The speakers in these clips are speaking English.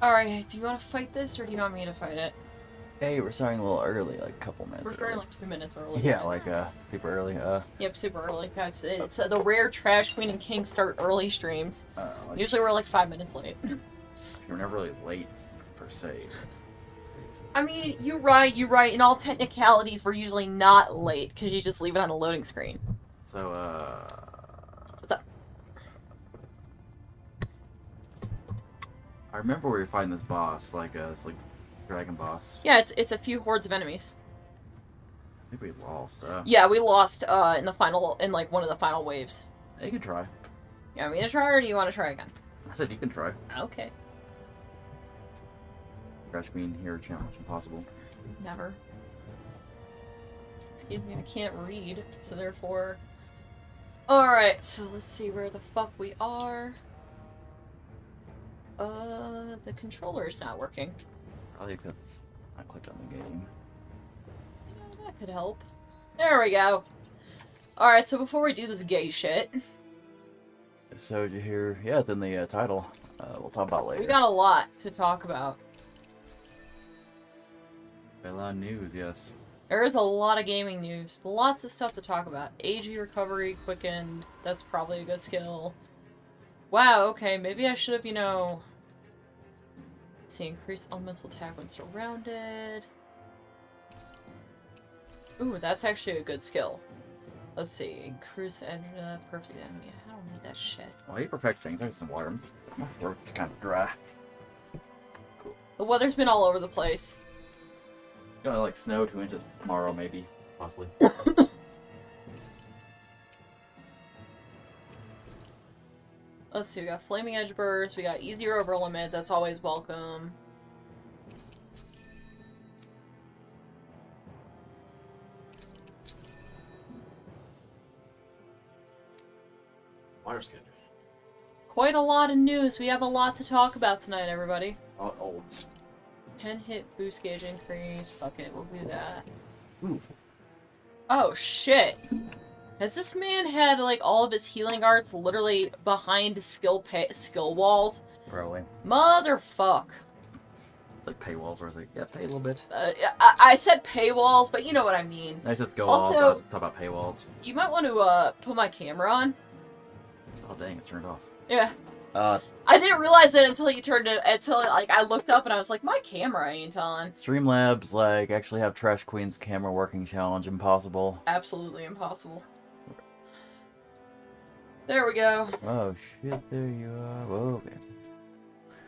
Alright, do you want to fight this, or do you want me to fight it? Hey, we're starting a little early, like a couple minutes We're early. starting like 2 minutes early. Yeah, like super early. Yep, super early. Guys, it's the rare Trash Queen and King start early streams. Like, Usually we're like 5 minutes late. you're never really late, per se. I mean, you're right. In all technicalities, we're usually not late, because you just leave it on a loading screen. So, What's up? I remember we were fighting this boss, this dragon boss. Yeah, it's a few hordes of enemies. I think we lost. Yeah, we lost in like one of the final waves. You can try. You want me to try, or do you want to try again? I said you can try. Okay. Trash Queen Hero Challenge Impossible. Never. Excuse me, I can't read, so therefore... Alright, so let's see where the fuck we are. The controller's not working. Probably because I clicked on the game. Yeah, that could help. There we go. Alright, so before we do this gay shit... So did you hear? Yeah, it's in the title. We'll talk about later. We got a lot to talk about. A lot of news, yes. There is a lot of gaming news. Lots of stuff to talk about. AG recovery, quickened. That's probably a good skill. Wow, okay, maybe I should have, let's see, increase elemental attack when surrounded. Ooh, that's actually a good skill. Let's see, increase perfect enemy. I don't need that shit. Well, you perfect things. There's some water. My throat's kind of dry. Cool. The weather's been all over the place. Gonna like snow 2 inches tomorrow, maybe, possibly. Let's see, we got Flaming Edge Burst, we got Easy Over Limit, that's always welcome. Water's good. Quite a lot of news. We have a lot to talk about tonight, everybody. Oh, old. 10 hit boost gauge increase. Fuck it, we'll do that. Ooh. Oh, shit. Has this man had, like, all of his healing arts literally behind skill walls? Probably. Motherfuck. It's like paywalls, where it's like, yeah, pay a little bit. I said paywalls, but you know what I mean. Nice, let's go Also, off. Talk about paywalls. You might want to, put my camera on. Oh, dang, it's turned off. Yeah. I didn't realize it until you turned it, like, I looked up and I was like, my camera ain't on. Streamlabs, like, actually have Trash Queen's camera working challenge impossible. Absolutely impossible. There we go. Oh, shit, there you are. Whoa, okay.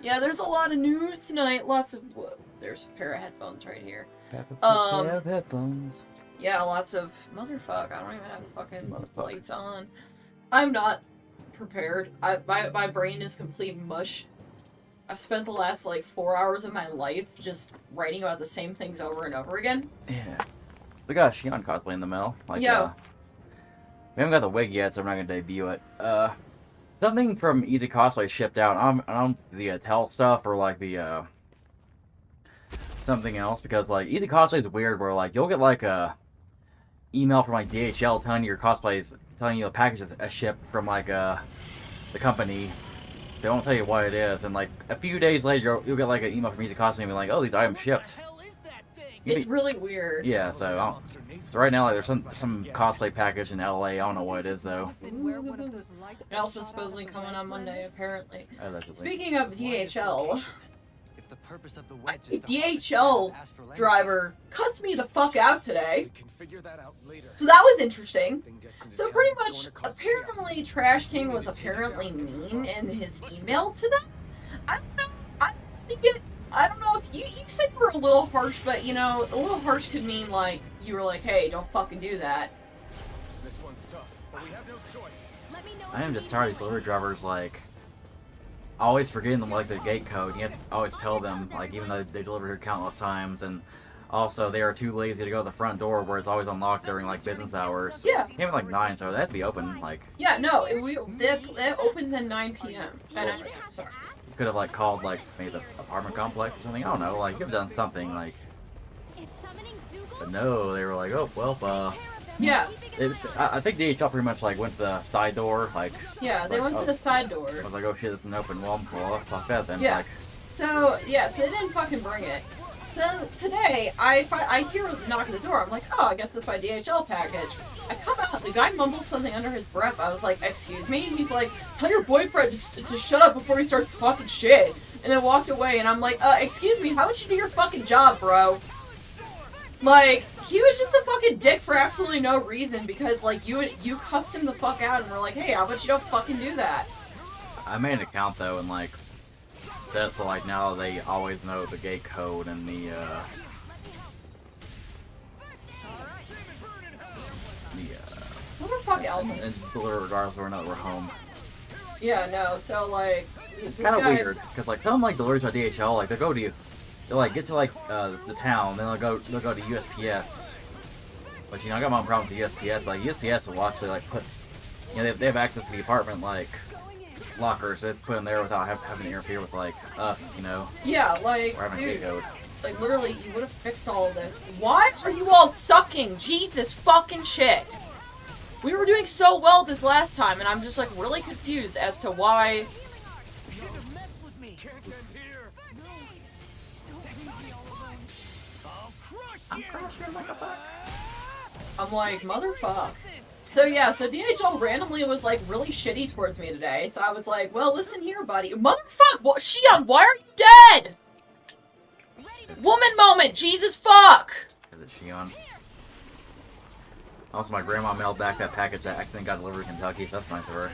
Yeah, there's a lot of news tonight. Lots of... Whoa, there's a pair of headphones right here. Have headphones. Yeah, lots of... Motherfuck, I don't even have the fucking lights on. I'm not prepared. My brain is complete mush. I've spent the last, like, 4 hours of my life just writing about the same things over and over again. Yeah. We got a Shion cosplay in the mail. Like, yeah. We haven't got the wig yet, so I'm not gonna debut it. Something from Easy Cosplay shipped out. I don't the tell stuff or like the something else, because like Easy Cosplay is weird, where like you'll get like a email from like DHL telling you your cosplays, telling you the package is shipped from like the company. They won't tell you what it is, and like a few days later you'll get like an email from Easy Cosplay and be like, oh, these items shipped. It's really weird. Yeah, so right now like, there's some cosplay package in LA. I don't know what it is though. It's also supposedly coming on Monday, apparently. Allegedly. Speaking of DHL, DHL driver cussed me the fuck out today. So that was interesting. So pretty much, apparently Trash King was apparently mean in his email to them. I don't know. I don't know if you said you were a little harsh, but you know, a little harsh could mean like you were like, hey, don't fucking do that. This one's tough, but we have no choice. I am just tired of these delivery drivers like always forgetting them like the gate code. You have to always tell them, like, even though they delivered here countless times, and also they are too lazy to go to the front door where it's always unlocked during like business hours. Yeah. Even like 9, so they have to be open. Like, yeah, no, that opens at 9 p.m. Sorry. you could have like called like maybe the apartment complex or something. I don't know. Like, you could have done something like. But no, they were like, oh well, Yeah. I think DHL pretty much like went to the side door, like. Yeah, they went to the side door. I was like, oh shit, this isn't open. Well, fuck that then. Yeah. Like, So, yeah, so they didn't fucking bring it. So today, I hear a knock at the door. I'm like, oh, I guess it's my DHL package. I come out, the guy mumbles something under his breath. I was like, excuse me? He's like, tell your boyfriend to shut up before he starts talking shit. And then walked away, and I'm like, excuse me, how would you do your fucking job, bro? Like, he was just a fucking dick for absolutely no reason, because, like, you cussed him the fuck out, and we're like, hey, how about you don't fucking do that? I made an account though, and like said so like now they always know the gate code and the Motherfuck Elton. and regardless of whether or not we're home. Yeah, no, so, like... It's kind of weird because like some like deliveries by DHL, like they'll like get to like the town, then they'll go to USPS. But you know I got my own problems with USPS. But, like USPS will actually like put, you know, they have access to the apartment like lockers. They put in there without having to interfere with like us, you know. Yeah, like or having a gate code. Like literally, you would have fixed all of this. Why are you all sucking? Jesus fucking shit. We were doing so well this last time, and I'm just like really confused as to why. I'm like, motherfuck. So yeah, so DHL randomly was like really shitty towards me today. So I was like, well, listen here, buddy. Motherfuck, what? Shion, why are you dead? Woman moment, Jesus fuck. Is it Shion? Also, my grandma mailed back that package that accidentally got delivered in Kentucky, so that's nice of her.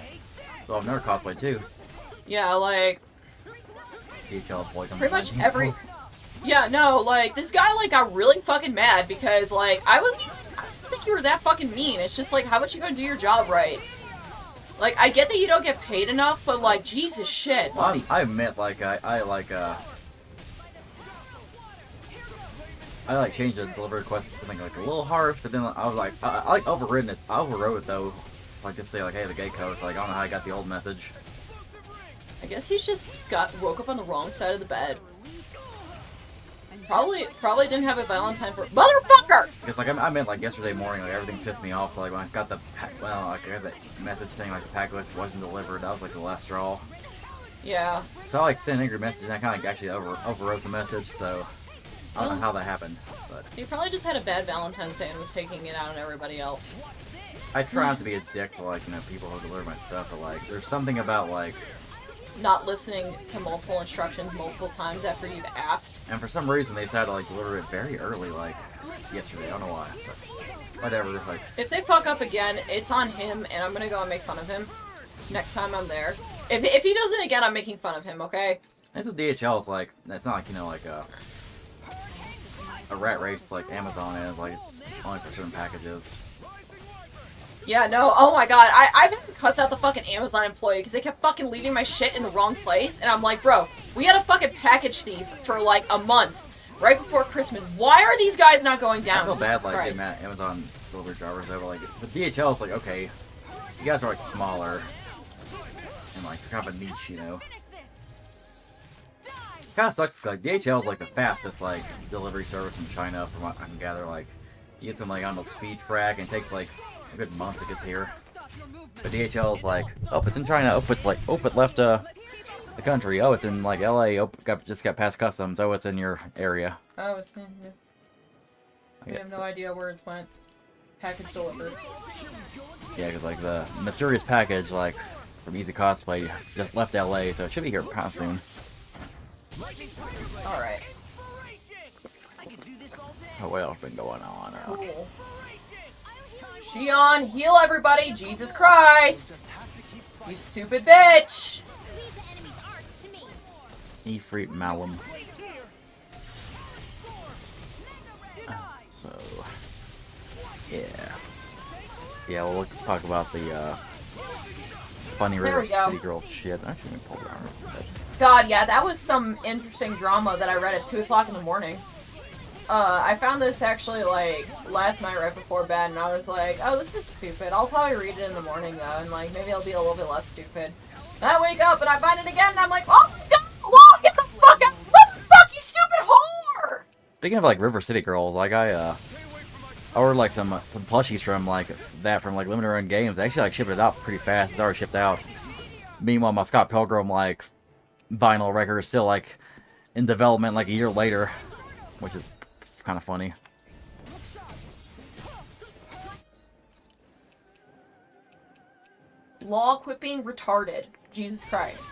So I've never cosplay too. Yeah, like DHL employee comes pretty much every. Yeah, no, like this guy like got really fucking mad because like I don't think you were that fucking mean. It's just like, how about you go do your job right? Like, I get that you don't get paid enough, but like, Jesus shit. Well, I admit, like I changed the delivery request to something like a little harsh, but then I was like, I like overrode it though. Like to say like, hey, the gate code. So like, I don't know how I got the old message. I guess he's just woke up on the wrong side of the bed. Probably didn't have a Valentine for motherfucker. Because like I meant like yesterday morning, like everything pissed me off. So like when I got I got that message saying like the package wasn't delivered, that was like the last straw. Yeah. So I like sent an angry message, and I kind of like, actually overwrote the message. So I don't know how that happened, but he probably just had a bad Valentine's Day and was taking it out on everybody else. I try not to be a dick to like, you know, people who deliver my stuff, but like there's something about like not listening to multiple instructions multiple times after you've asked. And for some reason they decided to like deliver it very early, like yesterday. I don't know why, but whatever. Like if they fuck up again, it's on him, and I'm gonna go and make fun of him next time I'm there. If he does it again, I'm making fun of him. Okay. That's what DHL is like. It's not like, you know, like a rat race like Amazon is. Like it's only for certain packages. Yeah, no, oh my god, I've had to cuss out the fucking Amazon employee because they kept fucking leaving my shit in the wrong place, and I'm like, bro, we had a fucking package thief for like a month, right before Christmas. Why are these guys not going down? I feel bad like getting mad at Amazon delivery drivers over, like, the DHL is like, okay, you guys are like smaller, and like, you're kind of a niche, you know? It kind of sucks, like, DHL is like the fastest, like, delivery service from China, from what I can gather. Like, you get some, like, on the speed track, and it takes, like, a good month to get here. But DHL is like, oh, it's in China. Oh, it's like, oh, it left the country. Oh, it's in like LA. Oh, just got past customs. Oh, it's in your area. Oh, it's in here. I have no idea where it's went. Package delivered. Yeah, because like the mysterious package, like from Easy Cosplay, just left LA, so it should be here kind of soon. All right. Oh, what else been going on? Cool. Shion, heal everybody! Jesus Christ! You stupid bitch! Efreet Malum. So, yeah. Yeah, we'll talk about the funny River City Girl shit. Actually, let me pull down real quick. God, yeah, that was some interesting drama that I read at 2 o'clock in the morning. I found this actually, like, last night right before bed, and I was like, oh, this is stupid. I'll probably read it in the morning, though, and, like, maybe I'll be a little bit less stupid. And I wake up, and I find it again, and I'm like, oh my god, whoa, get the fuck out! What the fuck, you stupid whore! Speaking of, like, River City Girls, like, I ordered, like, some plushies from, like, Limited Run Games. They actually, like, shipped it out pretty fast. It's already shipped out. Meanwhile, my Scott Pilgrim, like, vinyl record is still, like, in development like a year later, which is kind of funny. Law, quit being retarded. Jesus Christ.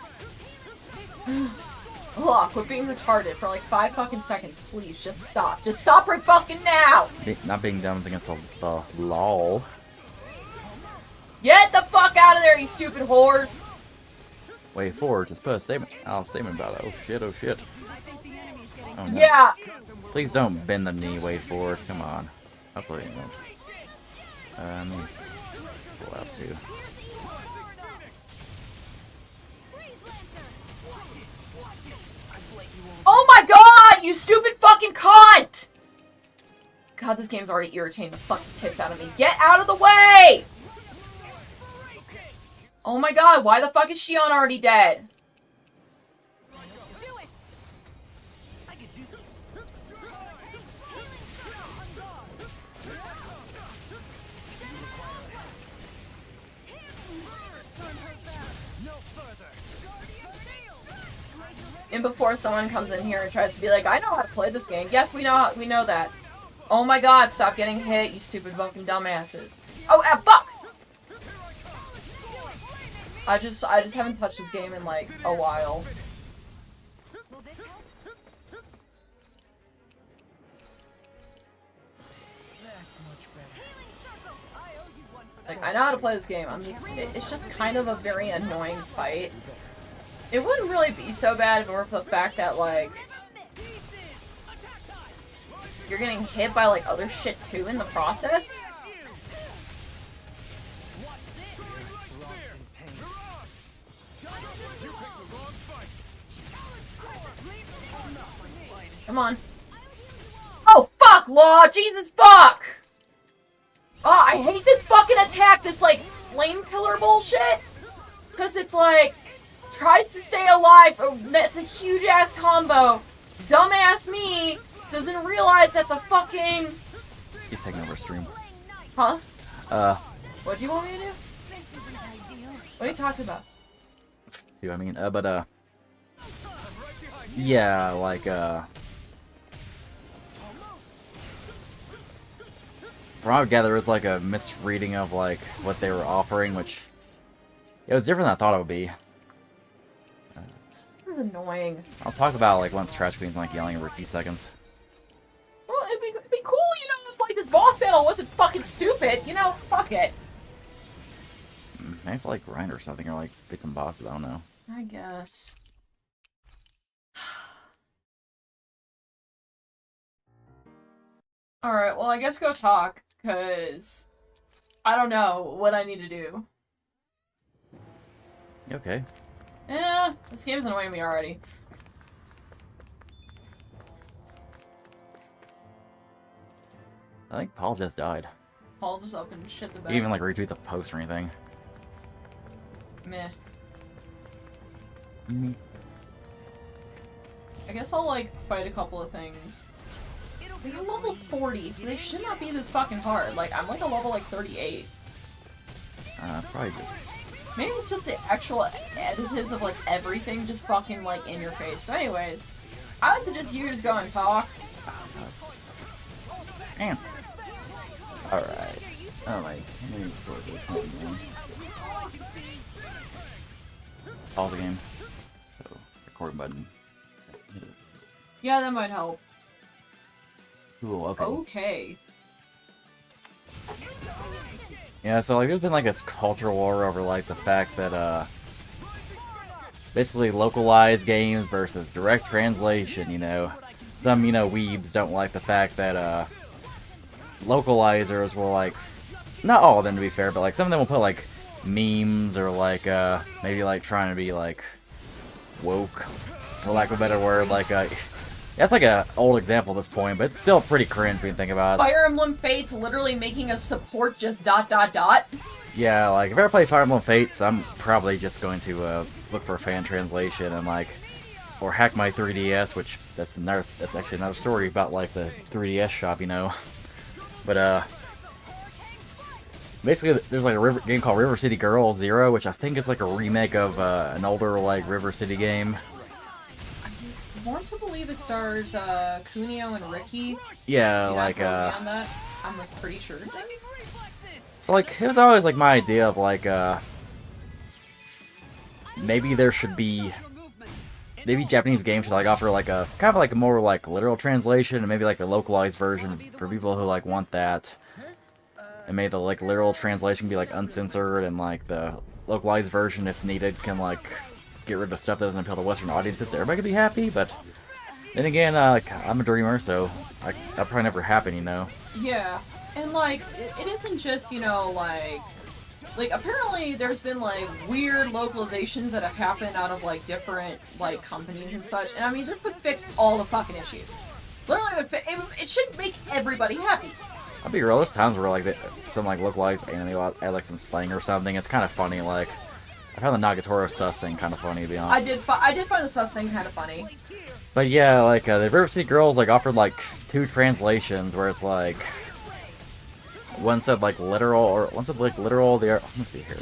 Law, quit being retarded for like 5 fucking seconds, please. Just stop. Just stop right fucking now! Not being dumb is against the law. Get the fuck out of there, you stupid whores! Wait, forward, just put a statement. Statement about it. Oh shit, oh shit. Oh no. Yeah! Please don't bend the knee, wait forward. Come on. Hopefully it won't. Let me pull out too. Oh my god, you stupid fucking cunt! God, this game's already irritating the fucking tits out of me. Get out of the way! Oh my god, why the fuck is Shion already dead? And before someone comes in here and tries to be like, I know how to play this game. Yes, we know that. Oh my god, stop getting hit, you stupid fucking dumbasses. Oh, fuck! I just haven't touched this game in like a while. Like, I know how to play this game. It's just kind of a very annoying fight. It wouldn't really be so bad if it were for the fact that, like, you're getting hit by, like, other shit, too, in the process. Come on. Oh, fuck, Law! Jesus, fuck! Oh, I hate this fucking attack, this, like, flame pillar bullshit. Because it's, like, tries to stay alive. That's a huge-ass combo. Dumbass me doesn't realize that the fucking... He's taking over stream. Huh? What do you want me to do? What are you talking about? See what I mean? Yeah, like, from what I gather, it was like a misreading of, like, what they were offering, which... It was different than I thought it would be. This is annoying. I'll talk about, like, once Trash Queen's, like, yelling over a few seconds. Well, it'd be cool, you know, if, like, this boss battle wasn't fucking stupid. You know, fuck it. Maybe I have to, like, grind or something, or, like, pick some bosses, I don't know. I guess. Alright, well, I guess go talk, because I don't know what I need to do. Okay. This game's annoying me already. I think Paul just died. Paul just up and shit the bed. He didn't even, like, retweet the post or anything. Meh. Me. I guess I'll, like, fight a couple of things. They're level 40, so they should not be this fucking hard. Like, I'm like a level, like, 38. Probably just... Maybe it's just the actual additives of, like, everything just fucking, like, in your face. So anyways, I would suggest you just go and talk. Damn. Alright. Oh, wait. Let me record this one. Pause the game. So, record button. Yeah, that might help. Cool, okay. Okay. Yeah, so, like, there's been, like, this culture war over, like, the fact that, basically localized games versus direct translation, you know. Some, you know, weebs don't like the fact that, localizers will, like, not all of them to be fair, but, like, some of them will put, like, memes or, like, maybe, like, trying to be, like, woke, for lack of a better word, like, that's like a old example at this point, but it's still pretty cringe when you think about it. Fire Emblem Fates literally making us support just ... Yeah, like, if I ever play Fire Emblem Fates, I'm probably just going to, look for a fan translation and, like, or hack my 3DS, which, that's actually another story about, like, the 3DS shop, you know. But, basically, there's, like, a game called River City Girl Zero, which I think is, like, a remake of, an older, like, River City game. want to believe it stars Kunio and Ricky. Yeah, Did like I quote me on that? I'm like pretty sure it does. so like it was always like my idea of like maybe there should be maybe Japanese games should like offer like a kind of like a more like literal translation and maybe like a localized version for people who like want that. And maybe the like literal translation be like uncensored and like the localized version if needed can like get rid of stuff that doesn't appeal to Western audiences so everybody can be happy, but then again, like, I'm a dreamer, so that'll probably never happen, you know? Yeah, and like, it isn't just, you know, like, apparently there's been, like, weird localizations that have happened out of, like, different, like, companies and such, and I mean, this would fix all the fucking issues. Literally, it should make everybody happy. I'll be real, there's times where, like, some, like, localized anime will add, like, some slang or something. It's kind of funny, like, I found the Nagatoro sus thing kind of funny, to be honest. I did find the sus thing kind of funny. But yeah, like, the River City Girls, like, offered, like, 2 translations where it's, like, one said, like, literal, or one said, like, literal, let me see here,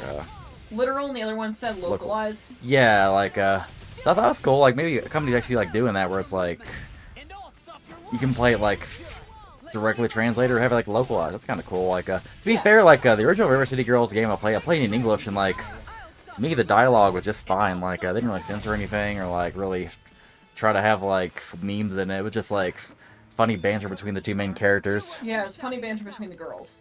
Literal, and the other one said localized. Yeah, like, so I thought that was cool, like, maybe a company's actually, like, doing that where it's, like, you can play it, like, directly translated or have it, like, localized. That's kind of cool. Like, to be fair, like, the original River City Girls game I played it in English, and, like, to me, the dialogue was just fine. Like, they didn't really censor anything or, like, really try to have, like, memes in it. It was just, like, funny banter between the 2 main characters. Yeah, it's funny banter between the girls.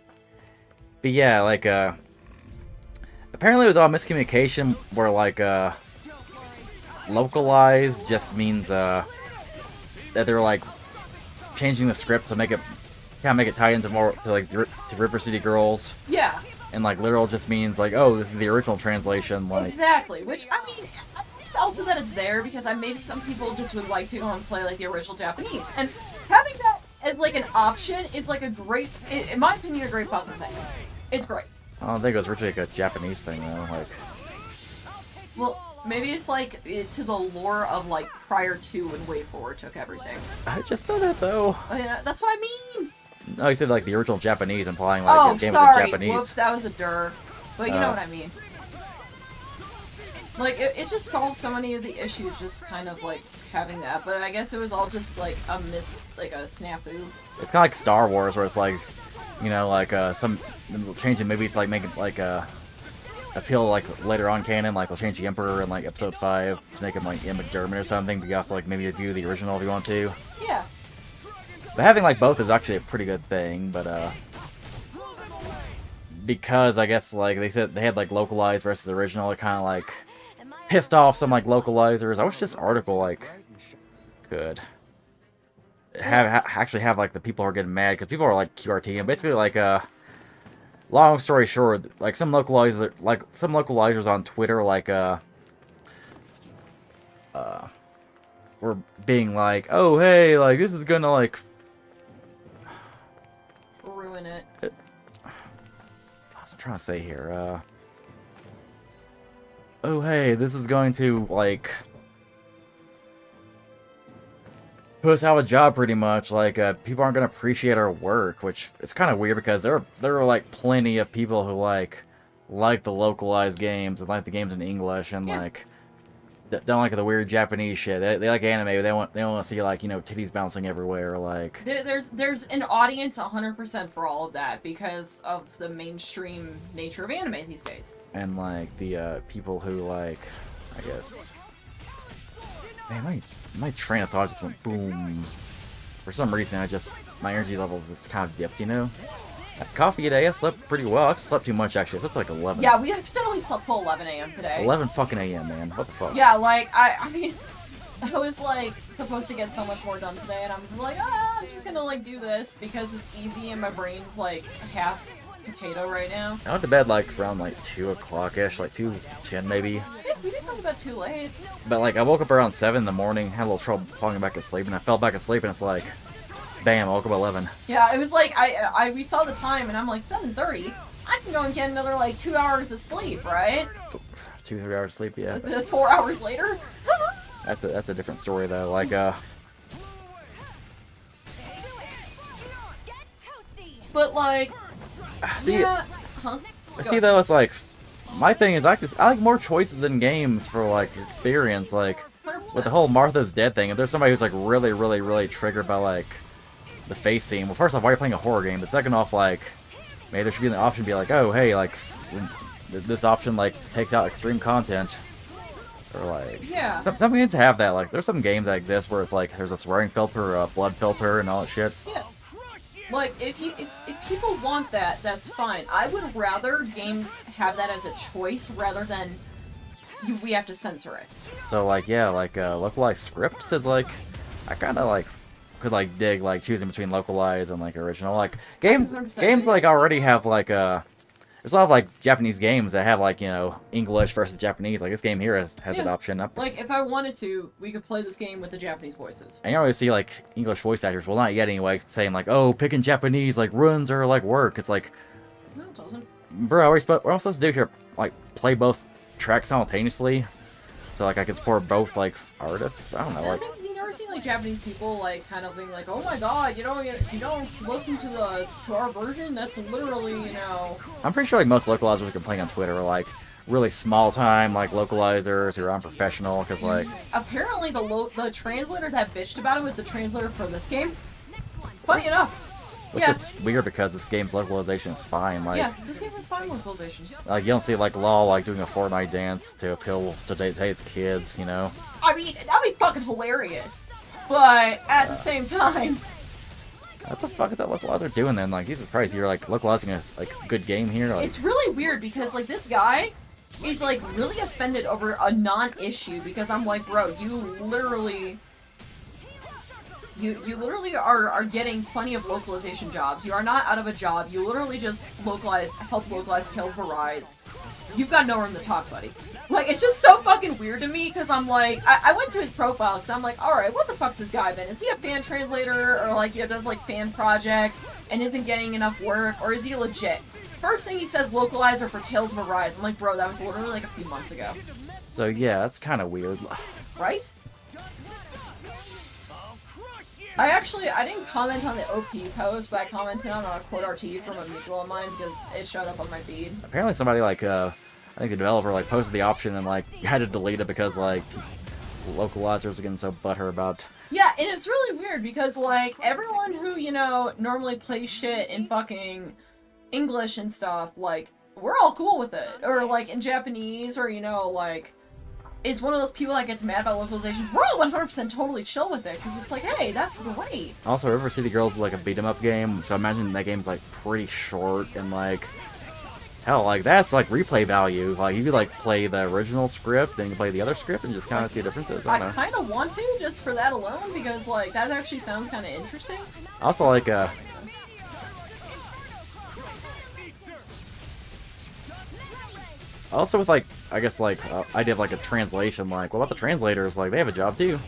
But yeah, like, apparently it was all miscommunication where, like, localized just means, that they were, like, changing the script to make it tie into more to like to River City Girls. Yeah. And like literal just means like, oh, this is the original translation. Like exactly. Which I mean, I think also that it's there because maybe some people just would like to go and play like the original Japanese, and having that as like an option is like a great, in my opinion, a great fucking thing. It's great. I don't think it was originally like a Japanese thing though. Like, well. Maybe it's like to the lore of like prior to when Way Forward took everything. I just said that though. That's what I mean. No, you said like the original Japanese, implying like the game was in Japanese. Whoops, that was a dir. But you know what I mean. Like it just solves so many of the issues, just kind of like having that. But I guess it was all just like a snafu. It's kind of like Star Wars, where it's like, you know, like some changing movies, like making like appeal like later on canon, like they'll change the Emperor in like episode 5 to make him like Ian McDermott or something, but you also like maybe do the original if you want to. Yeah. But having like both is actually a pretty good thing, but because I guess like they said they had like localized versus the original, it kinda like pissed off some like localizers. I wish this article like could actually have like the people who are getting mad because people are like QRT and basically like long story short, like some localizers on Twitter, like were being like, "Oh, hey, like this is gonna like ruin it." I'm trying to say here, "Oh, hey, this is going to like put us out of a job pretty much. Like, people aren't gonna appreciate our work," which it's kind of weird because there are like plenty of people who like the localized games and like the games in English and like don't like the weird Japanese shit. They like anime, but they want to see like, you know, titties bouncing everywhere. Like there's an audience 100% for all of that because of the mainstream nature of anime these days. And like the people who like, I guess. Man, my train of thought just went boom. For some reason, my energy levels just kind of dipped, you know? I had coffee today, I slept pretty well. I slept too much, actually. I slept like 11. Yeah, we accidentally slept till 11 a.m. today. 11 fucking a.m., man. What the fuck? Yeah, like, I mean, I was, like, supposed to get so much more done today, and I'm like, I'm just gonna, like, do this because it's easy and my brain's, like, half potato right now. I went to bed, like, around, like, 2 o'clock-ish, like, 2:10 maybe. We didn't go to bed too late. But, like, I woke up around 7 in the morning, had a little trouble falling back asleep, and I fell back asleep, and it's like, bam, I woke up at 11. Yeah, it was like, we saw the time, and I'm like, 7:30? I can go and get another, like, 2 hours of sleep, right? 2-3 hours of sleep, yeah. 4 hours later? That's a different story, though. Like, But, like, see, yeah, huh? See, though, it's like, my thing is, I like more choices in games for, like, experience, like, 100%. with the whole Martha's Dead thing, if there's somebody who's like really triggered by like the face scene, well, first off, why are you playing a horror game? But second off, like maybe there should be an option to be like, oh hey, like this option like takes out extreme content, or like some games have that. Like there's some games like this where it's like there's a swearing filter, a blood filter, and all that shit. Yeah. Like, if people want that, that's fine. I would rather games have that as a choice rather than we have to censor it. So, like, yeah, like, localized scripts is, like, I kind of, like, could, like, dig, like, choosing between localized and, like, original. Like, games, like, already have, like, there's a lot of, like, Japanese games that have, like, you know, English versus Japanese. Like, this game here has that option up. Like, if I wanted to, we could play this game with the Japanese voices. And you always see, like, English voice actors, well, not yet anyway, saying, like, oh, picking Japanese, like, ruins or, like, work. It's like... No, it doesn't. Bro, what am I supposed to do here? Like, play both tracks simultaneously? So, like, I can support both, like, artists? I don't know, like... You never seen, like, Japanese people, like, kind of being like, oh my god, you don't listen to our version? That's literally, you know... I'm pretty sure, like, most localizers we can play on Twitter are, like, really small-time, like, localizers who are unprofessional, because, like... Apparently, the translator that bitched about it was the translator for this game. Funny enough. Which is weird because this game's localization is fine. Like, yeah, this game has fine localization. Like, you don't see, like, LOL, like, doing a Fortnite dance to appeal to today's kids, you know? I mean, that'd be fucking hilarious. But, at the same time... What the fuck is that localizer doing then? Like, Jesus Christ, you're, like, localizing a, like, good game here? Like... It's really weird because, like, this guy is, like, really offended over a non-issue because I'm like, bro, you literally... You literally are getting plenty of localization jobs. You are not out of a job. You literally just help localize Tales of Arise. You've got no room to talk, buddy. Like, it's just so fucking weird to me, because I'm like, I went to his profile, because I'm like, alright, what the fuck's this guy been? Is he a fan translator, or like, you know, does like fan projects, and isn't getting enough work, or is he legit? First thing he says, localizer for Tales of Arise. I'm like, bro, that was literally like a few months ago. So yeah, that's kind of weird. Right? I didn't comment on the OP post, but I commented on a quote RT from a mutual of mine because it showed up on my feed. Apparently somebody, like, I think the developer, like, posted the option and, like, had to delete it because, like, localizers are getting so butthurt about... Yeah, and it's really weird because, like, everyone who, you know, normally plays shit in fucking English and stuff, like, we're all cool with it. Or, like, in Japanese, or, you know, like... is one of those people that gets mad about localizations. We're all 100% totally chill with it, because it's like, hey, that's great. Also, River City Girls is like a beat-em-up game, so I imagine that game's like pretty short, and like, hell, like that's like replay value. Like, you could like play the original script, then you can play the other script, and just kind of see the differences. I kind of want to, just for that alone, because like, that actually sounds kind of interesting. Also, like, also with, like, I guess, like, idea of, like, a translation, like, what about the translators? Like, they have a job, too.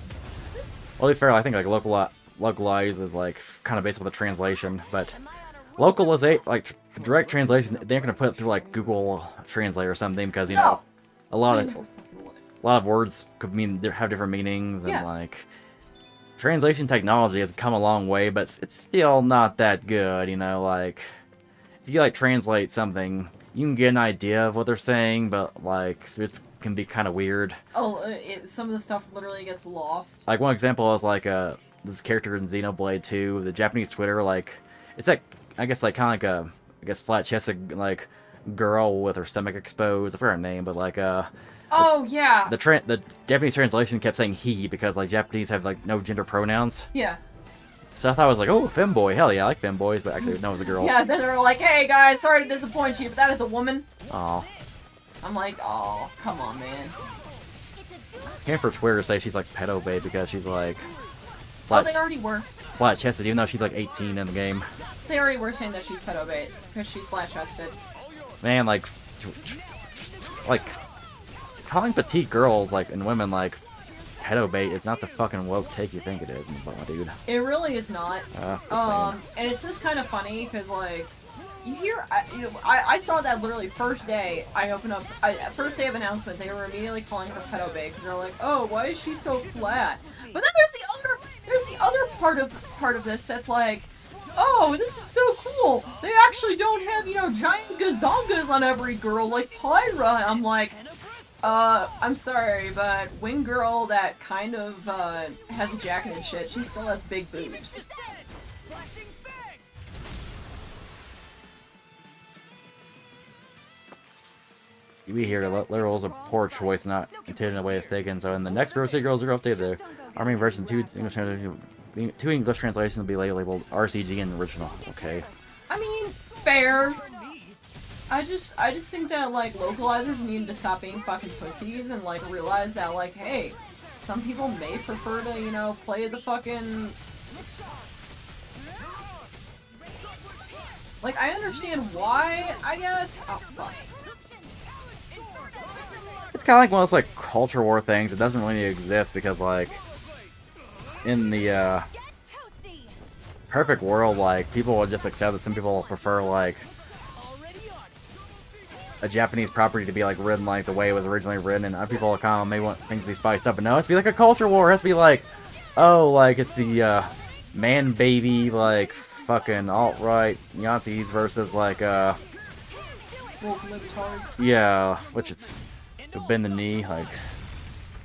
Well, to be fair, I think, like, localize is, like, kind of based on the translation, but like, direct translation, they're not going to put it through, like, Google Translate or something, because, you know, a lot of words could have different meanings, and, like, translation technology has come a long way, but it's still not that good, you know, like, if you, like, translate something... You can get an idea of what they're saying, but, like, it can be kind of weird. Oh, some of the stuff literally gets lost. Like, one example is, like, this character in Xenoblade 2, the Japanese Twitter, like, it's like, I guess, like, kind of like a, I guess, flat-chested, like, girl with her stomach exposed. I forgot her name, but, like, oh, yeah. The Japanese translation kept saying he, because, like, Japanese have, like, no gender pronouns. Yeah. So I thought I was like, oh, femboy, hell yeah, I like femboys, but actually, no, it was a girl. Yeah, then they're like, hey guys, sorry to disappoint you, but that is a woman. Aw. I'm like, oh, come on, man. Came for Twitter to say she's like pedo babe because she's like... Oh, they already were. Flat-chested, even though she's like 18 in the game. They already were saying that she's pedo bait, because she's flat-chested. Man, like, calling petite girls, like, and women, like, pedo bait is not the fucking woke take you think it is, my dude. It really is not. And it's just kind of funny because, like, you hear, I saw that literally first day I opened up, first day of announcement, they were immediately calling her pedo bait because they're like, oh, why is she so flat? But then there's the other part of this that's like, oh, this is so cool. They actually don't have, you know, giant gazongas on every girl like Pyra. I'm like, I'm sorry, but wing girl that kind of, has a jacket and shit, she still has big boobs. We hear literal is a poor choice, not intended in a way it's taken. So in the next Rosy Girls are updated, the Army version 2 English translations will be labeled RCG and original. Okay. I mean, fair. I just think that, like, localizers need to stop being fucking pussies and, like, realize that, like, hey, some people may prefer to, you know, play the fucking... Like, I understand why, I guess. Oh, fuck. It's kind of like one of those, like, culture war things. It doesn't really exist because, like, in the, perfect world, like, people would just accept that some people prefer, like, a Japanese property to be, like, written, like, the way it was originally written, and other people kind of may want things to be spiced up, but no, it's to be, like, a culture war. It has to be, like, oh, like, it's the, man-baby, like, fucking alt-right Nazis versus, like, yeah, which it's to bend the knee, like...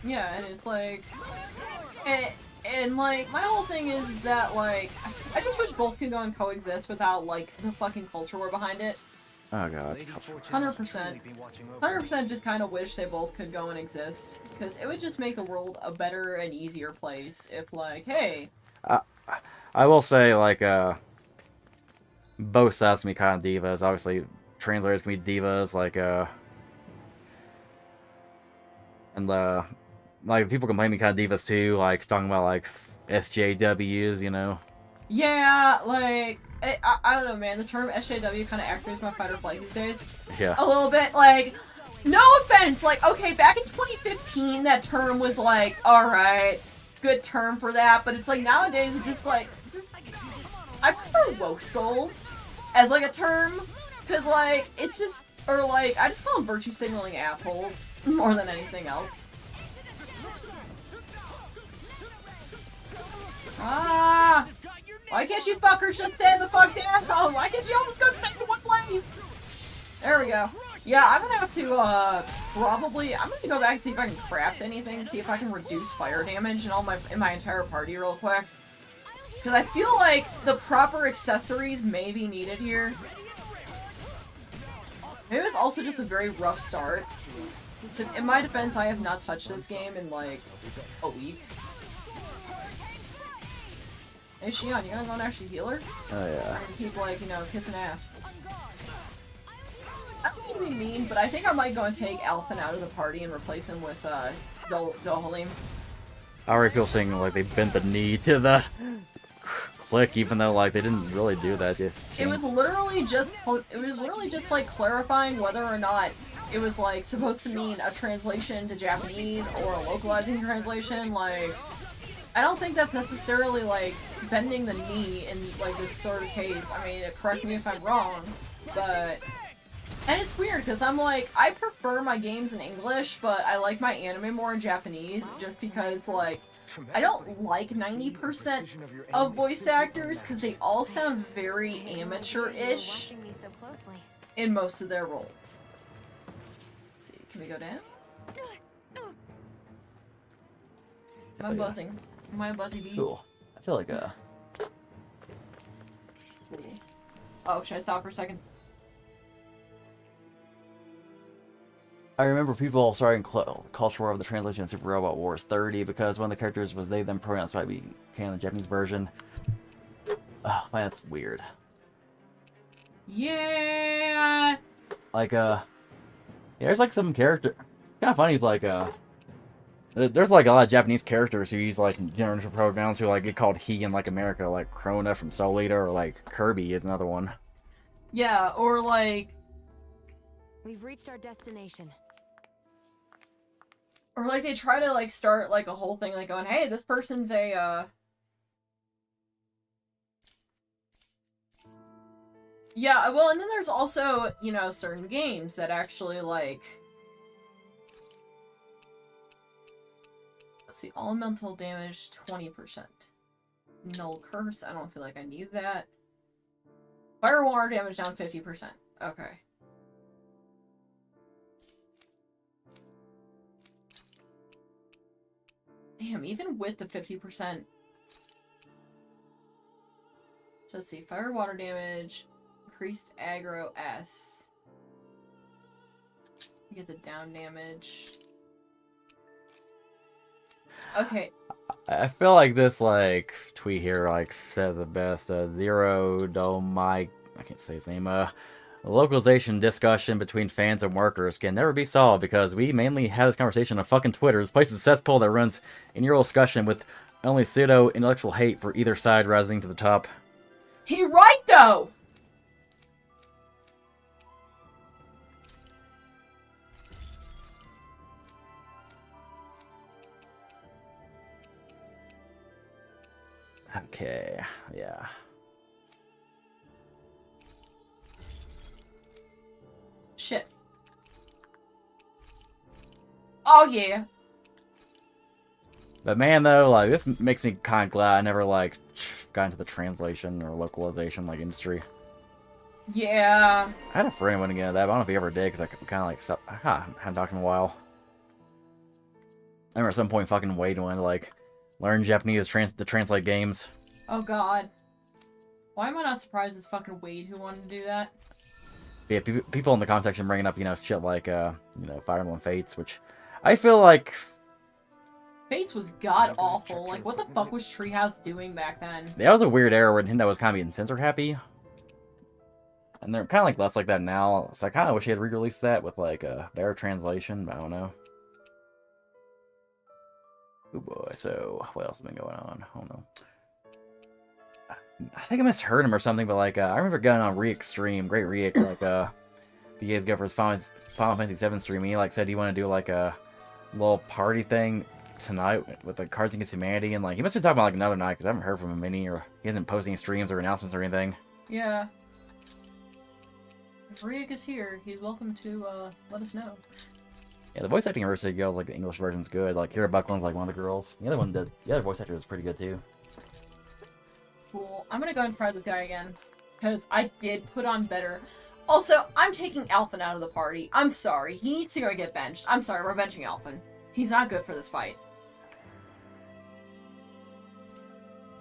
Yeah, and it's like... And like, my whole thing is that, like, I just wish both could go and coexist without, like, the fucking culture war behind it. Oh god. 100%. 100% just kind of wish they both could go and exist. Because it would just make the world a better and easier place if, like, hey... I will say, like, both sides can be kind of divas. Obviously, translators can be divas, like, and like people complain me kind of divas too, like talking about like SJWs, you know. Yeah, like I don't know, man. The term SJW kind of activates my fight or flight these days. Yeah. A little bit, like, no offense, like, okay, back in 2015, that term was like, all right, good term for that, but it's like nowadays it's just like, I prefer woke skulls as like a term, cause like it's just, or like I just call them virtue signaling assholes more than anything else. Ah! Why can't you fuckers just stand the fuck down? Why can't you all just go stay in one place? There we go. Yeah, I'm gonna have to, probably, I'm gonna go back and see if I can craft anything, see if I can reduce fire damage in my entire party real quick. Because I feel like the proper accessories may be needed here. Maybe it was also just a very rough start. Because in my defense, I have not touched this game in, like, a week. Hey, Shion, you gonna go and actually heal her? Oh, yeah. And keep, like, you know, kissing ass. I don't mean to be mean, but I think I might go and take Alphen out of the party and replace him with, Dohalim. I already feel saying, like, they bent the knee to the click, even though, like, they didn't really do that. It was literally just, like, clarifying whether or not it was, like, supposed to mean a translation to Japanese or a localizing translation, like... I don't think that's necessarily, like, bending the knee in, like, this sort of case. I mean, correct me if I'm wrong, but... And it's weird, because I'm like, I prefer my games in English, but I like my anime more in Japanese, just because, like, I don't like 90% of voice actors, because they all sound very amateur-ish in most of their roles. Let's see, can we go down? Am I buzzing? Am I a buzzy bee? Cool. I feel like, Oh, should I stop for a second? I remember people starting culture war of the translation of Super Robot Wars 30 because one of the characters was they, them pronouns, so I became the Japanese version. Oh, man, that's weird. Yeah! Like, yeah, there's, like, some character... It's kind of funny, it's like, there's, like, a lot of Japanese characters who use, like, gender pronouns who, like, get called he in, like, America, like Krona from Soul Eater, or, like, Kirby is another one. Yeah, or, like... We've reached our destination. Or, like, they try to, like, start, like, a whole thing, like, going, hey, this person's a, Yeah, well, and then there's also, you know, certain games that actually, like... Let's see, elemental damage, 20%. Null curse, I don't feel like I need that. Fire water damage down 50%. Okay. Damn, even with the 50%. So let's see. Fire, water damage. Increased aggro S. You get the down damage. Okay. I feel like this, like, tweet here, like, said the best. Zero Domai, I can't say his name. Localization discussion between fans and workers can never be solved because we mainly have this conversation on fucking Twitter. This place is a cesspool that runs in your discussion with only pseudo intellectual hate for either side rising to the top. He right though. Okay, yeah. Shit. Oh yeah. But man, though, like, this makes me kind of glad I never, like, got into the translation or localization, like, industry. Yeah. I had a friend who went into that, but I don't know if he ever did, because I kind of, like, haven't talked to him in a while. I remember at some point fucking Wade wanted to, like, learn Japanese to translate games. Oh god. Why am I not surprised it's fucking Wade who wanted to do that? Yeah, people in the comment section bringing up, you know, shit like, you know, Fire Emblem Fates, which I feel like... Fates was god-awful. Like, what the fuck was Treehouse doing back then? That was a weird era where Nintendo was kind of being censor-happy. And they're kind of, like, less like that now. So I kind of wish they had re-released that with, like, a better translation, but I don't know. Oh boy, so what else has been going on? I don't know. I think I misheard him or something, but like I remember going on Re-Extreme, great Re, like if you guys go for his Final Fantasy 7 stream, he like said he wanted to do like a little party thing tonight with the Cards Against Humanity, and like he must have been talking about like another night because I haven't heard from him any, or he hasn't posted any streams or announcements or anything. Yeah. If Riek is here, he's welcome to let us know. Yeah, the voice acting in University Girls, like the English version's good. Like Kira Buckland's like one of the girls. The other voice actor was pretty good too. Cool. I'm gonna go and try this guy again. Because I did put on better. Also, I'm taking Alphen out of the party. I'm sorry. He needs to go get benched. I'm sorry, we're benching Alphen. He's not good for this fight.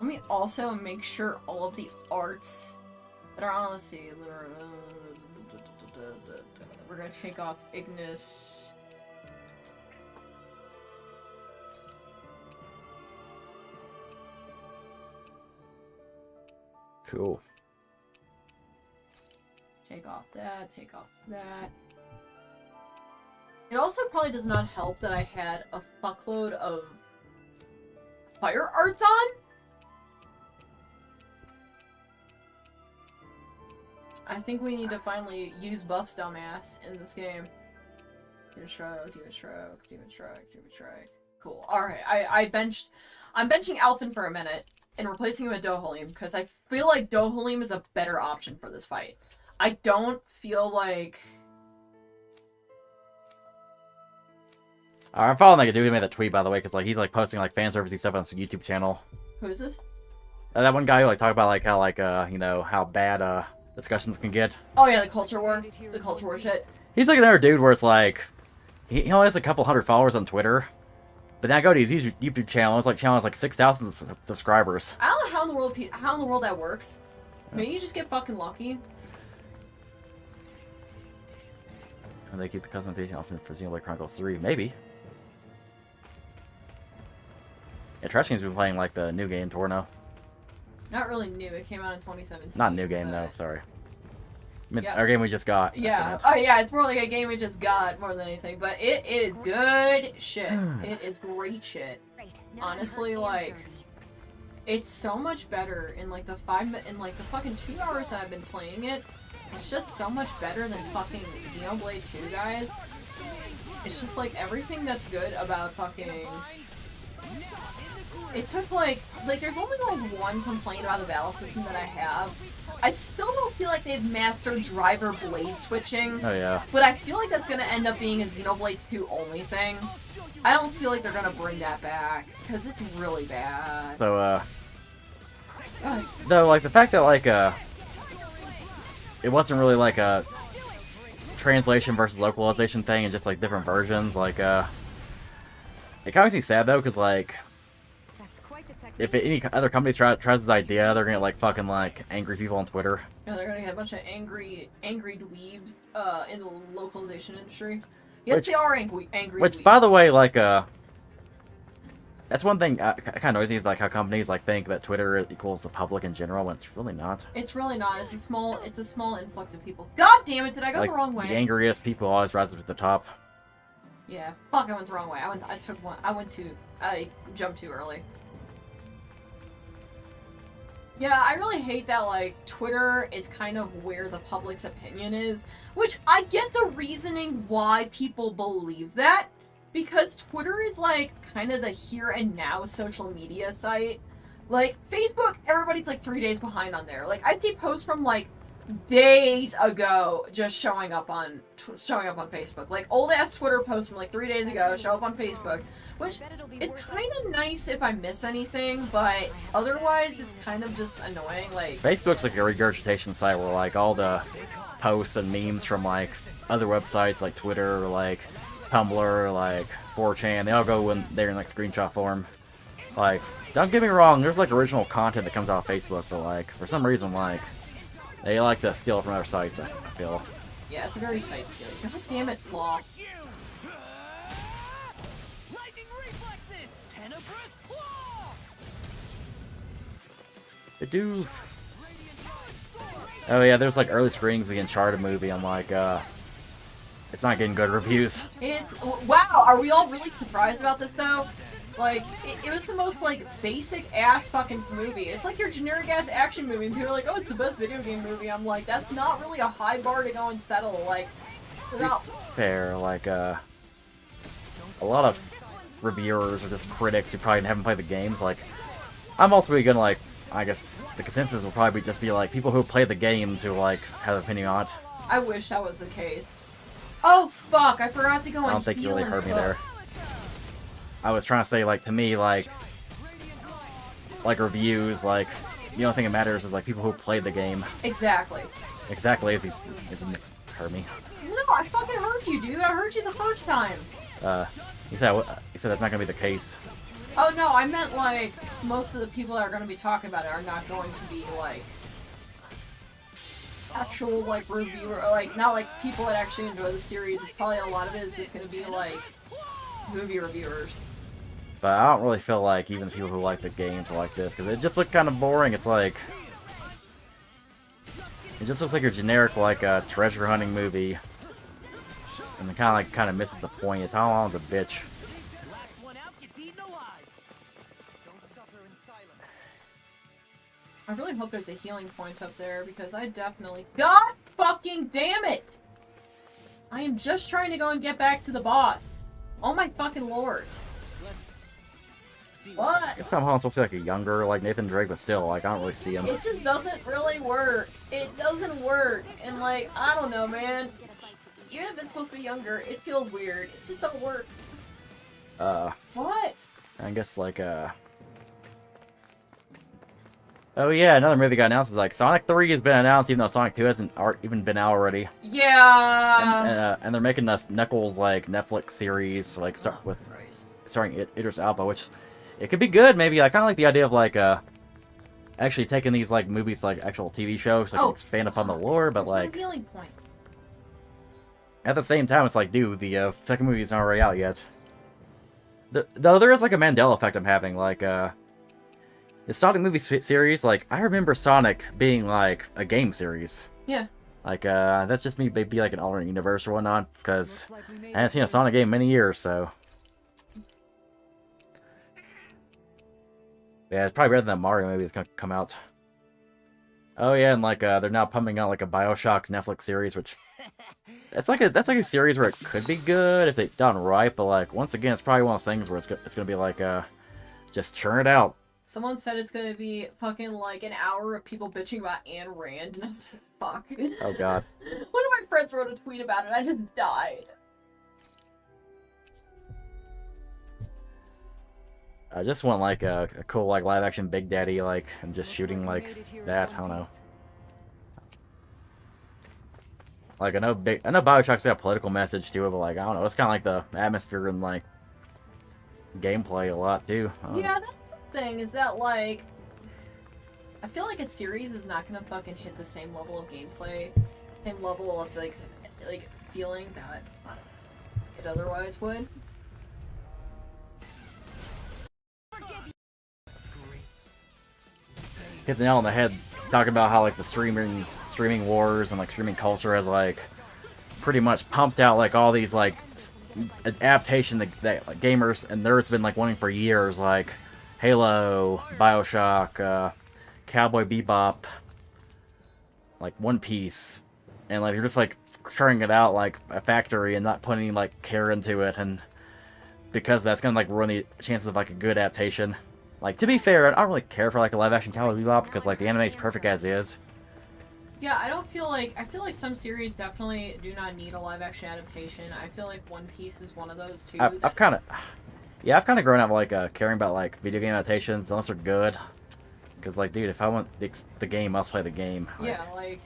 Let me also make sure all of the arts that are on, let's see. We're gonna take off Ignis. Cool. Take off that, take off that. It also probably does not help that I had a fuckload of fire arts on. I think we need to finally use buffs, dumbass, in this game. Demon Stroke, Demon Stroke, Demon Stroke, Demon Stroke. Cool. Alright, I'm benching Alphen for a minute and replacing him with Dohalim, because I feel like Dohalim is a better option for this fight. I don't feel like... I'm following like a dude who made that tweet, by the way, because like he's like posting like fan servicey stuff on his YouTube channel. Who is this? That one guy who like talked about like how like you know how bad discussions can get. Oh yeah, the culture war. The culture war shit. He's like another dude where it's like he only has a couple hundred followers on Twitter, but then I go to his YouTube channel. It's like channel has like 6,000 subscribers. I don't know how in the world that works. Maybe you just get fucking lucky. And they keep the customization option for Xenoblade Chronicles 3, maybe. Yeah, Trash King's been playing like the new game Torno. Not really new. It came out in 2017. Not new game though. Sorry. I mean, Yeah. our game we just got. Yeah. Oh yeah, it's more like a game we just got more than anything. But it is good shit. It is great shit. Honestly, like, it's so much better in like the the fucking 2 hours that I've been playing it. It's just so much better than fucking Xenoblade 2, guys. It's just like everything that's good about fucking... It took like there's only like one complaint about the battle system that I have. I still don't feel like they've mastered driver blade switching. Oh yeah. But I feel like that's gonna end up being a Xenoblade 2 only thing. I don't feel like they're gonna bring that back because it's really bad. So though like the fact that like it wasn't really like a translation versus localization thing and just like different versions, like it kind of makes me sad though, because like if any other company tries this idea, they're gonna get, like, fucking, like, angry people on Twitter. Yeah, they're gonna get a bunch of angry dweebs in the localization industry. Yes, they are angry Which, dweebs. by the way, like, that's one thing kind of annoys me is, like, how companies, like, think that Twitter equals the public in general, when it's really not. It's really not. It's a small influx of people. God damn it! Did I go Like, the wrong way? the angriest people always rise up to the top. Yeah. Fuck! I went the wrong way. I jumped too early. Yeah, I really hate that, like, Twitter is kind of where the public's opinion is, which I get the reasoning why people believe that, because Twitter is, like, kind of the here and now social media site. Like, Facebook, everybody's, like, 3 days behind on there. Like, I see posts from, like, days ago just showing up on Facebook. Like, old-ass Twitter posts from, like, 3 days ago show up on Facebook, which is kind of nice if I miss anything, but otherwise it's kind of just annoying. Like, Facebook's like a regurgitation site where, like, all the posts and memes from, like, other websites like Twitter, or, like, Tumblr, like 4chan, they all go in there in, like, screenshot form. Like, don't get me wrong, there's, like, original content that comes out of Facebook, but, like, for some reason, like, they like to steal from other sites, I feel. yeah, it's a very site stealing. God damn it, Flaw. They do. Oh yeah, there's like early screenings of the Uncharted movie. I'm like, it's not getting good reviews. Wow, are we all really surprised about this though? Like, it was the most, like, basic-ass fucking movie. It's like your generic-ass action movie, and people are like, oh, it's the best video game movie. I'm like, that's not really a high bar to go and settle, like, without... Fair, like, a lot of reviewers or just critics who probably haven't played the games, like, I'm ultimately gonna, like, I guess the consensus will probably just be, like, people who play the games who, like, have an opinion on it. I wish that was the case. Oh, fuck, I forgot to go and heal. I don't think you really heard me there. I was trying to say, like, to me, like reviews, like, the only thing that matters is, like, people who played the game. Exactly. Exactly, as he heard me. No, I fucking heard you, dude. I heard you the first time. You said that's not gonna be the case. Oh, no, I meant, like, most of the people that are going to be talking about it are not going to be, like, actual, like, reviewer, like, not, like, people that actually enjoy the series. It's probably a lot of it is just going to be, like, movie reviewers. But I don't really feel like even people who like the games are like this, because it just looks kind of boring. It's like... It just looks like your generic, like, treasure hunting movie. And it kind of misses the point. It's how long's a bitch. I really hope there's a healing point up there, because I definitely... God fucking damn it! I am just trying to go and get back to the boss. Oh my fucking lord. What? I guess somehow I'm supposed to be like a younger, like, Nathan Drake, but still, like, I don't really see him. It just doesn't really work. It doesn't work. And, like, I don't know, man. Even if it's supposed to be younger, it feels weird. It just don't work. What? I guess, like, Oh yeah, another movie got announced is, like, Sonic 3 has been announced, even though Sonic 2 hasn't even been out already. Yeah. And they're making this Knuckles, like, Netflix series, like, starring Idris Elba, which... It could be good, maybe. I kind of like the idea of, like, actually taking these, like, movies to, like, actual TV shows, so expand upon the lore, but, like... No healing point. At the same time, it's like, dude, the second movie's not already out yet. Though there is, like, a Mandela effect I'm having, like, the Sonic movie series, like, I remember Sonic being, like, a game series. Yeah. Like, that's just me, maybe, like, an alternate universe or whatnot, because I haven't seen a Sonic game in many years, so... Yeah, it's probably better than that Mario movie that's gonna come out. Oh yeah, and like they're now pumping out like a BioShock Netflix series, which that's like a series where it could be good if they done right, but like once again, it's probably one of those things where it's gonna be like just churn it out. Someone said it's gonna be fucking like an hour of people bitching about Ayn Rand, and I'm like, fuck. Oh god. One of my friends wrote a tweet about it, I just died. I just want like a cool like live action Big Daddy like and just shooting like that. I don't know. Like I know BioShock's got a political message to it, but like I don't know. It's kind of like the atmosphere and like gameplay a lot too. Yeah, thing is that, like, I feel like a series is not gonna fucking hit the same level of gameplay, same level of, like feeling that it otherwise would. Hit the nail on the head talking about how like the streaming wars and like streaming culture has like pretty much pumped out like all these like adaptation that like, gamers and nerds been like wanting for years, like Halo, BioShock, Cowboy Bebop, like One Piece, and like they're just like churning it out like a factory and not putting like care into it, and because that's gonna like ruin the chances of like a good adaptation. Like, to be fair, I don't really care for like a live action Cowboy Bebop because like the anime's perfect as is. Yeah, I feel like some series definitely do not need a live action adaptation. I feel like One Piece is one of those too. I've kind of grown up like caring about like video game adaptations unless they're good. Because like, dude, if I want the game, I'll play the game. Like, yeah, like.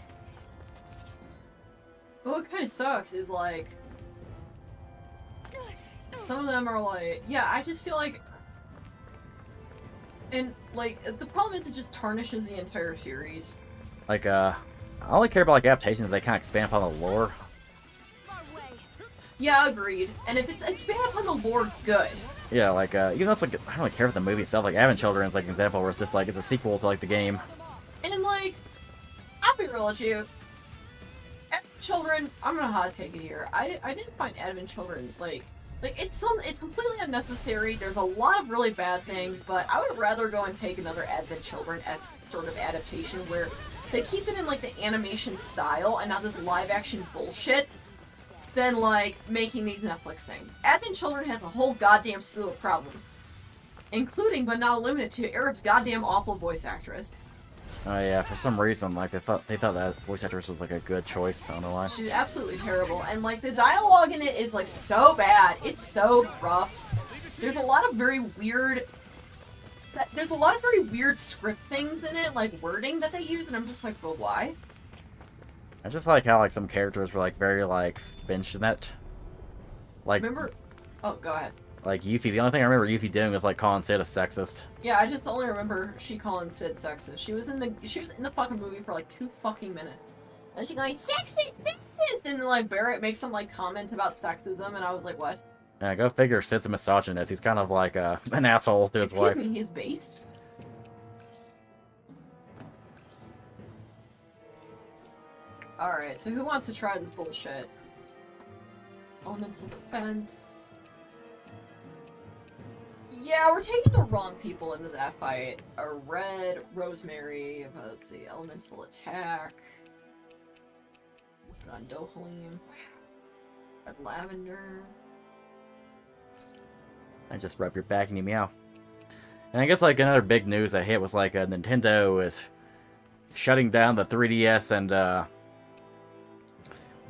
But what kind of sucks is like. Some of them are like, yeah, I just feel like. And like, the problem is it just tarnishes the entire series. Like, I only care about like adaptations that kind of expand upon the lore. Yeah, agreed. And if it's expand upon the lore, good. Yeah, like, even though it's like, I don't really care for the movie itself. Like, Advent Children is like an example where it's just like, it's a sequel to like the game. And like, I'll be real with you. Advent Children, I'm gonna hot take it here. I didn't find Advent Children like it's completely unnecessary. There's a lot of really bad things, but I would rather go and take another Advent Children-esque sort of adaptation where they keep it in like the animation style and not this live action bullshit than like making these Netflix things. Advent Children has a whole goddamn slew of problems, including but not limited to Eric's goddamn awful voice actress. Oh yeah, for some reason, like they thought that voice actress was like a good choice. I don't know why. She's absolutely terrible, and like the dialogue in it is like so bad. It's so rough. There's a lot of very weird. There's a lot of very weird script things in it, like wording that they use, and I'm just like, but why? I just like how like some characters were like very like Finch-net. Like, remember? Oh, go ahead. Like Yuffie, the only thing I remember Yuffie doing was like calling Sid a sexist. Yeah, I just only remember she calling Sid sexist. She was in the fucking movie for like 2 fucking minutes. And she going, sexist, and then like Barrett makes some like comment about sexism, and I was like, what? Yeah, go figure. Sid's a misogynist. He's kind of like an asshole to his wife. Excuse me, he's based. Alright, so who wants to try this bullshit? Elemental defense. Yeah, we're taking the wrong people into that fight. A red, Rosemary, let's see, elemental attack. Gondohalim. Red lavender. I just rub your back and you meow. And I guess like another big news I hit was like Nintendo is shutting down the 3DS and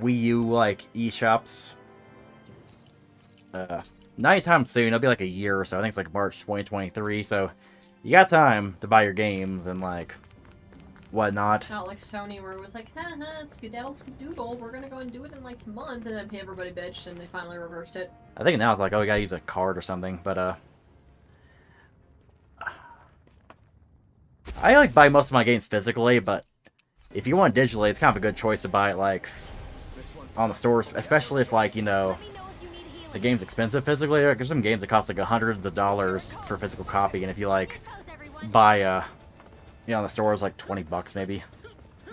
Wii U like eShops. Not anytime soon. It'll be like a year or so. I think it's like March 2023. So you got time to buy your games and like whatnot. Not like Sony where it was like, haha, skedaddle skedoodle, we're gonna go and do it in like a month, and then everybody bitched and they finally reversed it. I think now it's like, oh, you gotta use a card or something. But I like buy most of my games physically, but if you want digitally, it's kind of a good choice to buy it like on the stores, especially if like, you know, the game's expensive physically. There's some games that cost like hundreds of dollars for a physical copy, and if you like buy you know, on the store, it's like $20 maybe.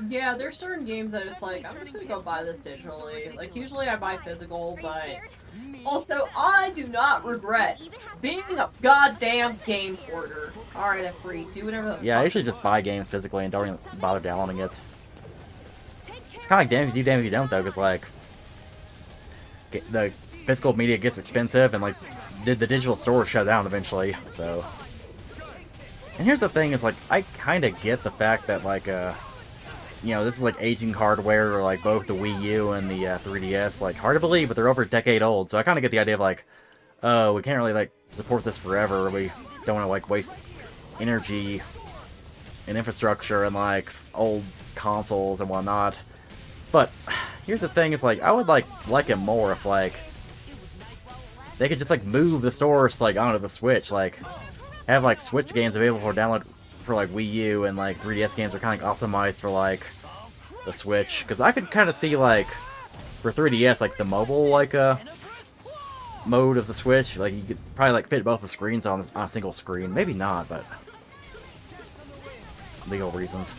Yeah, there's certain games that it's like, I'm just gonna go buy this digitally. Like, usually I buy physical, but also, I do not regret being a goddamn game hoarder. Alright, I'm free. Do whatever the Yeah, I usually just buy games physically and don't even bother downloading it. It's kind of like damn if you do, damn if you don't, though, because like the physical media gets expensive, and like the digital stores shut down eventually. So, and here's the thing: is like I kind of get the fact that like you know, this is like aging hardware, or like both the Wii U and the 3DS. Like hard to believe, but they're over a decade old. So I kind of get the idea of like, oh, we can't really like support this forever. We don't want to like waste energy and infrastructure and like old consoles and whatnot. But here's the thing: is like I would like it more if like they could just like move the stores to, like onto the Switch, like, have like Switch games available for download for like Wii U, and like 3DS games are kind of like, optimized for like the Switch. Because I could kind of see like for 3DS like the mobile like mode of the Switch, like you could probably like fit both the screens on a single screen. Maybe not, but legal reasons.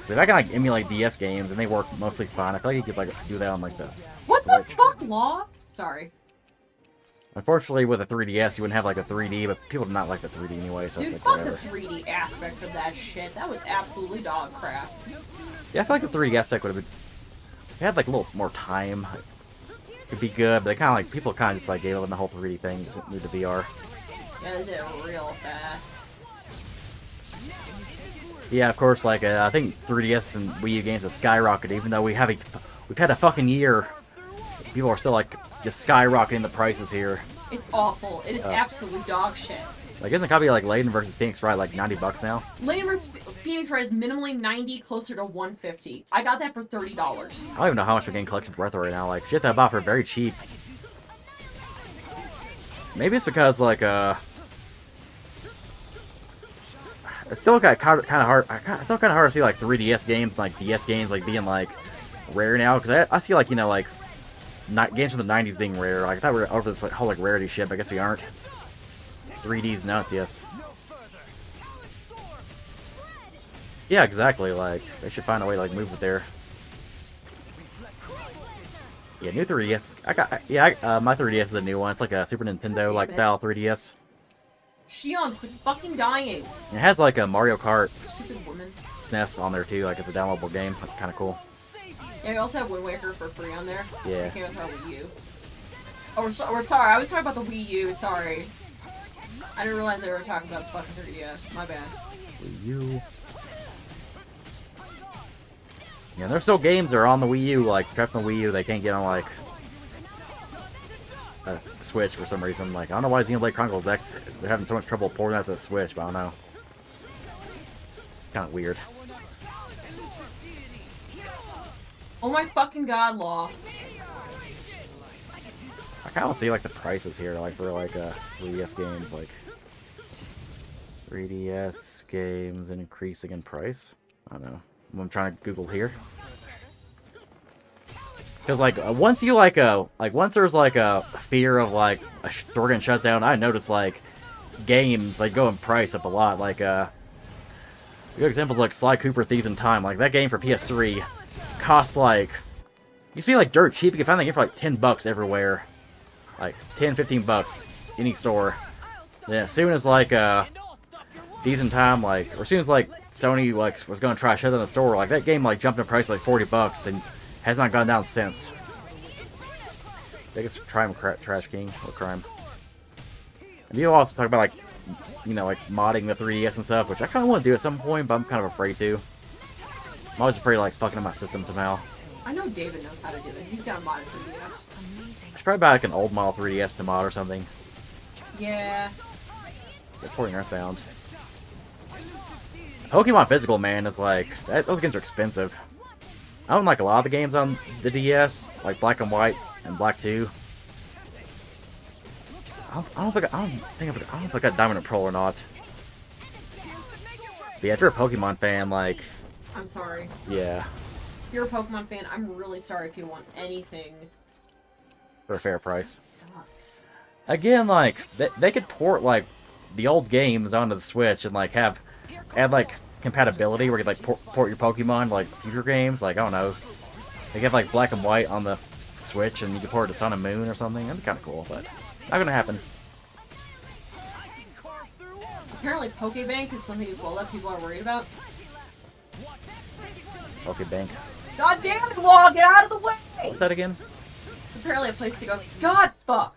So if I can like emulate DS games and they work mostly fine, I feel like you could like do that on like the What the Switch. fuck, Law? Sorry. Unfortunately, with a 3DS, you wouldn't have like a 3D, but people do not like the 3D anyway, so Dude, it's fuck like the whatever. 3D aspect of that shit. That was absolutely dog crap. Yeah, I feel like the 3DS deck would have been. If it had like a little more time, it'd be good. But they kind of like people kind of just like gave up on the whole 3D thing, just moved to VR. Yeah, they did it real fast. Yeah, of course. Like I think 3DS and Wii U games have skyrocketed, even though we've had a fucking year. People are still like just skyrocketing the prices here. It's awful. It is absolute dog shit. Like, isn't a copy like Layden versus Phoenix Wright like $90 now? Lane vs. Phoenix Wright is minimally 90, closer to 150. I got that for $30. I don't even know how much a game collection's worth right now. Like, shit that I bought for very cheap. Maybe it's because like it's still kind of hard. It's still kind of hard to see like 3DS games, and, like DS games, like being like rare now. Because I see like like games from the '90s being rare. Like I thought we were over this like whole like rarity shit, but I guess we aren't. 3D's nuts, yes. Yeah, exactly. Like they should find a way to like move it there. Yeah, new 3DS. My 3DS is a new one. It's like a Super Nintendo like style 3DS. Shion, quit fucking dying. And it has like a Mario Kart Stupid woman. SNES on there too. Like it's a downloadable game. That's kind of cool. Yeah, we also have Wind Waker for free on there. Yeah. It came with our Wii U. Oh, we're sorry. I was talking about the Wii U. Sorry. I didn't realize they were talking about the fucking 3DS. My bad. Wii U. Yeah, there's still games that are on the Wii U, like trapped on the Wii U, they can't get on like a Switch for some reason. Like I don't know why Xenoblade Chronicles X they're having so much trouble porting that to the Switch, but I don't know. Kind of weird. Oh my fucking god, Law. I kind of see like the prices here, like for like 3DS games, like 3DS games increasing in price. I don't know. I'm trying to Google here. Because like once you like once there's like a fear of like a store getting shut down, I noticed like games like go in price up a lot. Like good examples like Sly Cooper Thieves in Time. Like that game for PS3 costs like used to be like dirt cheap. You can find that game for like $10 everywhere, like $10-15 any store. Then as soon as like Thieves in Time or as soon as like Sony like was gonna try to shut down the store, like that game like jumped in price like $40 and has not gone down since. Biggest trash king or crime. And you also talk about like like modding the 3DS and stuff, which I kind of want to do at some point, but I'm kind of afraid to. I'm always afraid of like fucking up my system somehow. I know David knows how to do it. He's got a mod for 3DS. I should probably buy like an old model 3DS to mod or something. Yeah. Porting Earthbound. Pokemon Physical, man, is like those games are expensive. I own like a lot of the games on the DS, like Black and White and Black 2. I don't think I got Diamond and Pearl or not. But yeah, if you're a Pokemon fan, like I'm sorry. yeah, If you're a Pokemon fan, I'm really sorry if you want anything. for a fair It price. sucks. Again, like they could port like the old games onto the Switch and like add like compatibility where you could like port your Pokemon to, like future games. Like I don't know, they have like Black and White on the Switch and you can port it to Sun and Moon or something. That'd be kind of cool, but not gonna happen. Apparently, Pokebank is something as well that people are worried about. Okay, bank. God damn it, Law! Get out of the way! What's that again? Apparently, a place to go. God fuck!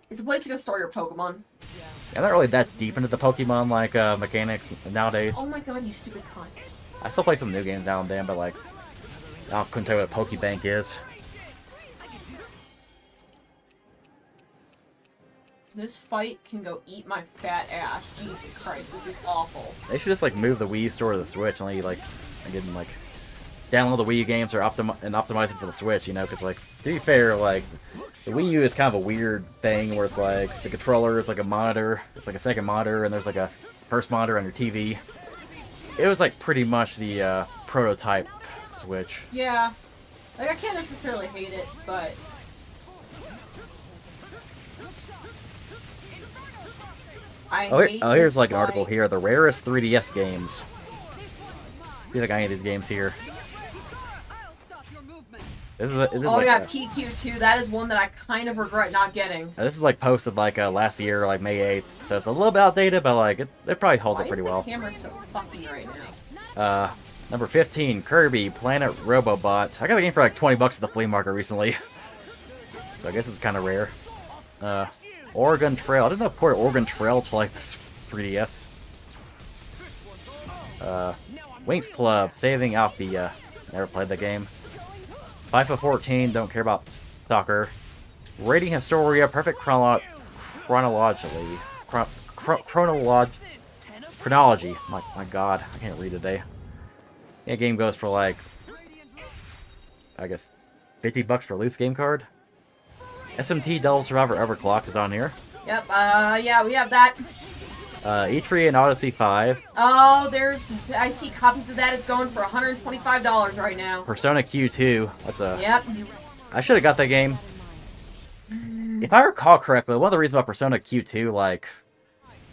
It's a place to go store your Pokemon. Yeah, I'm not really that deep into the Pokemon like mechanics nowadays. Oh my god, you stupid cunt. I still play some new games now and then, but like I couldn't tell you what Pokebank is. This fight can go eat my fat ass. Jesus Christ, this is awful. They should just like move the Wii store to the Switch and let you like again like download the Wii U games or optimize them for the Switch, you know, because, like, to be fair, like, the Wii U is kind of a weird thing where it's like the controller is like a monitor, it's like a second monitor, and there's like a first monitor on your TV. It was like pretty much the prototype Switch. Yeah. Like, I can't necessarily hate it, but... Here's like an article here, the rarest 3DS games. See like any of these games here. This is like yeah, PQ2. That is one that I kind of regret not getting. This is like posted like last year, like May 8th, so it's a little bit outdated, but like it probably holds up pretty well. Why is the camera so fucky right now? Number 15, Kirby Planet Robobot. I got the game for like 20 bucks at the flea market recently, so I guess it's kind of rare. Oregon Trail. I didn't know it ported Oregon Trail to like this 3DS. Winx Club. Saving Alfie. Never played the game. 5 of 14. Don't care about soccer. Rating Historia. Perfect chronology. My God, I can't read today. Yeah, game goes for like, I guess, 50 bucks for a loose game card. SMT Devil Survivor Overclock is on here. Yep, yeah, we have that. E3 and Odyssey 5. Oh, I see copies of that. It's going for $125 right now. Persona Q2. That's a... Yep. I should have got that game. If I recall correctly, one of the reasons about Persona Q2, like,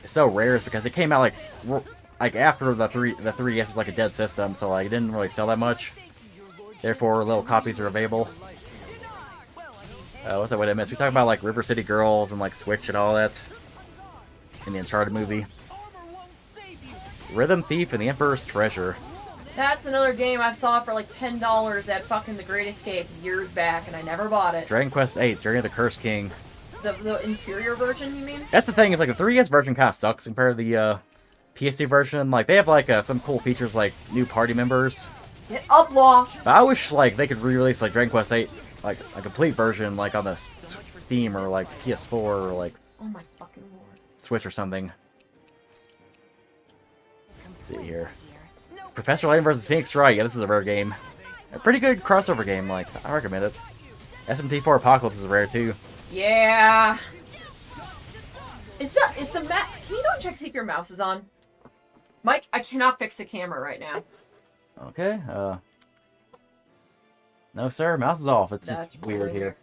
is so rare is because it came out, like after the 3DS was, like, a dead system, so, like, it didn't really sell that much. Therefore, little copies are available. What's that? What I missed? We talked about like River City Girls and like Switch and all that in the Uncharted movie. Rhythm Thief and the Emperor's Treasure. That's another game I saw for like $10 at fucking The Great Escape years back, and I never bought it. Dragon Quest VIII, Journey of the Cursed King. The inferior version, you mean? That's the thing. Is like the 3DS version kind of sucks compared to the PS2 version. Like they have like some cool features like new party members. Get up, Law. But I wish like they could re-release like Dragon Quest VIII. Like a complete version, like on the Steam or like PS4 or like oh my fucking lord, Switch or something. Let's see here. Professor Layton vs. Phoenix Wright. Yeah, this is a rare game. A pretty good crossover game. Like I recommend it. SMT4 Apocalypse is rare too. Yeah. Is the map? Can you go check see if your mouse is on? Mike, I cannot fix the camera right now. Okay. No, sir. Mouse is off. It's just weird really here.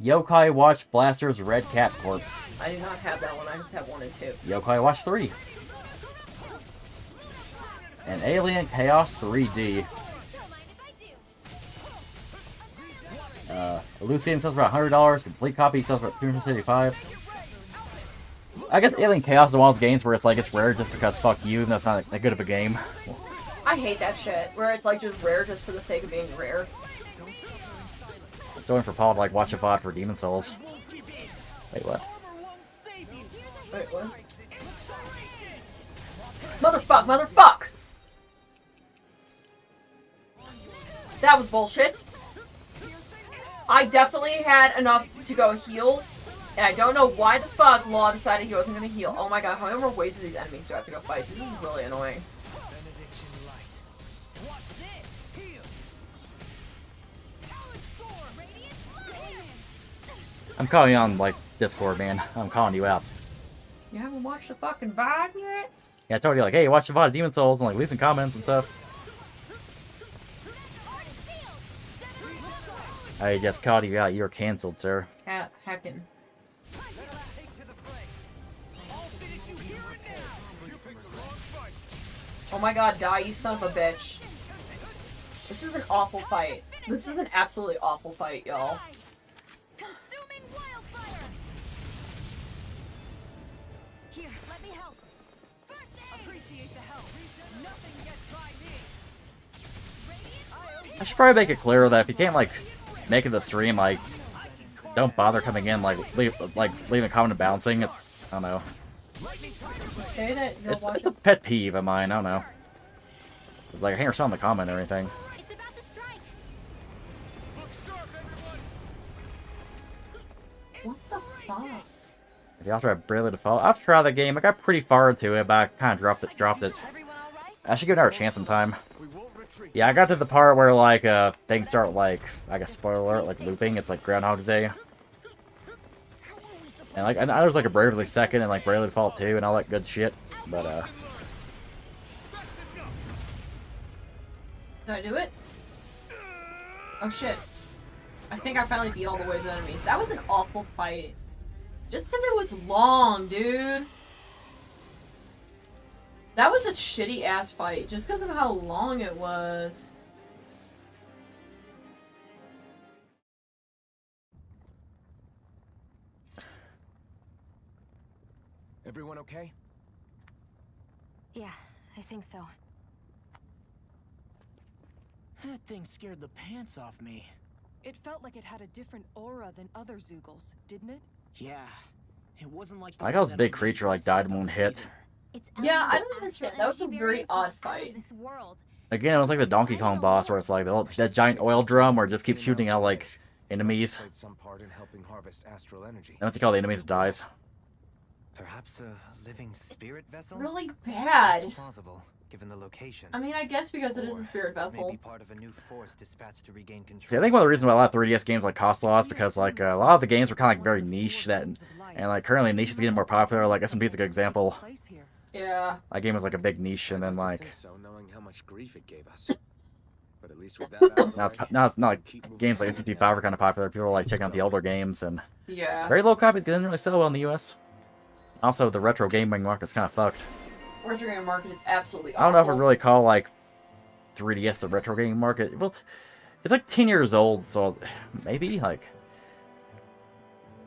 Yokai Watch Blaster's Red Cat Corpse. I do not have that one. I just have 1 and 2. Yokai Watch 3. And Alien Chaos 3D. A loose game sells for $100. Complete copy sells for $275. I guess Alien Chaos is one of those games where it's like it's rare just because fuck you, and that's not that good of a game. I hate that shit. Where it's like just rare just for the sake of being rare. Going for Paul to like watch a VOD for Demon Souls. Wait, what? Wait, what? Motherfuck! That was bullshit. I definitely had enough to go heal, and I don't know why the fuck Law decided he wasn't gonna heal. Oh my god, how many more waves of these enemies do I have to go fight? This is really annoying. I'm calling you on, like, Discord, man. I'm calling you out. You haven't watched the fucking VOD yet? Yeah, I told you, like, hey, watch the VOD of Demon Souls and, like, leave some comments and stuff. I just called you out. You're canceled, sir. Heckin'. Oh my god, die, you son of a bitch. This is an awful fight. This is an absolutely awful fight, y'all. I should probably make it clear that if you can't, like, make it the stream, like, don't bother coming in, like, leaving a comment and bouncing. It's, I don't know. Say that you'll watch It's a pet peeve of mine, I don't know. It's like, I can't respond to the comment or anything. What the fuck? If you after I barely default, I've tried the game. I got pretty far into it, but I kind of dropped it. I should give it another chance sometime. retreat. Yeah, I got to the part where, like, things start, like, I guess, spoiler alert, like, looping. It's like Groundhog's Day. And, like, I know there's, like, a Bravely Second and, like, Bravely Default 2 and all that good shit. But, That's enough. Did I do it? Oh shit. I think I finally beat all the waves of enemies. That was an awful fight. Just because it was long, dude. That was a shitty ass fight. Just because of how long it was. Everyone okay? Yeah, I think so. That thing scared the pants off me. It felt like it had a different aura than other Zeugles, didn't it? Yeah, it wasn't like. I like how this big creature, like, died in one hit. Yeah, I don't understand. That was a very odd fight. Again, it was like the Donkey Kong boss, where it's like that giant oil drum where it just keeps shooting out, like, enemies. Played some part in helping harvest astral energy. And that's like all the enemies dies. Perhaps a living spirit vessel? Really bad. It's plausible, given the location. I mean, I guess because it is a spirit vessel. Maybe part of a new force dispatched to regain control. See, I think one of the reasons why a lot of 3DS games like cost a lot is because like a lot of the games were kind of like very niche and like currently niche is getting more popular. Like SMP is a good example. Yeah. That game was like a big niche, and then like So knowing how much grief it gave us. But at least with that out of the way, now it's not like keep moving games like forward. SMP5 are kind of popular. People are like checking out the older games, and Yeah. very low copies didn't really sell well in the US. Also, the retro gaming market's kind of fucked. Retro game market is absolutely I don't know if I awful. really call like 3DS the retro gaming market. Well, it's like 10 years old, so maybe like.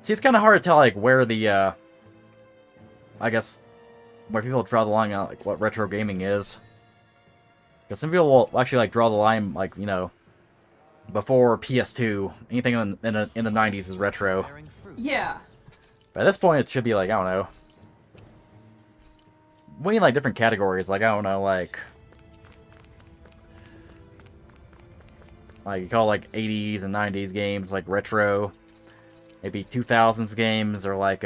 See, it's kind of hard to tell like where the I guess where people draw the line on like what retro gaming is. Because some people will actually like draw the line like, you know, before PS2, anything in the 90s is retro. Bearing fruit. Yeah. But at this point, it should be like, I don't know. We need like different categories, like, I don't know, like you call like 80s and 90s games like retro. Maybe 2000s games, or like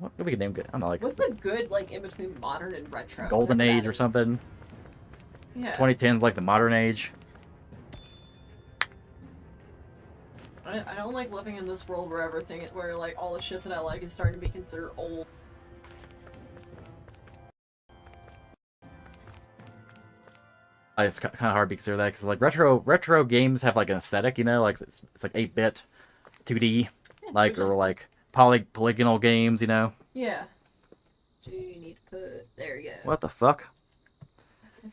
what we could name it? I don't know, like What's a good, like, in between modern and retro? Golden whatever Age that or is. something. Yeah. 2010s like the modern age. I don't like living in this world where everything, where, like, all the shit that I like is starting to be considered old. It's kind of hard to consider that because like retro games have like an aesthetic, you know, like it's like 8-bit, 2D, like or like polygonal games, you know. Yeah. So you need to put... There you go. What the fuck?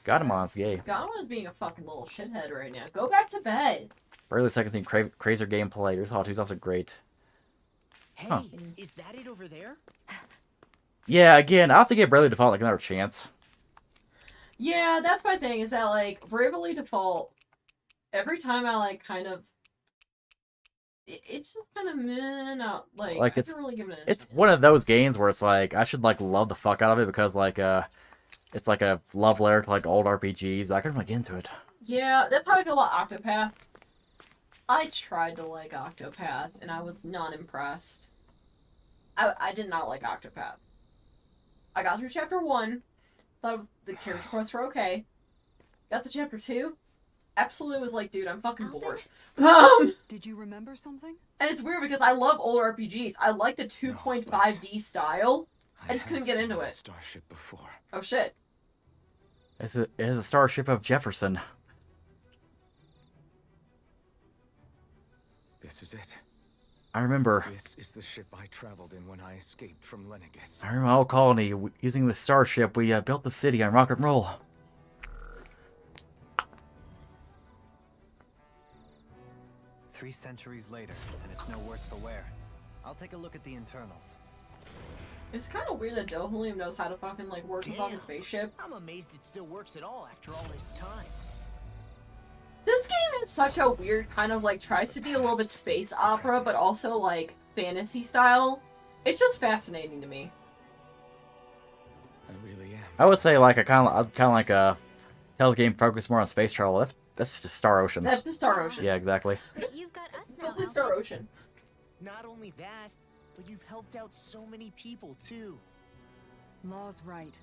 Gadamon's gay. Godwin is being a fucking little shithead right now. Go back to bed. Barely second scene, crazier gameplay. Your thought was also great. Hey, Huh. is that it over there? Yeah, again, I'll have to give Bravely Default like another chance. Yeah, that's my thing, is that, like, Bravely Default, every time I, like, kind of... It's just kind of meh, not, like I it's haven't really given it a it's chance. one of those games where it's like I should like love the fuck out of it because like it's like a love letter to like old RPGs. But I couldn't really get into it. Yeah, that's how I feel about Octopath. I tried to like Octopath, and I was not impressed. I did not like Octopath. I got through chapter 1, thought the character quests were okay. Got to chapter 2, absolutely was like, dude, I'm fucking bored. Did you remember something? And it's weird because I love old RPGs. I like the 2.5D style. I just couldn't get have into seen it. this starship before. Oh shit. It is a starship of Jefferson. This is it. I remember. This is the ship I traveled in when I escaped from Lenegis. I remember my old colony using the starship. We built the city on rock and roll. 3 centuries later, and it's no worse for wear. I'll take a look at the internals. It's kind of weird that Dohalium knows how to fucking like work a fucking Damn. spaceship. I'm amazed it still works at all after all this time. This game is such a weird kind of like tries to be a little bit space opera, but also like fantasy style. It's just fascinating to me. I really am. I would say like I'd kind of like a Tales game focused more on space travel. That's just Star Ocean. That's the Star Ocean. Yeah, exactly. But you've got us It's now, totally Star Alfred. Ocean. Not only that, but you've helped out so many people too. Law's right.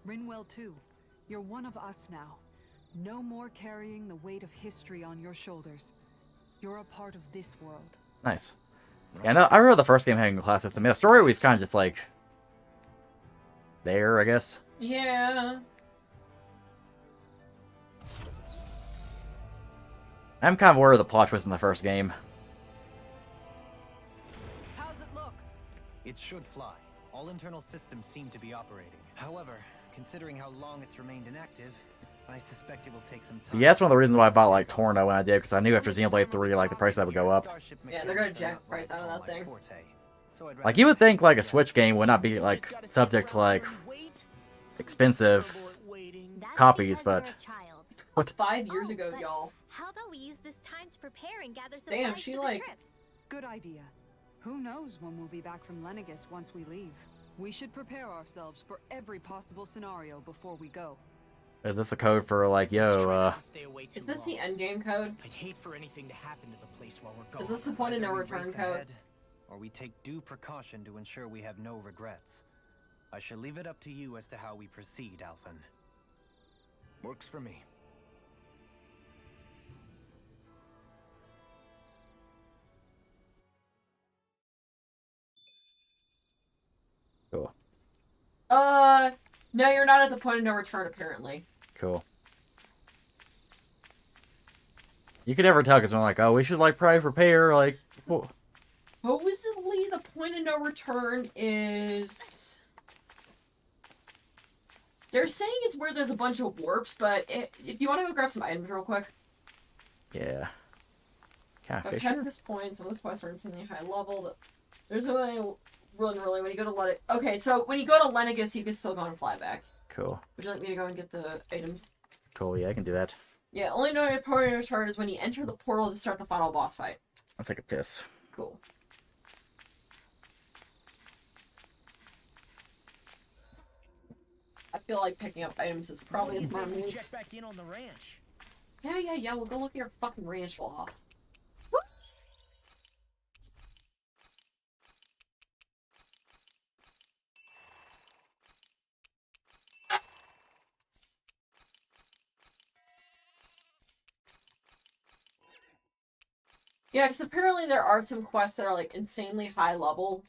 Rinwell too. You're one of us now. No more carrying the weight of history on your shoulders. You're a part of this world. Nice. Yeah, no, I remember the first game having classics. I mean, the story was kind of just like there, I guess. Yeah. I'm kind of aware of the plot twist in the first game. How's it look? It should fly. All internal systems seem to be operating. However, considering how long it's remained inactive, I suspect it will take some time. Yeah, that's one of the reasons why I bought like ToA when I did, because I knew after Xenoblade 3, like the price that would go up. Yeah, they're gonna jack the price out of that thing. Like you would think like a Switch game would not be like subject to like expensive That's copies, because but you're a child. what? 5 years Oh, ago, but y'all. How about we use this time to prepare and gather some Damn, supplies she for the like- trip? Good idea. Who knows when we'll be back from Lenegis once we leave? We should prepare ourselves for every possible scenario before we go. Is this a code for like, yo, Is this the endgame code? I'd hate for anything to happen to the place while we're gone. Is this the point of no Either we return race code? ahead, or we take due precaution to ensure we have no regrets. I shall leave it up to you as to how we proceed, Alphen. Works for me. cool, No, you're not at the point of no return, apparently. cool. You could never tell because I'm like, oh, we should like probably prepare like. Well, Supposedly, the point of no return is... They're saying it's where there's a bunch of warps, but if you want to go grab some items real quick. yeah. But Catfish. past this point, some of the quests are insanely high level. There's really when you go to Okay, so when you go to Lenegis, you can still go and fly back. Cool. Would you like me to go and get the items? Cool. Yeah, I can do that. Yeah, only no point of return is when you enter the portal to start the final boss fight. I'll take a piss. Cool. I feel like picking up items is probably a You smart think we move. check back in on the ranch? Yeah, we'll go look at your fucking ranch law. Yeah, because apparently there are some quests that are like insanely high level.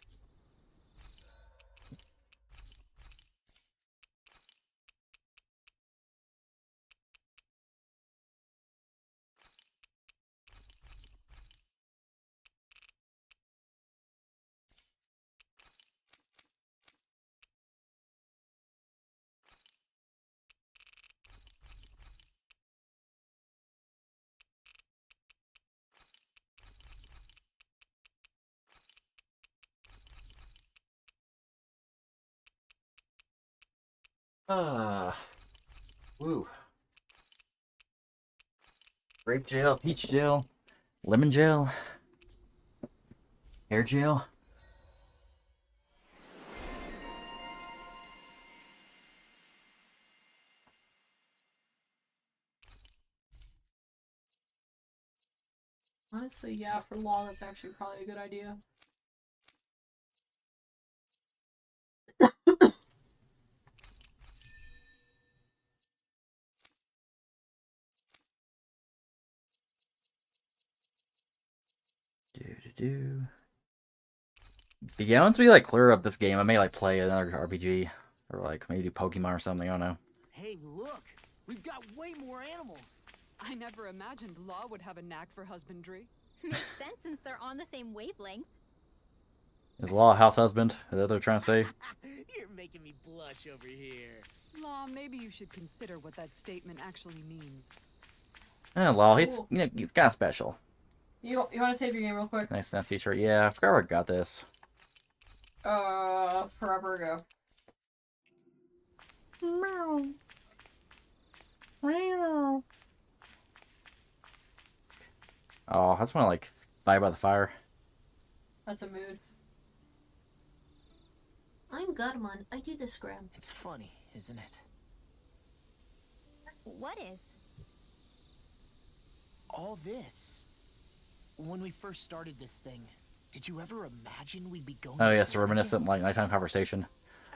Woo. Grape gel, peach gel, lemon gel, hair gel. Honestly, yeah, for law, that's actually probably a good idea. But yeah, once we like clear up this game, I may like play another RPG or like maybe do Pokemon or something. I don't know. Hey, look! We've got way more animals! I never imagined Law would have a knack for husbandry. Makes sense since they're on the same wavelength. Is Law a house husband? Is that what they're trying to say? You're making me blush over here. Law, maybe you should consider what that statement actually means. Law, he's Cool. he's kind of special. You want to save your game real quick? Nice t-shirt. Yeah, I forgot where I got this. Forever ago. Meow. Meow. Oh, I just want to like die by the fire. That's a mood. I'm Godmon. I do the scram. It's funny, isn't it? What is? All this. When we first started this thing, did you ever imagine we'd be going Oh to yes, a reminiscent Atlantis? like nighttime conversation.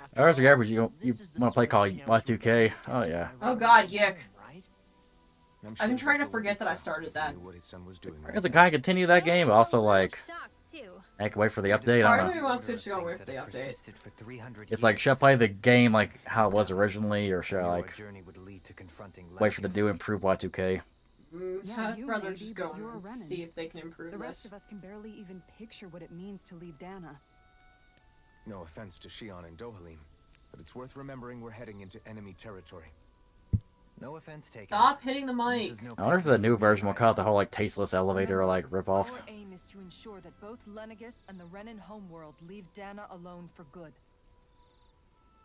After There's the all, average. You this is the want to play sort Call of camp Y2K? where Oh yeah. Oh god, yick. right? I've been trying to forget that I started that. I guess I kind of continue that game, but also like shocked too. I can wait for the update. I don't know. Part of me wants to just go with the update. It's like, should I play the game like how it was originally, or should I like wait for the new improved Y2K? I'd you rather maybe, just but go you're a and Renan. see if they can improve The rest this. of us can barely even picture what it means to leave Dana. No offense to Shion and Dohalim, but it's worth remembering we're heading into enemy territory. No offense taken. Stop hitting the This mic. is no I wonder if the new version will cut out the whole like tasteless elevator Remember, like ripoff. Our aim is to ensure that both Lenegis and the Renan homeworld leave Dana alone for good.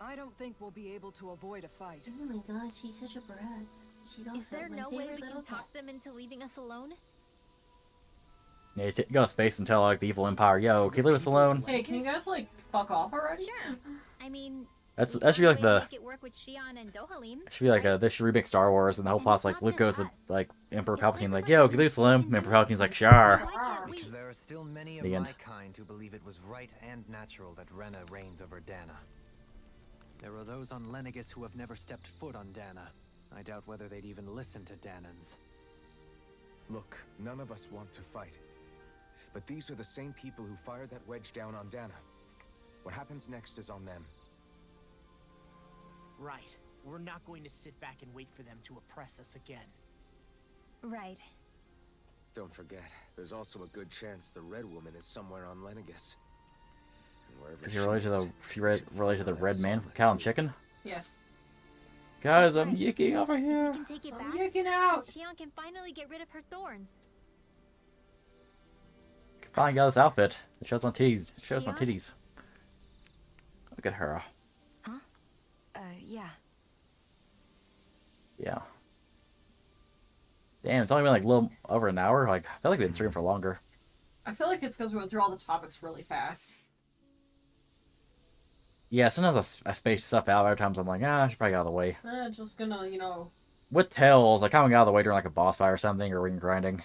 I don't think we'll be able to avoid a fight. Oh my god, she's such a brat. She's also Is there my no way favorite we little can cat. talk them into leaving us alone? Yeah, you go to space and tell like the evil empire, yo, can you leave us alone? Hey, can you guys like fuck off already? Sure. I mean, That we should be found a like way to the make it work with Shion and Dohalim, should be like right? they should remake Star Wars, and the whole And plot's it's like not Luke goes just to us. like Emperor If Palpatine's places like, like yo, Lenegis can you leave us alone? can Emperor do it, Palpatine's like, why sure. can't we? Because there are still many of The end. my kind who believe it was right and natural that Rena reigns over Dana. There are those on Lenegis who have never stepped foot on Dana. I doubt whether they'd even listen to Danans. Look, none of us want to fight. But these are the same people who fired that wedge down on Dana. What happens next is on them. Right. We're not going to sit back and wait for them to oppress us again. Right. Don't forget, there's also a good chance the Red Woman is somewhere on Lenegis. And wherever Is he related to related to the red man from Cow and Chicken? Yes. Guys, That's I'm right. yicking over If we here. can take it I'm back, yanking out. Shion can finally get rid of her thorns. Finally got this outfit. It shows my titties. It shows my Shion? titties. Look at her. Yeah. Yeah. Damn, it's only been like a little over an hour. Like, I feel like we've been streaming for longer. I feel like it's because we went through all the topics really fast. Yeah, sometimes I space stuff out. Other times I'm like, I should probably get out of the way. Just gonna, you know. With Tails, I kind of got out of the way during like a boss fight or something, or ring grinding.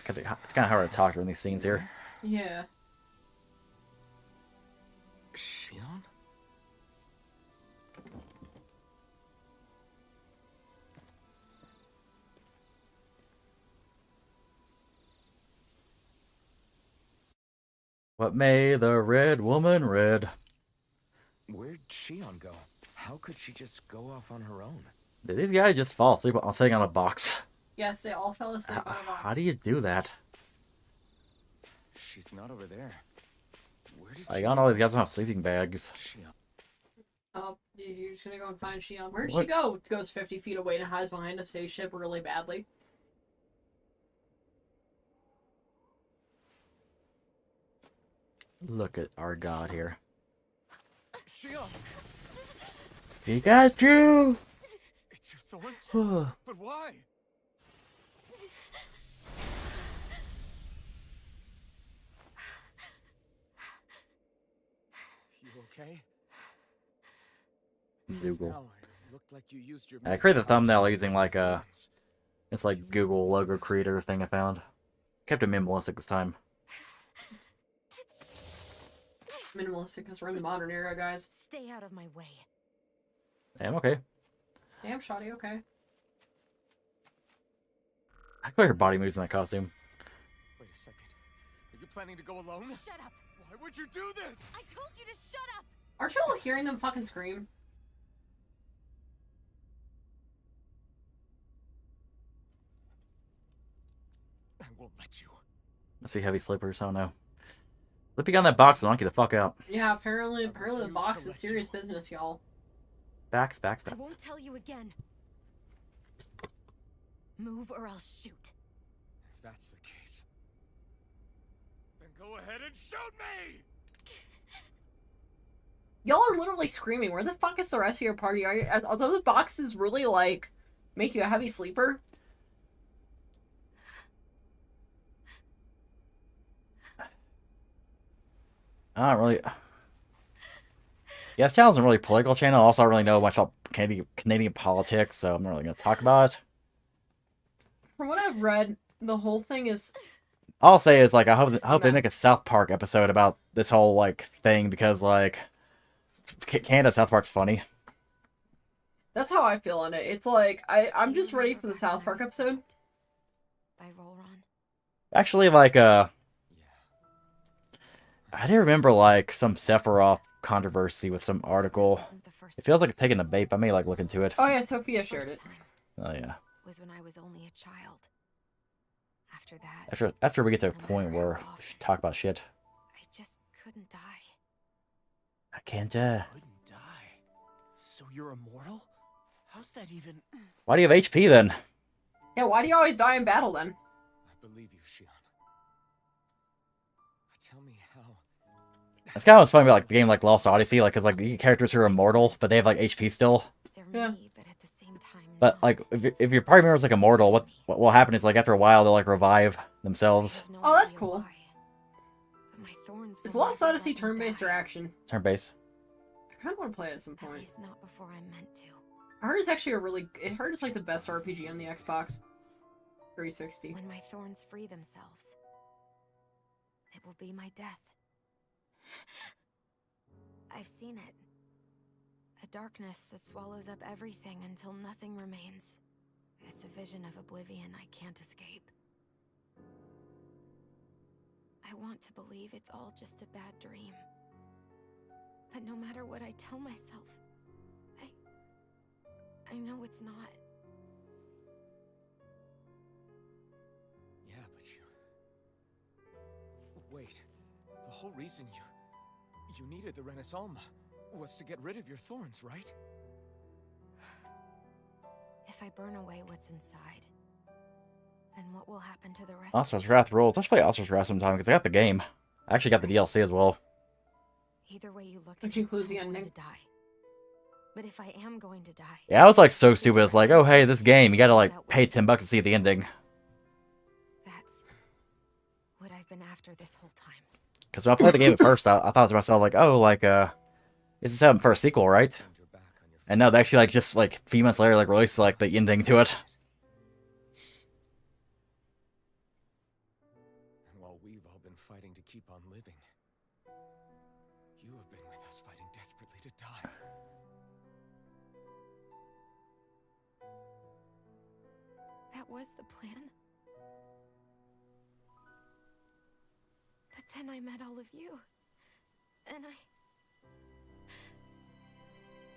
It's kind of hard to talk during these scenes here. Yeah. Shion? What made the red woman red? Where'd Shion go? How could she just go off on her own? Did these guys just fall asleep on sitting on a box? Yes, they all fell asleep on a box. How do you do that? She's not over there. Where did Like, she I don't know, these guys don't have sleeping bags. Shion. Oh, you're just gonna go and find Shion. Where'd What? she go? It goes 50 feet away and hides behind a spaceship really badly. Look at our god here. Shion! Pikachu! It's your thorns? Oh, But why? You okay? Zoogle. Now it looked like you used your I created the magic powers thumbnail to using fix like the a, thorns. it's like Google logo creator thing I found. Kept it minimalistic this time. Minimalistic because we're in the modern era, guys. Stay out of my way. Damn, okay. Damn, shoddy, okay. I feel like her body moves in that costume. Wait a second. Are you planning to go alone? Shut up! Why would you do this? I told you to shut up! Aren't you all hearing them fucking scream? I won't let you. Must be heavy slippers, I don't know. Let me get on that box and knock you the fuck out. Yeah, apparently the refuse box to is let serious you. business, y'all. Backs. I won't tell you again. Move or I'll shoot. If that's the case, then go ahead and shoot me! Y'all are literally screaming. Where the fuck is the rest of your party? Are those boxes really, like, make you a heavy sleeper? I don't really... Yeah, this channel isn't really a political channel. Also, I don't really know much about Canadian politics, so I'm not really going to talk about it. From what I've read, the whole thing is I'll say is like I hope they make a South Park episode about this whole like thing because like Canada South Park's funny. That's how I feel on it. It's like I'm just ready for the South Park episode. By Rolron. Actually, like I do remember like some Sephiroth controversy with some article. It feels like taking the bait. I may like look into it. Oh yeah, Sophia shared it. Oh yeah. Was when I was only a child. After that. After we get to a point where we should talk about shit. I just couldn't die. I can't. Couldn't die. So you're immortal? How's that even? Why do you have HP then? Yeah, why do you always die in battle then? I believe you, Shion. But tell me how. It's kind of what's funny about like the game like Lost Odyssey, like, cause like the characters who are immortal, but they have like HP still. They're Yeah. me, but at the same time. But not. like if your party member is like immortal, what will happen is like after a while they'll like revive I themselves. have no Oh, that's idea cool. why. But my thorns Is will Lost never Odyssey let me turn-based or die. action? Turn base. I kind of want to play it at some At point. least not before I'm meant to. I heard it's actually I heard it's like the best RPG on the Xbox 360. When my thorns free themselves, it will be my death. I've seen it. A darkness that swallows up everything until nothing remains. It's a vision of oblivion I can't escape. I want to believe it's all just a bad dream. But no matter what I tell myself, I know it's not. Yeah, but you. Wait. The whole reason you needed the Renaissance was to get rid of your thorns, right? If I burn away what's inside, then what will happen to the rest Oscar's Wrath rules. Let's play Oscar's Wrath sometime because I got the game. I actually got the DLC as well. Either way you look Which at it, includes the I'm going ending. to die. But if I am going to die, Yeah, I was like so stupid. It's like, oh hey, this game, you gotta like pay $10 to see the ending. that's what I've been after this whole time. Because when I played the game at first, I thought to myself like, oh like this is something for a sequel, right? Turned your back on your And no, they actually like just like a few months later like released like the ending to it. And while we've all been fighting to keep on living, you have been with us fighting desperately to die. That was the plan. But then I met all of you. And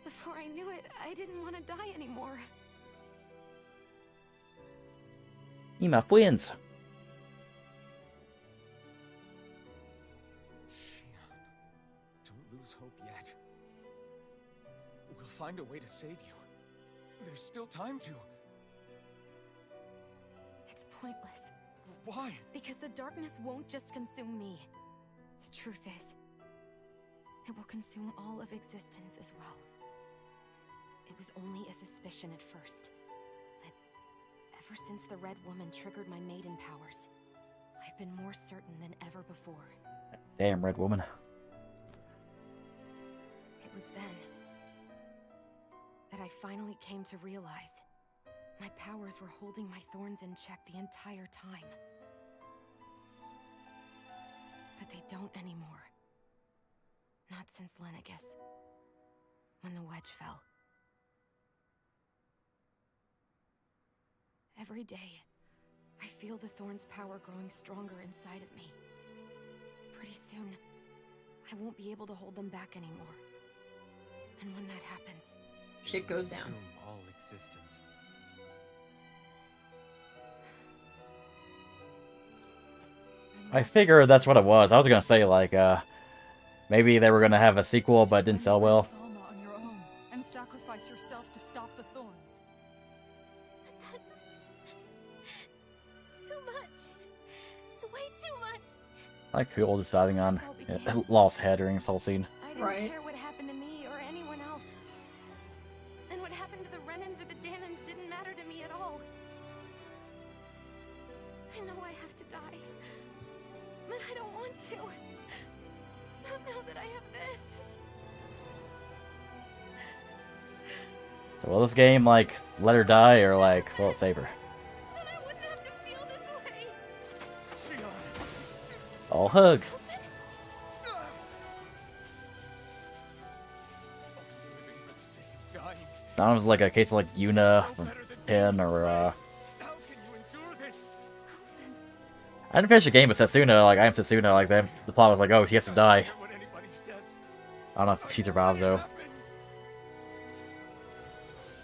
before I knew it, I didn't want to die anymore. EMF wins. Shion, don't lose hope yet. We'll find a way to save you. There's still time to. It's pointless. Why? Because the darkness won't just consume me. The truth is, it will consume all of existence as well. It was only a suspicion at first. But ever since the Red Woman triggered my maiden powers, I've been more certain than ever before. Damn, Red Woman. It was then that I finally came to realize my powers were holding my thorns in check the entire time. But they don't anymore. Not since Lenegis, when the wedge fell. Every day, I feel the thorn's power growing stronger inside of me. Pretty soon, I won't be able to hold them back anymore. And when that happens, Shit goes down. Consume all existence. I figured that's what it was. I was gonna say like maybe they were gonna have a sequel but it didn't sell well. Salma on your own and sacrifice yourself to stop the thorns. that's too much. It's way too much. I like people just diving on Lost Head during this whole scene. I didn't Right. care what happened to me or anyone else. And what happened to the Renans or the Danans didn't matter to me at all. I know I have to die. But I don't want to. Not now that I have this. So will this game like let her die or like will it save her? Then I wouldn't have to feel this way. Shion! I'll hug. That was like a case of like Yuna from 10 or How can you endure this? I didn't finish the game with Setsuna, like I am Setsuna, like the plot was like, oh, she has to die. What anybody says. I don't know if she survives though.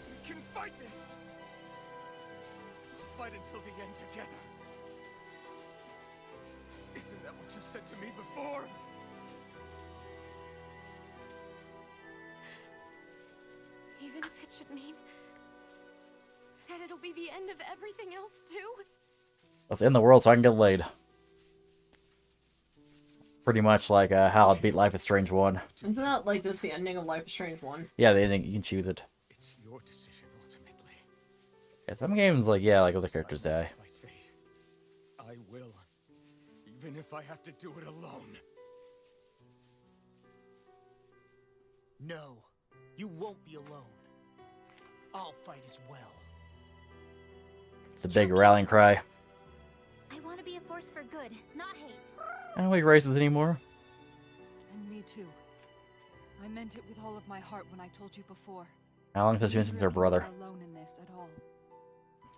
We can fight this. Fight until the end together. Isn't that what you said to me before? Even if it should mean that it'll be the end of everything else too. Let's end the world so I can get laid. Pretty much like how I beat Life is Strange 1. Isn't that like just the ending of Life is Strange 1? Yeah, the ending, you can choose it. It's your decision ultimately. Yeah, some games like, yeah, like other characters die. Fight fate. I will. Even if I have to do it alone. No, you won't be alone. I'll fight as well. It's a big rallying cry. I want to be a force for good, not hate. I don't like races anymore. And me too. I meant it with all of my heart when I told you before. How long since you mentioned her brother? Neither of you are alone in this at all. You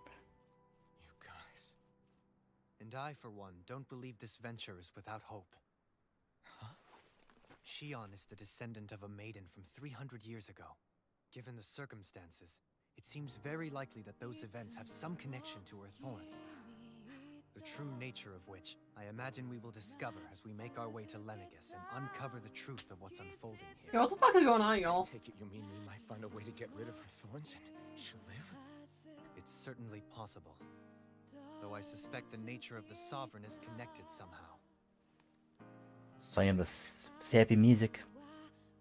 guys. And I, for one, don't believe this venture is without hope. Huh? Shion is the descendant of a maiden from 300 years ago. Given the circumstances, it seems very likely that those events have some connection to her thorns. The true nature of which, I imagine we will discover as we make our way to Lenegis and uncover the truth of what's unfolding Yo, here. what the fuck is going on, y'all? Take it you mean we might find a way to get rid of her thorns and she'll live? It's certainly possible. Though I suspect the nature of the Sovereign is connected somehow. Playing the sappy music.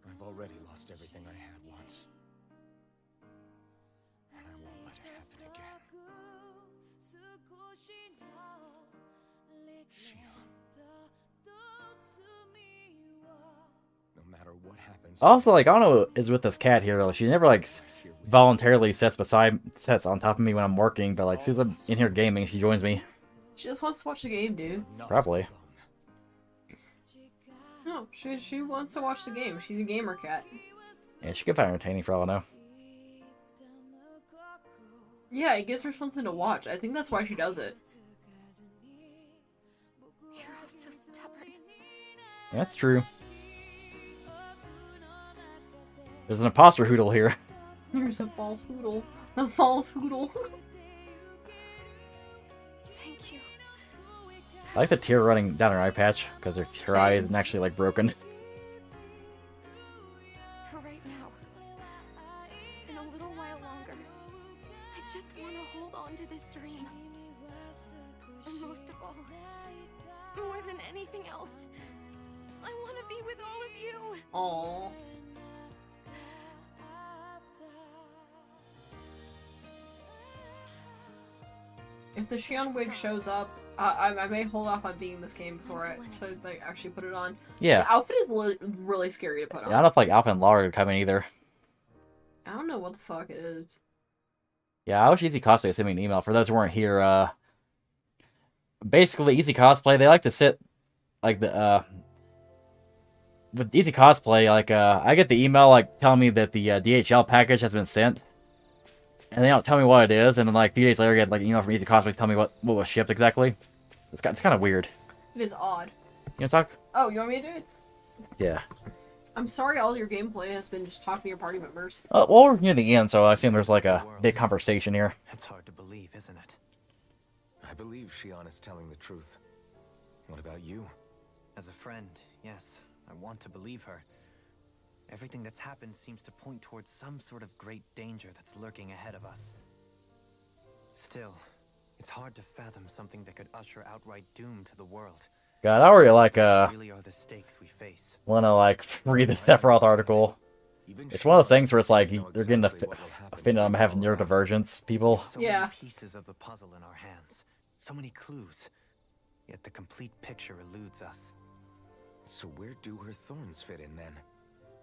I've already lost everything I had once. And I won't let it happen again. Shion. No matter what happens. Also, like, I don't know what is with this cat here. She never, like, right here with voluntarily sits on top of me when I'm working, but, like, as soon as I'm in here gaming, she joins me. She just wants to watch the game, dude. you. Not Probably. alone. No, she wants to watch the game. She's a gamer cat. Yeah, she can find entertaining for all I know. Yeah, it gives her something to watch. I think that's why she does it. You're all so stubborn. Yeah, that's true. There's an imposter hoodle here. There's a false hoodle. A false hoodle. Thank you. I like the tear running down her eye patch, because her eye isn't actually, like, broken. For right now. In a little while longer. I just want to hold on to this dream. And most of all, more than anything else, I want to be with all of you. Aww. If the Shion wig shows up, I may hold off on beating this game before I like actually put it on. Yeah. The outfit is really scary to put on. Yeah, I don't know if, like, Alpha and Laura would come in either. I don't know what the fuck it is. Yeah, I wish Easy Cosplay sent me an email. For those who weren't here, basically, Easy Cosplay, they like to sit, like, with Easy Cosplay, like, I get the email, like, telling me that the DHL package has been sent. And they don't tell me what it is, and then, like, a few days later, I get, like, an email from Easy Cosplay to tell me what was shipped exactly. It's kind of weird. It is odd. You want to talk? Oh, you want me to do it? Yeah. I'm sorry all your gameplay has been just talking to your party members. Well, we're near the end, so I assume there's, like, a big conversation here. It's hard to believe, isn't it? I believe Shion is telling the truth. What about you? As a friend, yes, I want to believe her. Everything that's happened seems to point towards some sort of great danger that's lurking ahead of us. Still, it's hard to fathom something that could usher outright doom to the world. God, I already, like, Really are the stakes we face. want to, like, read the Sephiroth article. Even It's one of those things where it's like, know they're getting exactly what will happen offended I'm when having all neurodivergence, people. So Yeah. many pieces of the puzzle in our hands. So many clues. Yet the complete picture eludes us. So where do her thorns fit in then?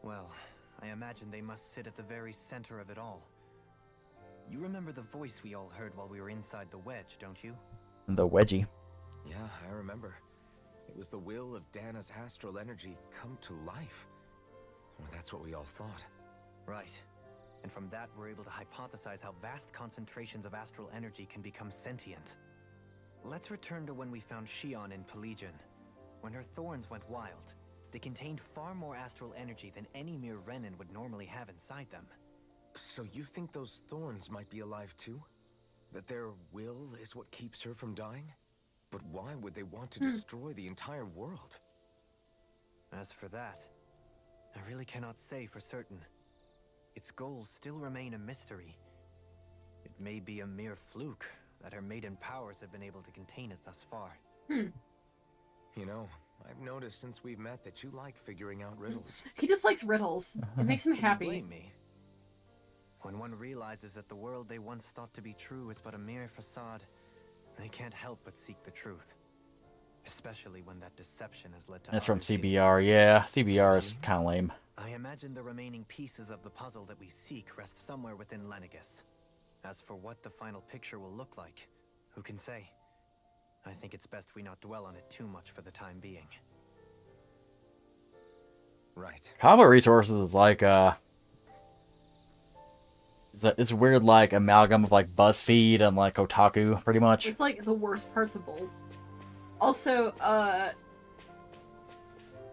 Well, I imagine they must sit at the very center of it all. You remember the voice we all heard while we were inside the wedge, don't you? The wedgie. Yeah, I remember. It was the will of Dana's astral energy come to life. Well, that's what we all thought. Right. And from that, we're able to hypothesize how vast concentrations of astral energy can become sentient. Let's return to when we found Shion in Pelagian. When her thorns went wild, they contained far more astral energy than any mere Renin would normally have inside them. So you think those thorns might be alive too? That their will is what keeps her from dying? But why would they want to destroy the entire world? As for that, I really cannot say for certain. Its goals still remain a mystery. It may be a mere fluke that her maiden powers have been able to contain it thus far. You know, I've noticed since we've met that you like figuring out riddles. He just likes riddles. It makes him Can you happy. blame me? When one realizes that the world they once thought to be true is but a mere facade, they can't help but seek the truth. Especially when that deception has led to That's from others getting CBR. Yeah, CBR is kind of lame. I imagine the remaining pieces of the puzzle that we seek rest somewhere within Lenigus. As for what the final picture will look like, who can say? I think it's best we not dwell on it too much for the time being. Right. Combo Resources is like it's a weird like amalgam of like BuzzFeed and like Otaku, pretty much. It's like the worst parts of both. Also,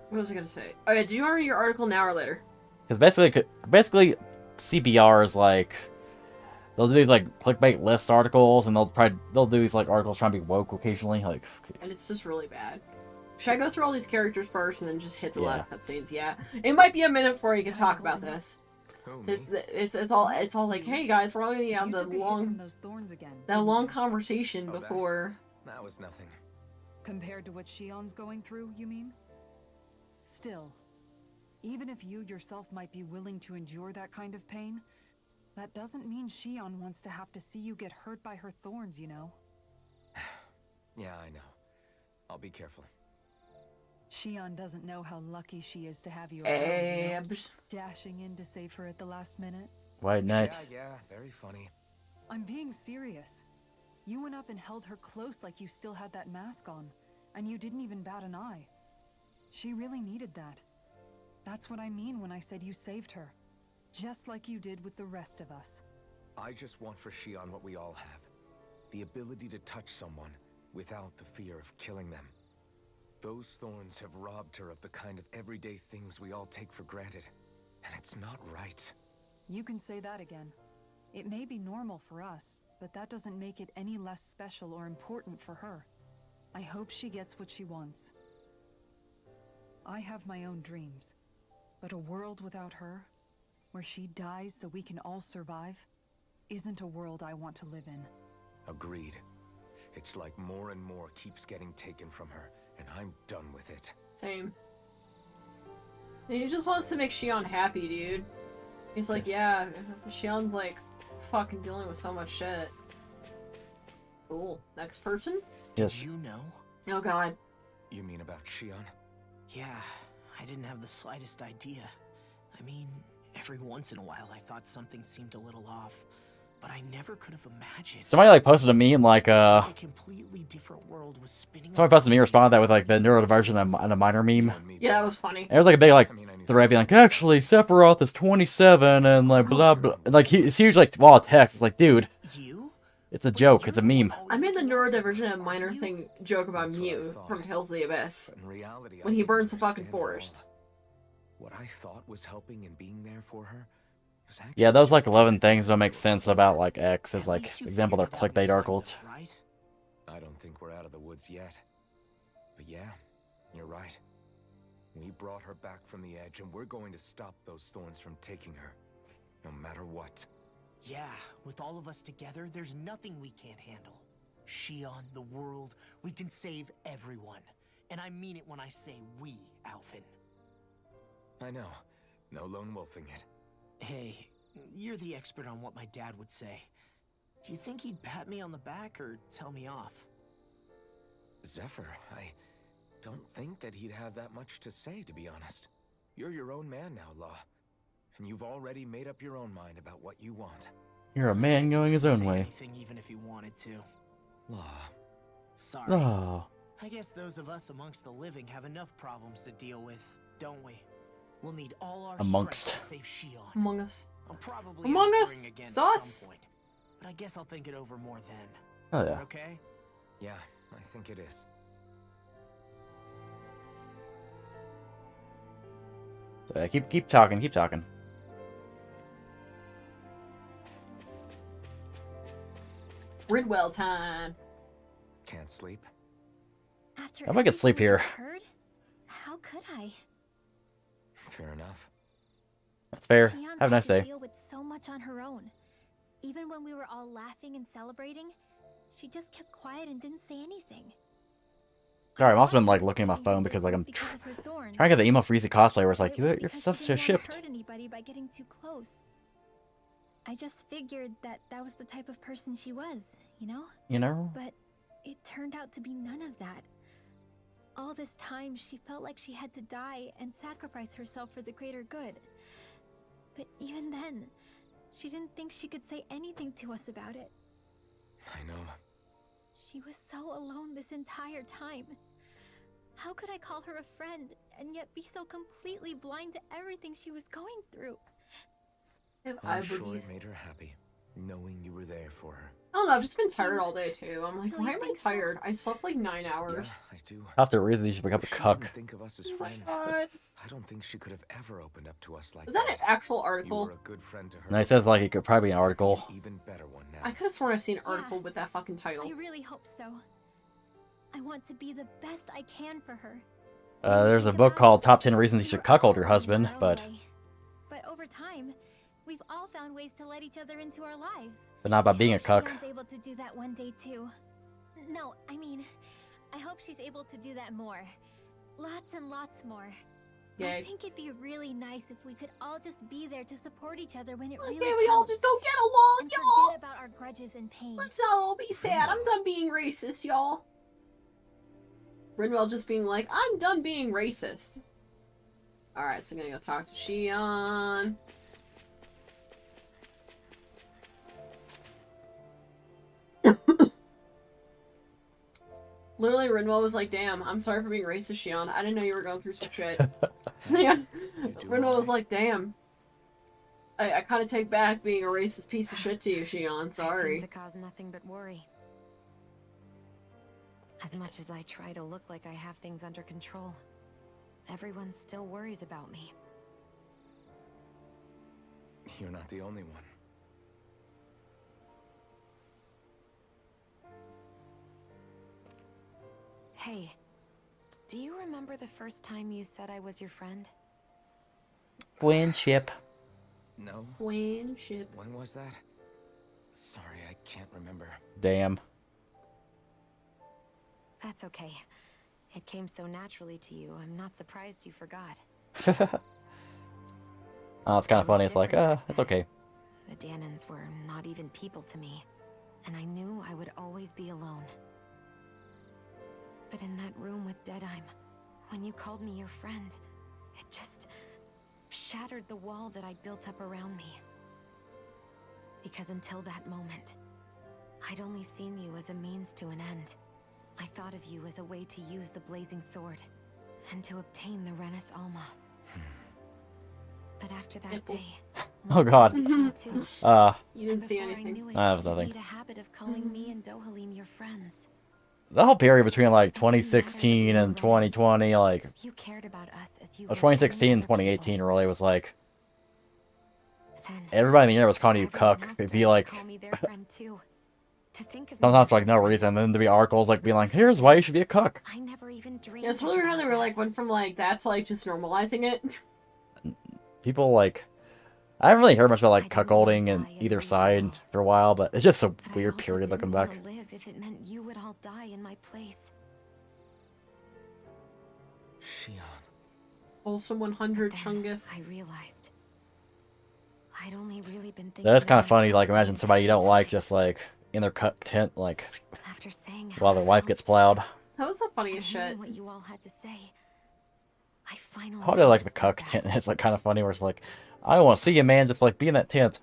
what was I gonna say? Oh yeah, do you want to read your article now or later? Because basically, CBR is like they'll do these like clickbait list articles, and they'll do these like articles trying to be woke occasionally, like. And it's just really bad. Should I go through all these characters first and then just hit the Yeah. last cutscenes? Yeah, it might be a minute before you can talk about this. Who, There's me? it's all like, hey guys, we're all gonna have You the took a hit long from those thorns again. that long conversation Oh, that- before. That was nothing. Compared to what Shion's going through, you mean? Still, even if you yourself might be willing to endure that kind of pain, that doesn't mean Shion wants to have to see you get hurt by her thorns, you know? Yeah, I know. I'll be careful. Shion doesn't know how lucky she is to have you around, you know? Abs. Dashing in to save her at the last minute. White Knight. Yeah, very funny. I'm being serious. You went up and held her close like you still had that mask on, and you didn't even bat an eye. She really needed that. That's what I mean when I said you saved her. Just like you did with the rest of us. I just want for Shion what we all have. The ability to touch someone without the fear of killing them. Those thorns have robbed her of the kind of everyday things we all take for granted. And it's not right. You can say that again. It may be normal for us, but that doesn't make it any less special or important for her. I hope she gets what she wants. I have my own dreams, but a world without her, where she dies so we can all survive, isn't a world I want to live in. Agreed. It's like more and more keeps getting taken from her, and I'm done with it. Same. He just wants to make Shion happy, dude. He's like, Yes. yeah, Shion's like fucking dealing with so much shit. Cool. Next person? Yes. Did you know? Oh god. You mean about Shion? Yeah, I didn't have the slightest idea. I mean, every once in a while I thought something seemed a little off, but I never could have imagined. Somebody like posted a meme like It's like a completely different world was spinning. somebody posted a meme responded to that with like the neurodivergent and a minor meme. You and me Yeah, that both. was funny. It was like a big like I mean, I knew thread being like, actually Sephiroth is 27 and like blah blah, like it's huge like wall of text. It's like, dude, You? it's a joke, it's a meme. I made the neurodivergent and minor thing joke about That's what I Mew thought. from Tales of the Abyss. But in reality, I When he didn't burns the fucking understand it all. forest. What I thought was helping and being there for her was actually Yeah, those like just 11 doing things don't make to sense her. about like X as At like least you example they're figured it out clickbait in time, articles. though, right? I don't think we're out of the woods yet. But yeah, you're right. We brought her back from the edge, and we're going to stop those thorns from taking her, no matter what. Yeah, with all of us together, there's nothing we can't handle. Shion, the world, we can save everyone. And I mean it when I say we, Alphen. I know. No lone wolfing it. Hey, you're the expert on what my dad would say. Do you think he'd pat me on the back or tell me off? Zephyr, I don't think that he'd have that much to say, to be honest. You're your own man now, Law. And you've already made up your own mind about what you want. You're a man going his own Say way. anything even if he wanted to. Law. Sorry. Oh, I guess those of us amongst the living have enough problems to deal with, don't we? We'll need all our Amongst. strength to save Shion. Among Us. I'll probably Among end up Us. agreeing again at Sus. some point, but I guess I'll think it over more then. Oh Is yeah. that okay? Yeah, I think it is. So, keep talking, keep talking. Ridwell time. Can't sleep? After I might get sleep everything we here. just heard, how could I? Fair enough. That's fair. Shion Have a had nice to day. deal with so much on her own. Even when we were all laughing and celebrating, she just kept quiet and didn't say anything. Sorry, I've also been like looking at my phone because like I'm trying to get the email for Easy Cosplay where it's like your stuff's just shipped. Hurt anybody by getting too close. I just figured that that was the type of person she was, you know? You know? But it turned out to be none of that. All this time, she felt like she had to die and sacrifice herself for the greater good. But even then, she didn't think she could say anything to us about it. I know. She was so alone this entire time. How could I call her a friend and yet be so completely blind to everything she was going through? If I'm sure it made her happy, knowing you were there for her. I don't know, I've just been tired all day too. I'm like, Really why am I think so? tired? I slept like 9 hours. Yeah, I do. After a reason you should become a She cuck. didn't think of us as Oh my friends. god. I don't think she could have ever opened up to us like Was that an actual You article? were a good friend to her. And he says like it could probably be an article. Even better one now. I could have sworn I've seen an Yeah. article with that fucking title. I really hope so. I want to be the best I can for her. There's a book called Top 10 Reasons You Should Cuckold Your Husband, but over time, we've all found ways to let each other into our lives. not by being a cuck. Shion's able to do that one day too. No, I mean, I hope she's able to do that more. Lots and lots more. I Yay. think it'd be really nice if we could all just be there to support each other when it Okay, really we all counts. just don't get along, And y'all. forget about our grudges and pain. Let's not all be sad. I'm done being racist, y'all. Rinwell just being like, I'm done being racist. Alright, so I'm gonna go talk to Shion. Literally, Rinwell was like, damn, I'm sorry for being racist, Shion. I didn't know you were going through some shit. Yeah. Rinwell was like, damn. I kind of take back being a racist piece of shit to you, Shion. I Sorry. seem to cause nothing but worry. As much as I try to look like I have things under control, everyone still worries about me. You're not the only one. Hey, do you remember the first time you said I was your friend? Friendship. No? Friendship. When was that? Sorry, I can't remember. Damn. That's okay. It came so naturally to you, I'm not surprised you forgot. Oh, it's kind of funny. It's like, it's okay. The Danons were not even people to me, and I knew I would always be alone. But in that room with Deadheim, when you called me your friend, it just shattered the wall that I'd built up around me. Because until that moment, I'd only seen you as a means to an end. I thought of you as a way to use the blazing sword, and to obtain the Renis Alma. But after that day, Oh god. you too. You didn't see anything. That was you nothing. made a habit of calling me and Dohalim your friends. The whole period between like 2016 and 2020, like, You cared about us as you or would 2016 any and other 2018 people. really was like, Then everybody in the air was calling you everyone cuck. else It'd be started to like, call me their friend too. To think of me sometimes as for like their no friend, reason. Then there'd be articles like being like, here's why you should be a cuck. I never even dreamed. Yeah, it's of really doing how they were that. like, went from like, that's like just normalizing it. People like, I haven't really heard much about like I didn't cuckolding wanna in die at either least side alone. for a while, but it's just a But I weird also period looking didn't back. wanna live if it meant you would all die in my place. Shion. Wholesome 100 Then Chungus. I realized I'd only really been thinking. That's kind of of funny. myself Like, the imagine somebody you don't entire like time. just like in their cuck tent, like After saying how while their I wife felt, gets plowed. That was the and funniest hearing shit. what you all had to say, I finally How do I like the understood cuck that. tent? It's like kind of funny where it's like, I don't want to see you, man. Just like be in that tent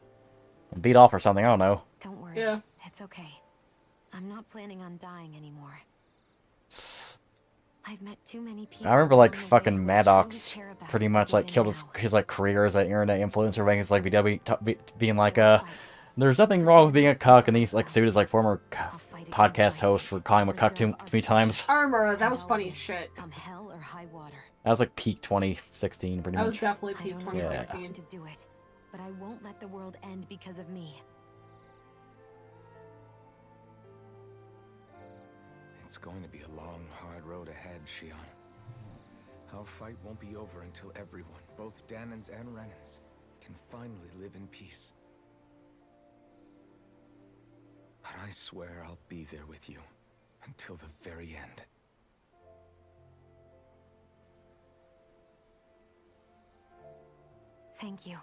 and beat off or something. I don't know. Don't worry. Yeah. It's okay. I'm not planning on dying anymore. I've met too many people. I remember like along the way fucking who I Maddox truly care about pretty much like even killed now. his like career as an internet influencer, making his like being like So I'll fight. there's nothing wrong with being a cuck, and he's like sued his like former I'll fight against podcast host life for calling him a to cuck preserve too our many times. I remember that And was I'll funny win, as shit. come hell or high water. That was like peak 2016, pretty That was much. definitely I peak don't know how I'm 2016. going to do it, but I won't let the world end because of me. It's going to be a long, hard road ahead, Shion. Our fight won't be over until everyone, both Danans and Renans, can finally live in peace. But I swear I'll be there with you until the very end. Thank you.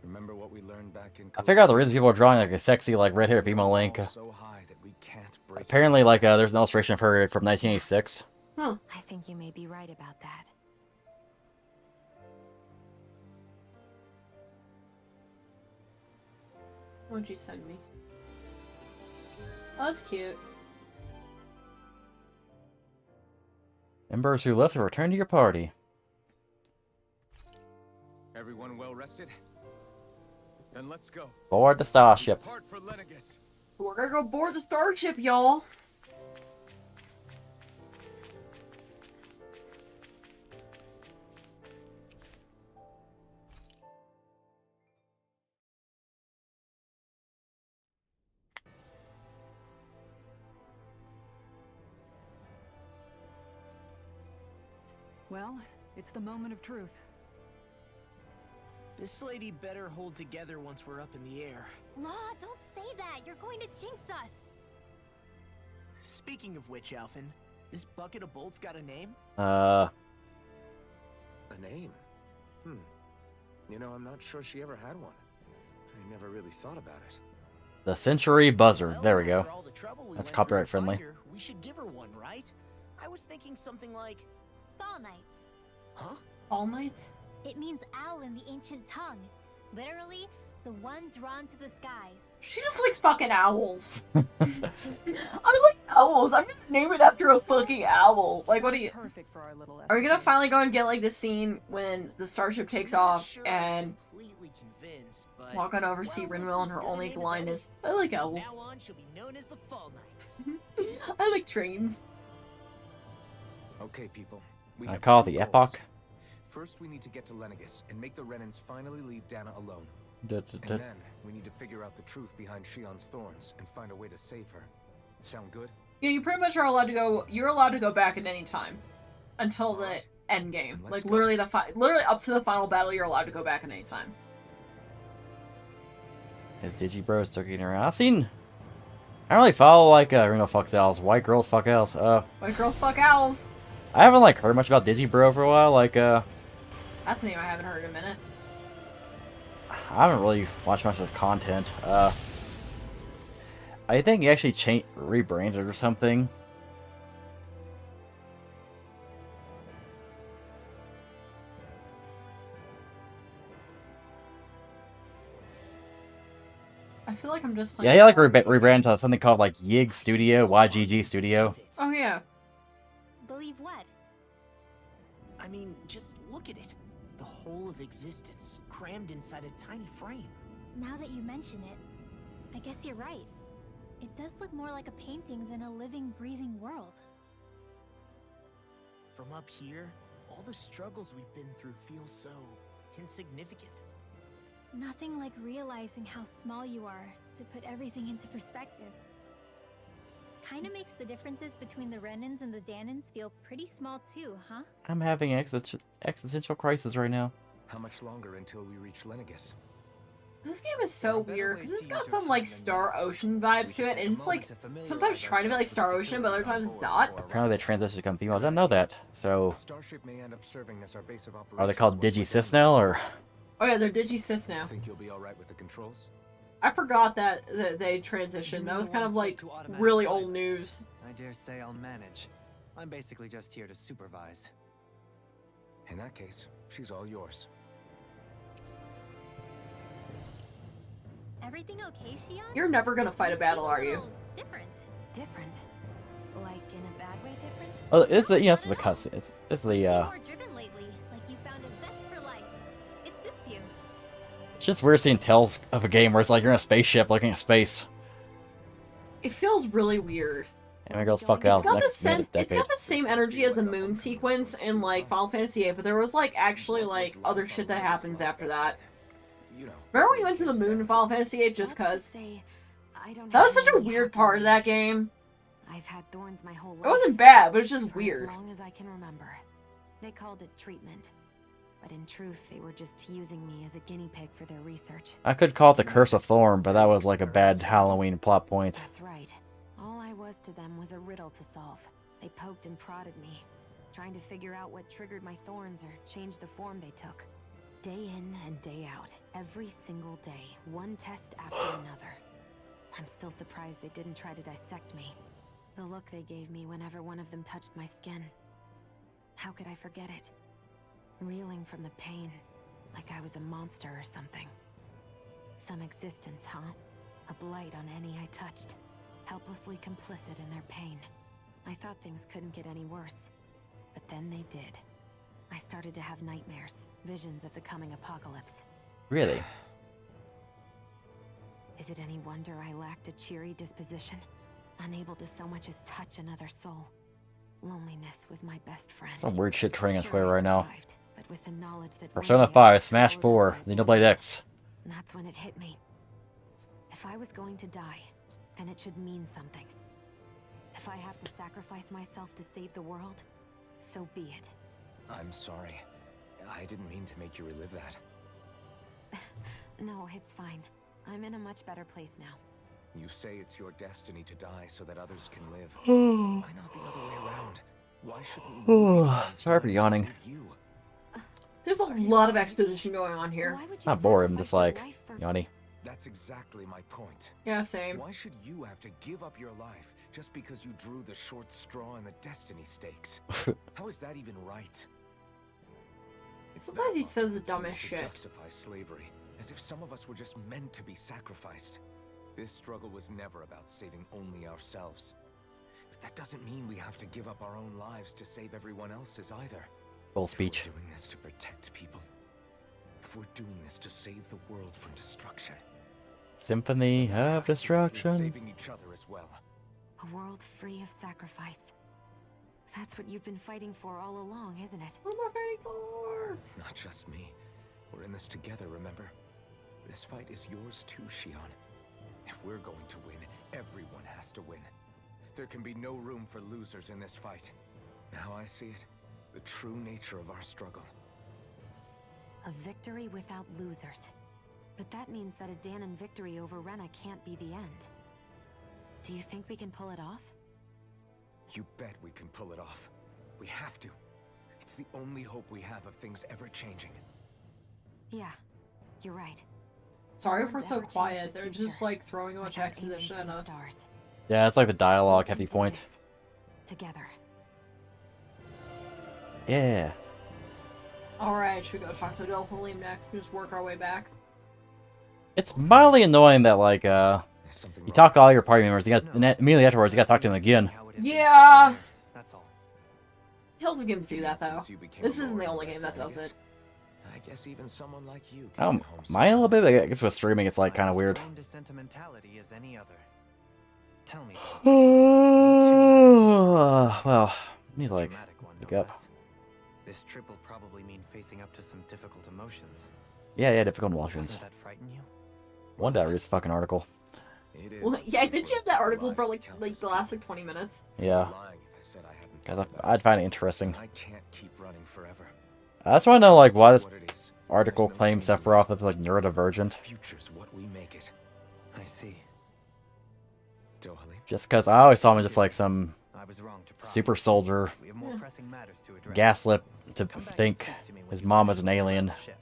Remember what we learned back in I figured out the reason people are drawing like a sexy like red hair female Link. So high that we can't break it. Apparently, like there's an illustration of her from 1986. Huh. I think you may be right about that. What'd you send me? Oh, that's cute. Members who left have returned to your party. Everyone well rested? Then let's go. Board the starship. Depart for Lenegis. We're gonna go board the starship, y'all. Well, it's the moment of truth. This lady better hold together once we're up in the air. Law, don't say that. You're going to jinx us. Speaking of which, Alphen, this bucket of bolts got a name? A name? You know, I'm not sure she ever had one. I never really thought about it. The Century Buzzard. There we go. after all the trouble we That's went copyright through to friendly. find her, we should give her one, right? I was thinking something like, Fall Knights. huh? All nights? It means owl in the ancient tongue. Literally, the one drawn to the skies. She just likes fucking owls. I like owls. I'm gonna name it after a fucking owl. Like, what do you... Perfect for our little Are we gonna escapade. finally go and get, like, the scene when the starship takes I'm not off sure I'm and completely convinced, but walk on over, see well, Rinwell, it's and her as good a only name as line any. is, I like owls. Now on, she'll be known as the Fall Knights. I like trains. Okay, people. We I have call it two the goals. Epoch. First, we need to get to Lenegis and make the Renans finally leave Dana alone. Da, da, And da. then, we need to figure out the truth behind Shion's thorns and find a way to save her. Sound good? Yeah, you pretty much are allowed to go, you're allowed to go back at any time. Until the end game. Then let's Like, go. literally literally up to the final battle, you're allowed to go back at any time. His Digibros circling around. I don't really follow like Reno fucks owls, white girls fuck owls. White girls fuck owls. I haven't like heard much about Digibro for a while. Like That's a name I haven't heard in a minute. I haven't really watched much of the content. I think he actually rebranded or something. I feel like I'm just playing. Yeah, he like rebranded to something called like Yig Studio, YGG Studio. Oh yeah. Believe what? I mean, just look at it. The whole of existence, crammed inside a tiny frame. Now that you mention it, I guess you're right. It does look more like a painting than a living, breathing world. From up here, all the struggles we've been through feel so insignificant. Nothing like realizing how small you are to put everything into perspective. Kinda makes the differences between the Renans and the Danans feel pretty small too, huh? I'm having an existential crisis right now. How much longer until we reach Lenegis? This game is so There are better weird ways because it's to got use your some like time than Star that. Ocean We vibes should to it, take and a it's like moment to familiarize sometimes trying to be like ourselves Star with the Ocean, but other facilities times on it's board not. before Apparently they transitioned to become female. I didn't know that. So The starship may end up serving as our base of operations. are they called once we're Digi-Sis done. now or? Oh yeah, they're Digi-Sis now. Think you'll be all right with the controls? I forgot that they transitioned. That was kind of like really old news. I dare say I'll manage. I'm basically just here to supervise. In that case, she's all yours. Everything okay, Shion? You're never gonna fight a You battle, seem are you? little Different. Different? Like in a bad way different? Oh, it's the, it's the cutscene. It's the More driven lately, like you found a zest for life. It suits you. It's just weird seeing tells of a game where it's like you're in a spaceship looking at space. It feels really weird. And my girls fuck It's out got, next it's decade. got the same energy as a moon sequence in like Final Fantasy VIII, but there was like actually like other shit that happens after that. Remember when you went to the moon in Final Fantasy VIII just cause? That was such a weird part of that game. I've had thorns my whole life. It wasn't bad, but it was just for weird. As long as I can remember. They called it treatment. But in truth, they were just using me as a guinea pig for their research. I could call it the Curse of Thorn, but that was like a bad Halloween plot point. That's right. All I was to them was a riddle to solve. They poked and prodded me, trying to figure out what triggered my thorns or changed the form they took. Day in and day out, every single day, one test after another. I'm still surprised they didn't try to dissect me. The look they gave me whenever one of them touched my skin. How could I forget it? Reeling from the pain, like I was a monster or something. Some existence, huh? A blight on any I touched. Helplessly complicit in their pain. I thought things couldn't get any worse. But then they did. I started to have nightmares, visions of the coming apocalypse. Really? Is it any wonder I lacked a cheery disposition? Unable to so much as touch another soul. Loneliness was my best friend. Some weird shit training on Twitter Sure, I right now. survived, but with the knowledge that Persona one day 5, I'd Smash follow 4, the Xenoblade X. And that's when it hit me. If I was going to die, then it should mean something. If I have to sacrifice myself to save the world, so be it. I'm sorry. I didn't mean to make you relive that. No, it's fine. I'm in a much better place now. You say it's your destiny to die so that others can live. Why not the other way around? Why shouldn't we be the ones Sorry for dying to yawning. save you? There's a lot of exposition going on here. Why would you Not bored, I'm sacrifice just your like, life for- Yanni. That's exactly my point. Yeah, same. Why should you have to give up your life just because you drew the short straw in the destiny stakes? How is that even right? It's Sometimes he that says the that dumbest seems to shit. justify slavery, as if some of us were just meant to be sacrificed. This struggle was never about saving only ourselves. But that doesn't mean we have to give up our own lives to save everyone else's either. Full If speech. we're doing this to protect people, if we're doing this to save the world from destruction, Symphony then we have of to include Destruction. saving each other as well. A world free of sacrifice. That's what you've been fighting for all along, isn't it? What am I fighting for? Not just me. We're in this together, remember? This fight is yours too, Shion. If we're going to win, everyone has to win. There can be no room for losers in this fight. Now I see it. The true nature of our struggle. A victory without losers. But that means that a Danon victory over Rena can't be the end. Do you think we can pull it off? You bet we can pull it off. We have to. It's the only hope we have of things ever changing. Yeah, you're right. Sorry No if we're one's so ever changed quiet. the They're just future like throwing a bunch of without aiming exposition for at the us. stars. Yeah, it's like the dialogue We heavy can do point. this together. Yeah. Alright, should we go talk to Adolfo Liam next? We just work our way back. It's mildly annoying that, like, There's something you wrong. talk to all your party members, you got, and then immediately afterwards, you gotta talk to them again. Yeah. That's all. Tales of games do that though. Since you became This a isn't the lord only of game that does Vegas, it. I guess even someone like you I can don't get home mind a little bit, somehow. but I guess with streaming, it's like kind of weird. Prone to sentimentality as any other. Tell me. Well, need to like Dramatic one, pick no up. less. This trip will probably mean facing up to some difficult emotions. Yeah, difficult emotions. Doesn't that frighten you? One day I read this fucking article. It is Well, yeah, did you have that article lives for of like countless the last people. like 20 minutes? Yeah. I'd be lying if I said I hadn't 'Cause thought about I'd it. find it interesting. I can't keep running forever. I just want to know, like, why this What it is. article There's no claims changing Sephiroth it. is, like, neurodivergent. The future's what we make it. I see. ToA. Just because I always saw him as just, like, some I was wrong to pry. super soldier We have more Yeah. pressing matters to address. gaslit to Come back and think speak to me when his you mom finish is an the alien. ship.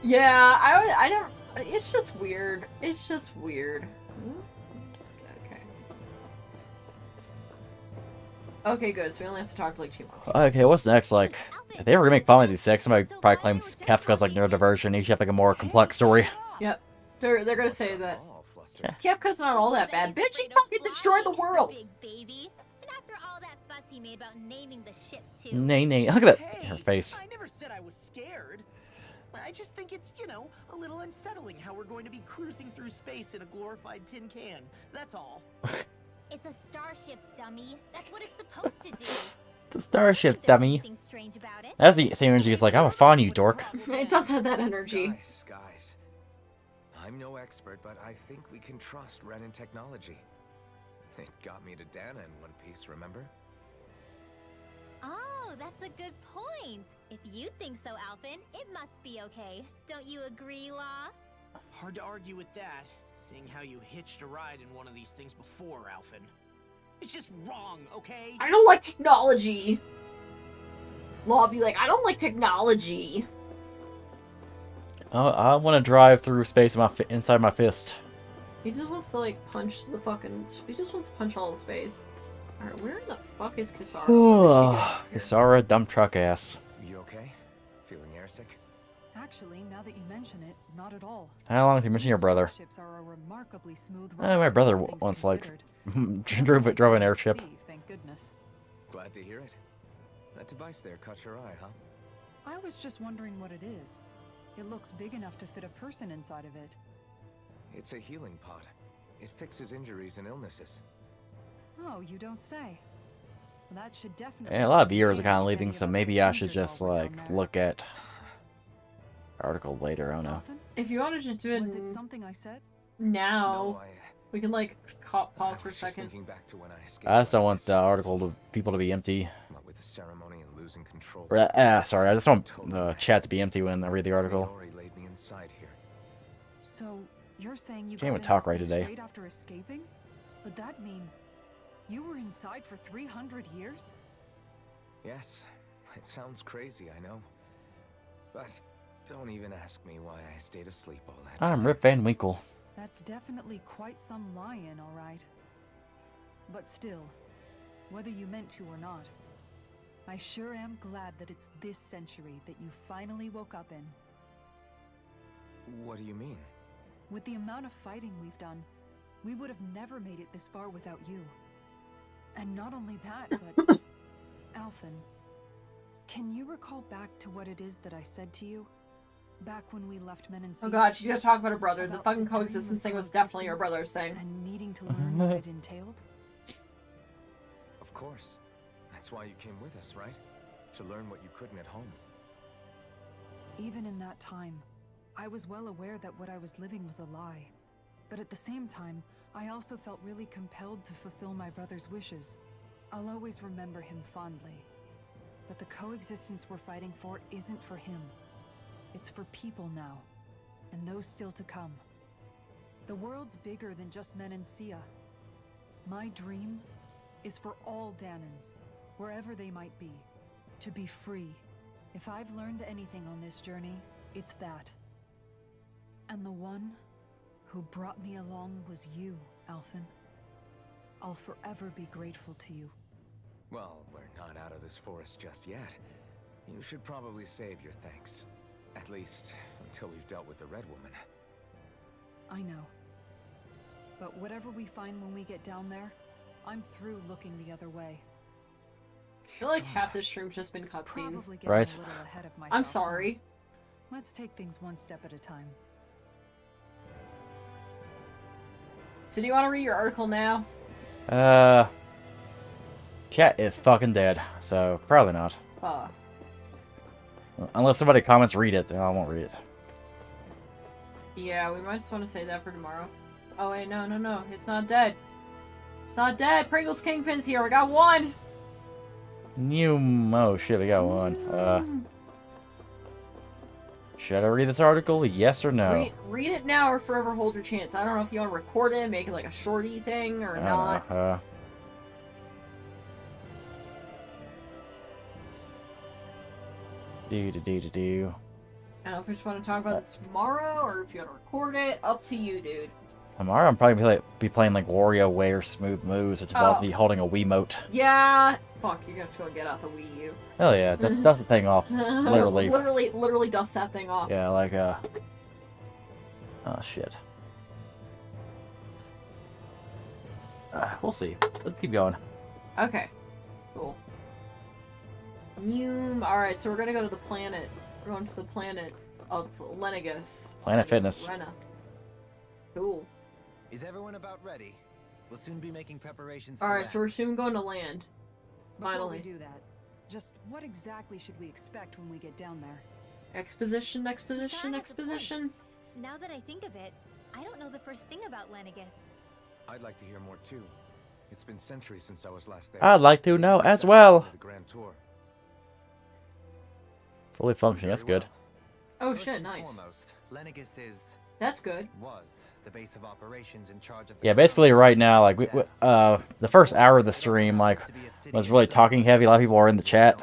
Yeah, I don't. It's just weird. It's just weird. Okay. Okay, good. So we only have to talk to like 2 more. Okay, what's next? Like, if they ever remake Final Fantasy VI, somebody probably claims Kefka's, like, neurodivergent. He should have, like, a more complex story. Yep. They're gonna say that. All bastard. Kefka's not all that bad. Bitch, he fucking destroyed the world. Big baby. And after all that fuss he made about naming the ship too. Nay, nay. Look at that. Hey, Her face. I never said I was scared. I just think it's, you know, a little unsettling how we're going to be cruising through space in a glorified tin can. That's all. It's a starship, dummy. That's what it's supposed to do. The starship, There's dummy. nothing strange about it. That's the same energy. It's like, I'm a fawn, you dork. It does have that energy. Guys. I'm no expert, but I think we can trust Renin technology. It got me to Dana in one piece, remember? Oh, that's a good point. If you think so, Alphen, it must be okay. Don't you agree, Law? Hard to argue with that, seeing how you hitched a ride in one of these things before, Alphen. It's just wrong, okay? I don't like technology. Law be like, I don't like technology. I want to drive through space in inside my fist. He just wants to like punch the fucking. He just wants to punch all the space. Alright, where the fuck is Kisara? Kisara, dumb truck ass. You okay? Feeling airsick? Actually, now that you mention it, not at all. How long have you mentioned your brother? Starships are a remarkably smooth My brother all things once like considered. drove an airship. Thank goodness. Glad to hear it. That device there caught your eye, huh? I was just wondering what it is. It looks big enough to fit a person inside of it. It's a healing pod. It fixes injuries and illnesses. Oh, you don't say. Well, that should definitely. And a lot of viewers are kind of help leaving, any so of us maybe get I should injured just while we're like down there. look at article later. I don't know. Often? If you want to just do it Was it something I said? now, No, we can like I pause for a was just second. thinking back to when I escaped I just don't from want this the article to people to be empty. What with the ceremony and losing control. Sorry, I just want the chat to be empty when I read the article. Leori laid me inside here. So you're saying you Can't got even in talk this right thing today. straight after escaping? Would that mean you were inside for 300 years? Yes, it sounds crazy, I know. But don't even ask me why I stayed asleep all that time. I'm Rip Van Winkle. That's definitely quite some lie-in, all right. But still, whether you meant to or not, I sure am glad that it's this century that you finally woke up in. What do you mean? With the amount of fighting we've done, we would have never made it this far without you. And not only that, but... Alphen, can you recall back to what it is that I said to you? Back when we left Men and Oh god, she's gonna talk about her brother. The About fucking the dream coexistence of thing was definitely her coexistence brother's thing. and needing to learn what it entailed? Of course. That's why you came with us, right? To learn what you couldn't at home. Even in that time, I was well aware that what I was living was a lie. But at the same time, I also felt really compelled to fulfill my brother's wishes. I'll always remember him fondly. But the coexistence we're fighting for isn't for him. It's for people now, and those still to come. The world's bigger than just Menancia. My dream is for all Danans, wherever they might be, to be free. If I've learned anything on this journey, it's that. And the one who brought me along was you, Alphen. I'll forever be grateful to you. Well, we're not out of this forest just yet. You should probably save your thanks. At least, until we've dealt with the Red Woman. I know. But whatever we find when we get down there, I'm through looking the other way. I feel like half this stream's just been cutscenes. Probably getting Right. a little ahead of myself. I'm sorry. Let's take things one step at a time. So do you want to read your article now? Cat is fucking dead, so probably not. Unless somebody comments, read it, then I won't read it. Yeah, we might just want to say that for tomorrow. Oh wait, no, it's not dead. It's not dead. Pringles Kingpin's here. We got one. Oh shit, we got one. Should I read this article? Yes or no? Read it now or forever hold your chance. I don't know if you want to record it, make it like a shorty thing or I don't not. know. Do. I don't know if you just want to talk about it tomorrow or if you want to record it. Up to you, dude. Tomorrow I'm probably gonna be playing like WarioWare Smooth Moves, which involves me holding a Wiimote. Yeah. Fuck, you're gonna have to go get out the Wii U. Hell yeah, dust the thing off. Literally. literally dust that thing off. Yeah, like oh shit. We'll see. Let's keep going. Okay. Cool. Alright, so we're gonna go to the planet. We're going to the planet of Lenegus. Planet Fitness. Rena. Cool. Is everyone about ready? We'll soon be making preparations. Alright, so we're soon going to land. Before Finally. we do that, just what exactly should we expect when we get down there? Exposition. Now that I think of it, I don't know the first thing about Lenegus. I'd like to hear more too. It's been centuries since I was last there. I'd like to know as well. The Grand Tour. Fully functioning, that's good. Oh shit, nice. Foremost, Lenegus That's good. was the base of operations in charge of the Yeah, basically right now, like, the first hour of the stream, like, was really talking heavy. A lot of people are in the chat.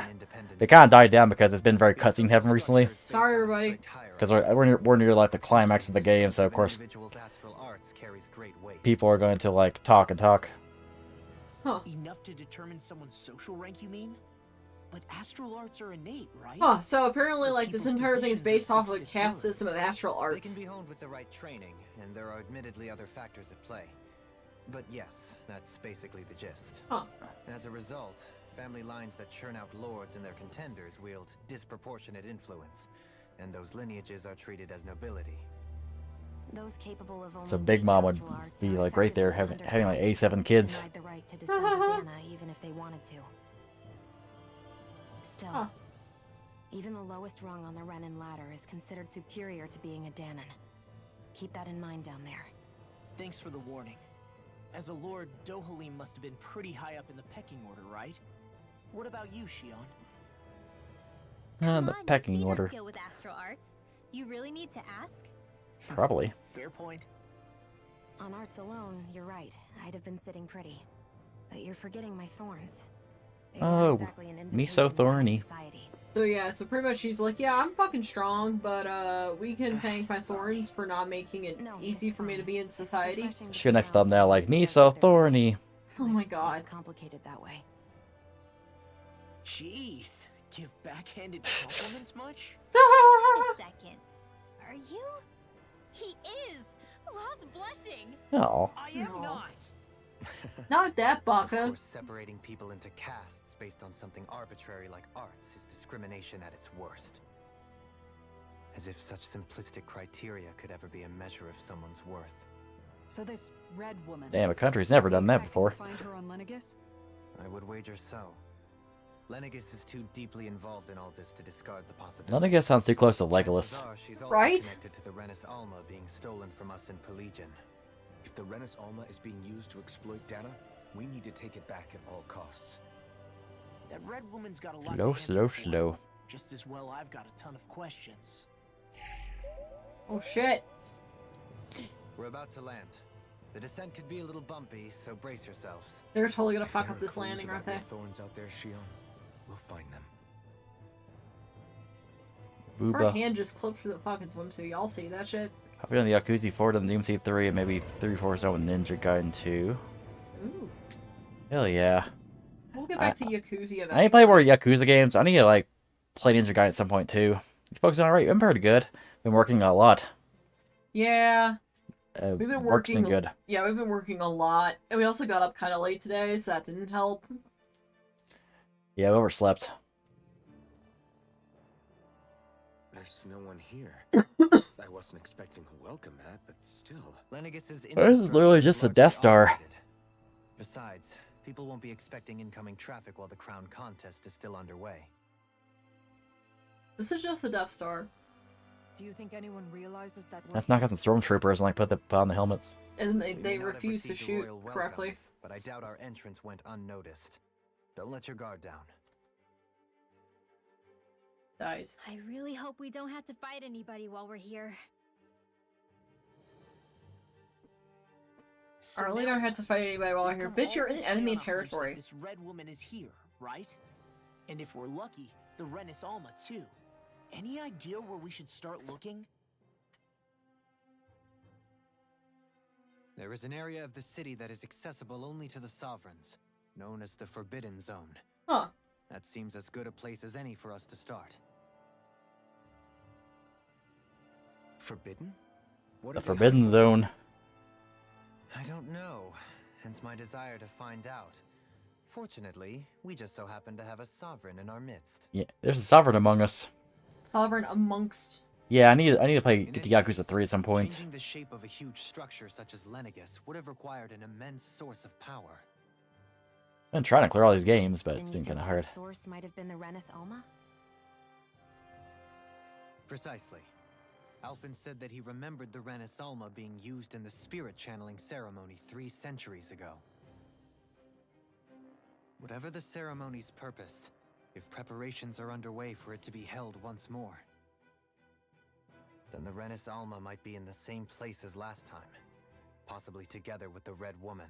It kind of died down because it's been very cutscene heavy recently. Sorry, everybody. Because we're near, like, the climax of the game, so of course, people are going to, like, talk and talk. Huh. Enough to determine someone's social rank, you mean? But astral arts are innate, right? Huh, so apparently, So like, this people's entire thing is positions based are off of a fixed at caste birth. system of astral They can arts. be honed with the right training, and there are admittedly other factors at play. But yes, that's basically the gist. Huh. As a result, family lines that churn out lords and their contenders wield disproportionate influence, and those lineages are treated as nobility. Those capable of only So Big Mom would astral arts be, are like, right there effectively having like, underclassed, A7 kids. denied the right to descend to Dana, even if they wanted to. Still, Huh. even the lowest rung on the Renan ladder is considered superior to being a Danon. Keep that in mind down there. Thanks for the warning. As a lord, Dohalim must have been pretty high up in the pecking order, right? What about you, Shion? The Come on, pecking you've seen our order. skill with astral arts. You really need to ask? Probably. Fair point. On arts alone, you're right. I'd have been sitting pretty. But you're forgetting my thorns. They weren't Oh, exactly an me so invitation to high thorny. society. So yeah, so pretty much she's like, yeah, I'm fucking strong, but we can thank my thorns for not making it No, easy it's for me to fine. be in It's society. refreshing to Should be next around thumbnail, like, someone me who so says they're thorny. Oh my It's god. complicated that way. Jeez, give backhanded compliments much? Wait a second. Are you? He is! Lost blushing! Oh. I am No. not! Not that Of baka. course, separating people into castes based on something arbitrary like arts is discrimination at its worst. As if such simplistic criteria could ever be a measure of someone's worth. So this red woman. Damn, a country's never done that before. Find her on Lenegus? I would wager so. Lenegus is too deeply involved in all this to discard the possibility. Lenegus sounds too close to Chances Legolas. are she's also Right? connected to the Renis Alma being stolen from us in Pelegion. If the Renis Alma is being used to exploit Dana, we need to take it back at all costs. That red woman's got a lot Slow, to answer slow, for. slow. Just as well I've got a ton of questions. Oh shit. We're about to land. The descent could be a little bumpy, so brace yourselves. They're totally gonna If fuck there up are this clues landing, aren't about they? your thorns out there, Shion, we'll find them. Her Booba. hand just clipped through the fucking swimsuit. Y'all see that shit? I've been on the Yakuza 4 to the DMC 3 and maybe 3-4 Zone Ninja Gaiden 2. Ooh. Hell yeah. We'll get back to Yakuza eventually. I need to play more Yakuza games. I need to, like, play Ninja Gaiden at some point too. You folks doing alright? I'm pretty good. Been working a lot. Yeah. We've been Work's been working. good. Yeah, we've been working a lot. And we also got up kind of late today, so that didn't help. Yeah, we overslept. There's no one here. I wasn't expecting a welcome mat, but still. Lenegus's This is literally just the Death Star. Besides, people won't be expecting incoming traffic while the crown contest is still underway. This is just a Death Star. Do you think anyone realizes that Let's knock out some stormtroopers and like put on the helmets. And We may they not have refuse to received a shoot royal welcome, correctly. But I doubt our entrance went unnoticed. Don't let your guard down. Dies. I really hope we don't have to fight anybody while we're here. So I really now don't have to fight anybody while we've I'm here. come Bitch, all you're in this way enemy on a hunch that territory. This red woman is here, right? And if we're lucky, the Renis Alma too. Any idea where we should start looking? There is an area of the city that is accessible only to the sovereigns, known as the Forbidden Zone. Huh. That seems as good a place as any for us to start. Forbidden? What The are they Forbidden hiding? Zone. I don't know. hence my desire to find out. Fortunately, we just so happen to have a sovereign in our midst. Yeah, there's a sovereign among us. Sovereign amongst. Yeah, I need to get to Yakuza 3 at some point. Changing the shape of a huge structure such as Lenegus would have required an immense source of power. I've been trying to clear all these games, but Then it's you been think kind of hard. that source might have been the Renis Alma? Precisely. Alphen said that he remembered the Renis Alma being used in the spirit channeling ceremony 3 centuries ago. Whatever the ceremony's purpose, if preparations are underway for it to be held once more, then the Renis Alma might be in the same place as last time, possibly together with the Red Woman.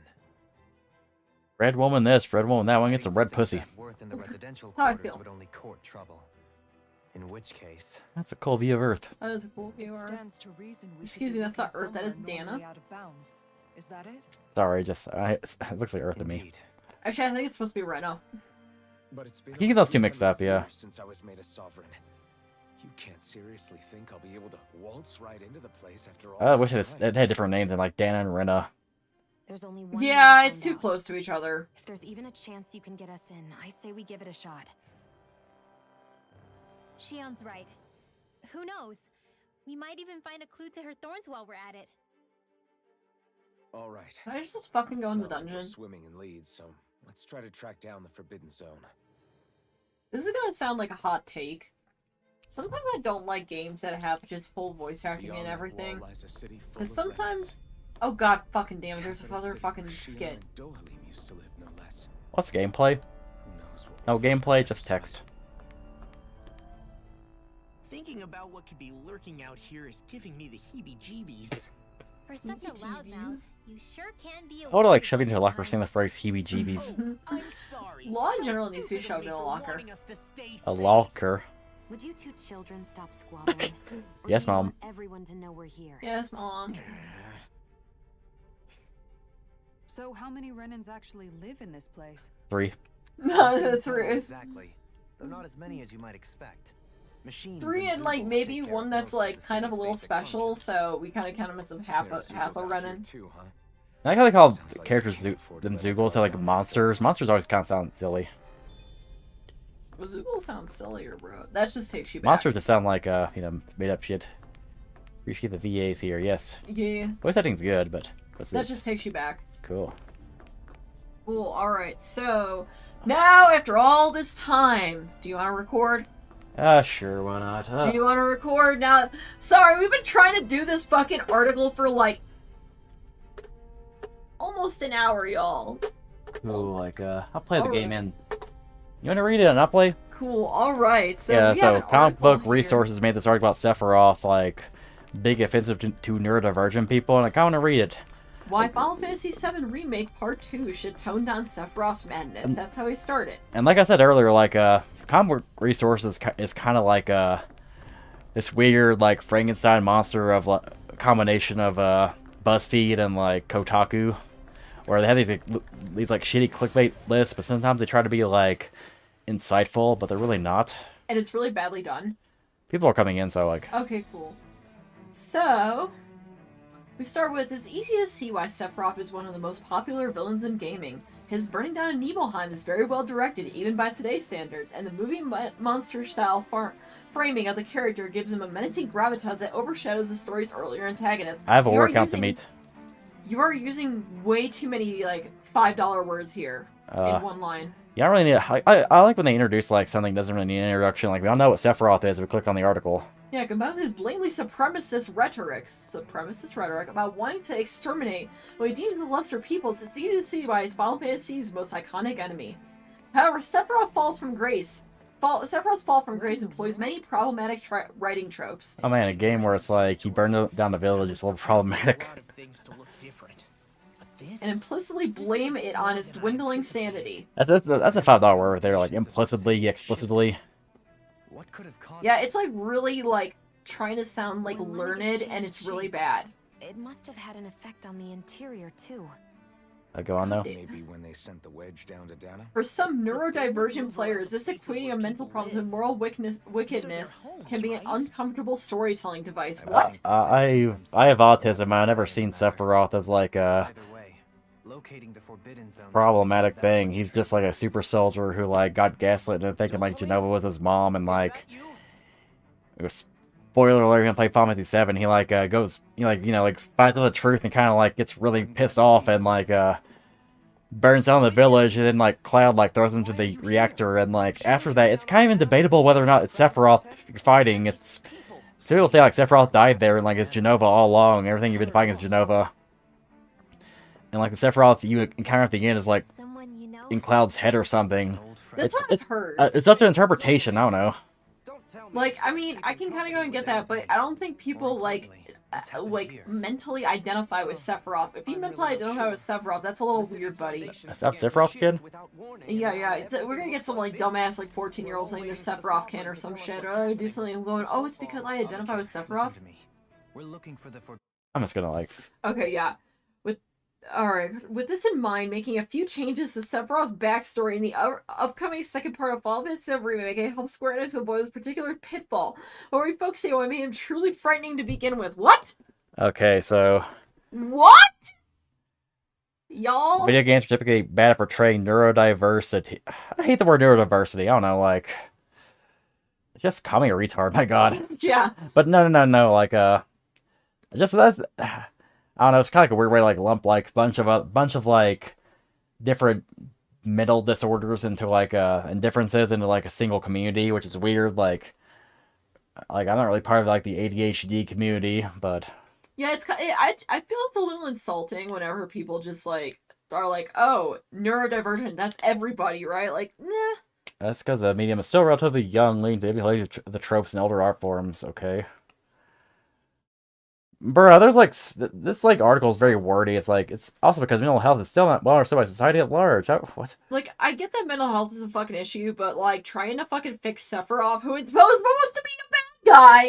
Red woman this, red woman that one gets a red pussy. Worth in the residential How I quarters feel. would only court trouble. In which case, That's a cool view of Earth. That is a cool It viewer. stands to reason we Excuse should me, be that's not looking Earth, that is somewhere Dana. normally out of bounds. Is that it? Sorry, just it looks like Earth to me. indeed. Actually, I think it's supposed to be Reno. But it's been I can get those two mixed up, yeah. since I was made a sovereign. You can't seriously think I'll be able to waltz right into the place after all I this wish time? it had different names than like Dana and Rena. There's only one way Yeah, to it's find too out. close to each other. If there's even a chance you can get us in, I say we give it a shot. Shion's right. Who knows? We might even find a clue to her thorns while we're at it. All right. Can I just fucking go in the It's not like we're dungeon? swimming in leads, so let's try to track down the Forbidden Zone. This is gonna sound like a hot take. Sometimes I don't like games that have just full voice acting Beyond and that everything. wall lies a city full Because of sometimes... Renis. Oh god fucking damn it, there's a Capital other city fucking where Shion skit. and Dohalim used to live, no less. What's gameplay? Who knows what No we'll find gameplay, on just the other text. side. Thinking about what could be lurking out here is giving me the heebie-jeebies. For such a loudmouth, you sure can be a I would like wizard shoving into a locker saying the sometimes. phrase heebie-jeebies. I'm sorry. Law in How general needs to be stupid shoved of me in a for locker. wanting us to stay A safe. locker. Would you two children stop squabbling? Or Yes, do you Mom. want everyone to know we're here? Yes, Mom. So how many Renans actually live in this place? 3. No, Tell three. exactly, though not as many as you might expect. Machines Three and like Zugals maybe take care one of that's most of like the kind of a city's little basic special, functions. so we kind of count him as a half There's a Zugals out Renin. here too, huh? I like how they call Sounds like characters we can't afford to than let it Zugals, go are like down that monsters. far. Monsters always kind of sound silly. Well, Zoogle sounds sillier, bro. That just takes you back. Monsters just sound like made up shit. Appreciate the VAs here, yes. Yeah, Voice acting's good, but what's that this? just takes you back. Cool. Cool. All right. So now, after all this time, do you want to record? Sure, why not? Do you want to record now? Sorry, we've been trying to do this fucking article for like almost an hour, y'all. Cool, like, I'll play the All game right. in. You want to read it and I'll play? Cool. All right. So Yeah, we have so an Comic article Book here. Resources made this article about Sephiroth, like, big offensive to neurodivergent people, and I kind of want to read it. Why Final Fantasy VII Remake Part 2 should tone down Sephiroth's madness. That's how he started. And like I said earlier, like, Comic Book Resources is kind of like, this weird, like, Frankenstein monster of, like, a combination of, BuzzFeed and, like, Kotaku, where they have these like, shitty clickbait lists, but sometimes they try to be, like, insightful, but they're really not. And it's really badly done. People are coming in, so, like... Okay, cool. So, we start with, it's easy to see why Sephiroth is one of the most popular villains in gaming. His burning down of Nibelheim is very well directed, even by today's standards, and the movie monster-style framing of the character gives him a menacing gravitas that overshadows the story's earlier antagonists. I have a You are word count to using- meet. You are using way too many, like, $5 words here in one line. Yeah, I really need. I like when they introduce like something that doesn't really need an introduction. Like we all know what Sephiroth is. We click on the article. Yeah, combined with his blatantly supremacist rhetoric about wanting to exterminate what he deems the lesser peoples, it's easy to see why he's Final Fantasy's most iconic enemy. However, Sephiroth's fall from grace employs many problematic writing tropes. Oh man, a game where it's like you burn down the village is a little problematic. A lot of things to look different. But this And implicitly blame it on his dwindling sanity. That's a $5 word right there. Like implicitly, explicitly. What could have caused Yeah, it's like really like trying to sound like learned, and it's really bad. It must have had an effect on the interior, too. Go on though. Maybe when they sent the wedge down to Dana? For some neurodivergent players, this equating of mental problems and moral wickedness can be an uncomfortable storytelling device. What? I have autism. I've never seen Sephiroth as like Either way, Locating the Forbidden Zone problematic thing. He's just like a super soldier who like got gaslit into thinking like Genova was his mom, and like it was spoiler alert, gonna play Final Fantasy 7. He like goes like finds out the truth and kind of like gets really pissed off and like burns down the village, and then like Cloud like throws him to the reactor, and like after that it's kind of even debatable whether or not it's Sephiroth fighting. It's people say like Sephiroth died there and like it's Genova all along. Everything you've been fighting is Genova. And like the Sephiroth you encounter at the end is like in Cloud's head or something. That's what I've heard. It's up to interpretation. I don't know. Like, I mean, I can kind of go and get that, but I don't think people like mentally identify with Sephiroth. If you mentally identify with Sephiroth, that's a little weird, buddy. Is that Sephiroth kid? Yeah. We're gonna get some like dumbass like 14-year-olds saying they're Sephiroth kid or some shit, or they do something and going, oh, it's because I identify with Sephiroth. We're looking for the I'm just gonna like. Okay, yeah. With this in mind, making a few changes to Sephiroth's backstory in the upcoming second part of Final Fantasy VII Remake, it helps Square Enix avoid this particular pitfall, or refocusing on what made him truly frightening to begin with. What? Okay, so. What? Y'all? Video games are typically bad at portraying neurodiversity. I hate the word neurodiversity. I don't know, like. Just call me a retard, my god. Yeah. But no, like, just that's. I don't know, it's kind of like a weird way to like lump like bunch of like different mental disorders into like and differences into like a single community, which is weird. Like I'm not really part of like the ADHD community, but yeah, I feel it's a little insulting whenever people just like are like, oh, neurodivergent, that's everybody, right? Like, nah. That's because the medium is still relatively young, leading to the tropes and elder art forms. Okay. Bruh, there's like this like article is very wordy. It's like it's also because mental health is still not well understood by society at large. What? Like, I get that mental health is a fucking issue, but like trying to fucking fix Sephiroth, who is supposed to be a bad guy,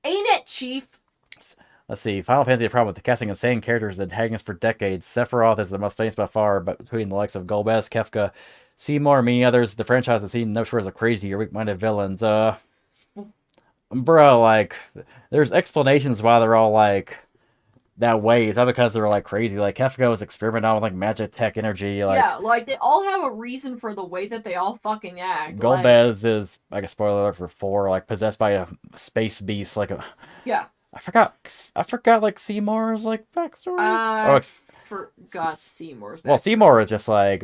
ain't it, Chief? Let's see. Final Fantasy had a problem with the casting insane characters and antagonists for decades. Sephiroth is the most famous by far, but between the likes of Golbez, Kefka, Seymour, and many others, the franchise has seen no shortage of crazy or weak-minded villains. Bro, like, there's explanations why they're all, like, that way. It's not because they're, like, crazy. Like, Kefka was experimenting on with, like, magic tech energy. Like, yeah, like, they all have a reason for the way that they all fucking act. Golbez is, like, a spoiler alert for 4, like, possessed by a space beast, like a... Yeah. I forgot, like, Seymour's, like, backstory. Forgot Seymour's backstory. Well, Seymour is just, like,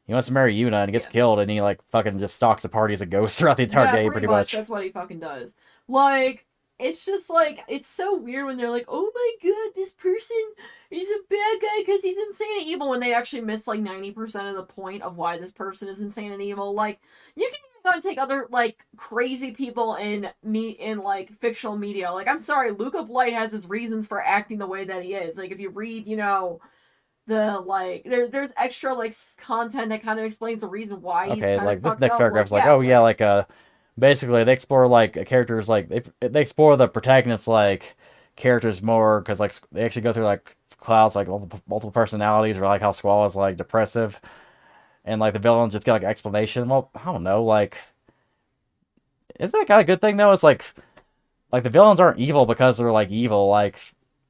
he wants to marry Yuna and gets killed, and he, like, fucking just stalks the party as a ghost throughout the entire game, pretty much. That's what he fucking does. Like, it's just, like, it's so weird when they're like, oh my god, this person is a bad guy because he's insane and evil, when they actually miss, like, 90% of the point of why this person is insane and evil. Like, you can even go and take other, like, crazy people in like, fictional media. Like, I'm sorry, Luca Blight has his reasons for acting the way that he is. Like, if you read, you know... there's extra like content that kind of explains the reason why he's kind like of this fucked next up. paragraph's like, oh yeah, like basically they explore like characters, like they explore the protagonist like characters more, because like they actually go through like Cloud's like multiple personalities, or like how Squall is like depressive, and like the villains just get like explanation. Well, I don't know, like isn't that kind of a good thing though? It's like the villains aren't evil because they're like evil, like.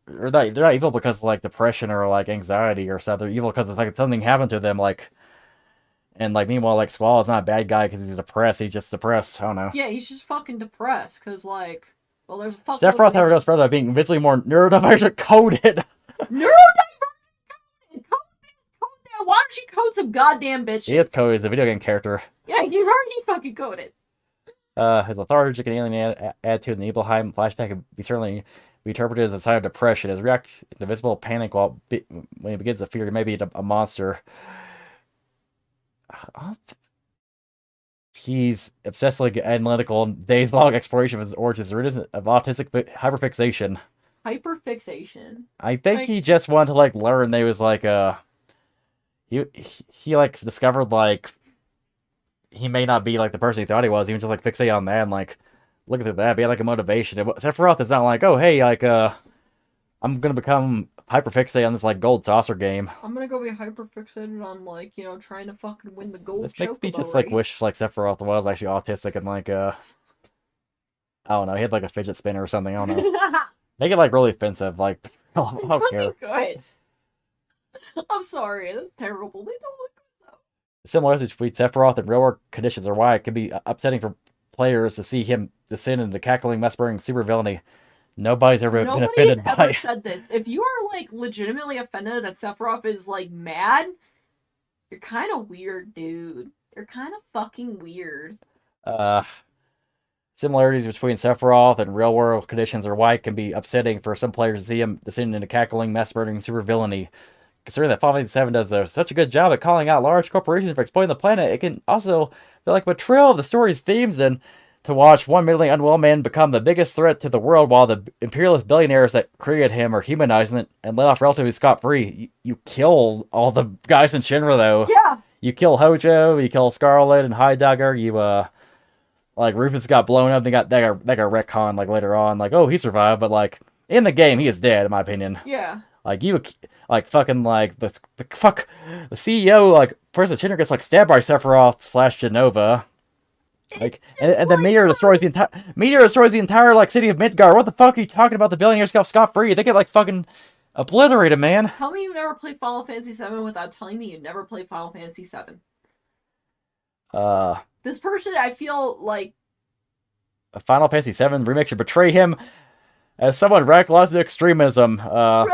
Or they're not evil because of, like, depression or, like, anxiety or stuff. They're evil because it's, like, something happened to them, like... And, like, meanwhile, like, Squall is not a bad guy because he's depressed. He's just depressed. I don't know. Yeah, he's just fucking depressed because, like... Well, there's a fucking... Sephiroth never goes further by being visually more neurodivergent coded. Neurodivergent coded? Why don't you code some goddamn bitches? He is coded. He's a video game character. Yeah, you heard he fucking coded. His lethargic and alien attitude in the Nibelheim flashback could be certainly... be interpreted as a sign of depression. His reaction to visible panic when he begins to fear he may be a monster. He's obsessively analytical and days-long exploration of his origins. There is of autistic hyperfixation. Hyperfixation? I think he just wanted to like learn. They was like he like discovered like he may not be like the person he thought he was. He was just like fixate on that and like. Look at that, be like a motivation. Sephiroth is not like, oh, hey, like, I'm gonna become hyperfixated on this, like, gold saucer game. I'm gonna go be hyperfixated on, like, you know, trying to fucking win the gold This makes me just, race. like, wish, like, Sephiroth was actually autistic and, like, I don't know, he had, like, a fidget spinner or something, I don't know. Make it, like, really offensive, like, I don't care. Good. I'm sorry, that's terrible. They don't look good though. Similarities between Sephiroth and real-world conditions are why it can be upsetting for players to see him descend into cackling, mess-burning supervillainy. Nobody's ever been Nobody's offended by ever it. said this. If you are like legitimately offended that Sephiroth is like mad, you're kind of weird, dude. You're kind of fucking weird. Similarities between Sephiroth and real-world conditions are why it can be upsetting for some players to see him descend into cackling, mess-burning supervillainy. Considering that Final Fantasy VII does such a good job at calling out large corporations for exploiting the planet, it can also feel like a betrayal of the story's themes and to watch one mentally unwell man become the biggest threat to the world while the imperialist billionaires that created him are humanizing it and let off relatively scot-free. You kill all the guys in Shinra, though. Yeah. You kill Hojo, you kill Scarlet and Heidegger, you, like, Rufus got blown up, they got retconned, like, later on, like, oh, he survived, but, like, in the game, he is dead, in my opinion. Yeah. Like, like, fucking, like, the CEO, like, President Shinra gets, like, stabbed by Sephiroth / Genova. Like, and the meteor destroys the entire, like, city of Midgar. What the fuck are you talking about? The billionaires got scot-free. They get, like, fucking obliterated, man. Tell me you never played Final Fantasy VII without telling me you never played Final Fantasy VII. This person, I feel like... Final Fantasy VII remake should portray him as someone radicalized into extremism. Radicalized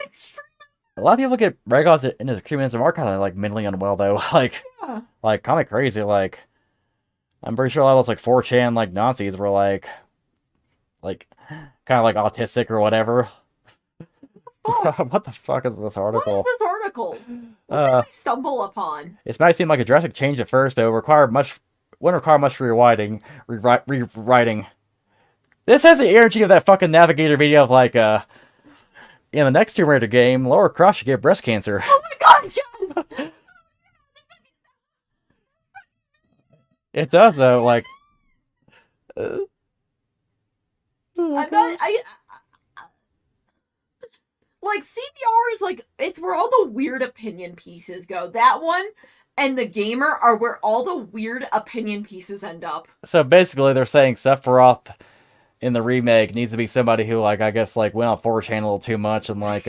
extremism? A lot of people get radicalized into extremism are kind of, like, mentally unwell, though. Like, Yeah. like, kind of crazy, like... I'm pretty sure a lot of those, like, 4chan, like, Nazis were, like, kind of, like, autistic or whatever. What the fuck is this article? What is this article? What did we stumble upon? It might seem like a drastic change at first, but it wouldn't require much rewriting. This has the energy of that fucking Navigator video of, like, in the next Tomb Raider game, Lara Croft should get breast cancer. Oh my god, yes! It does, though, like... Like, CBR is, like, it's where all the weird opinion pieces go. That one and The Gamer are where all the weird opinion pieces end up. So, basically, they're saying Sephiroth in the remake needs to be somebody who, like, I guess, like, went on 4chan a little too much and, like,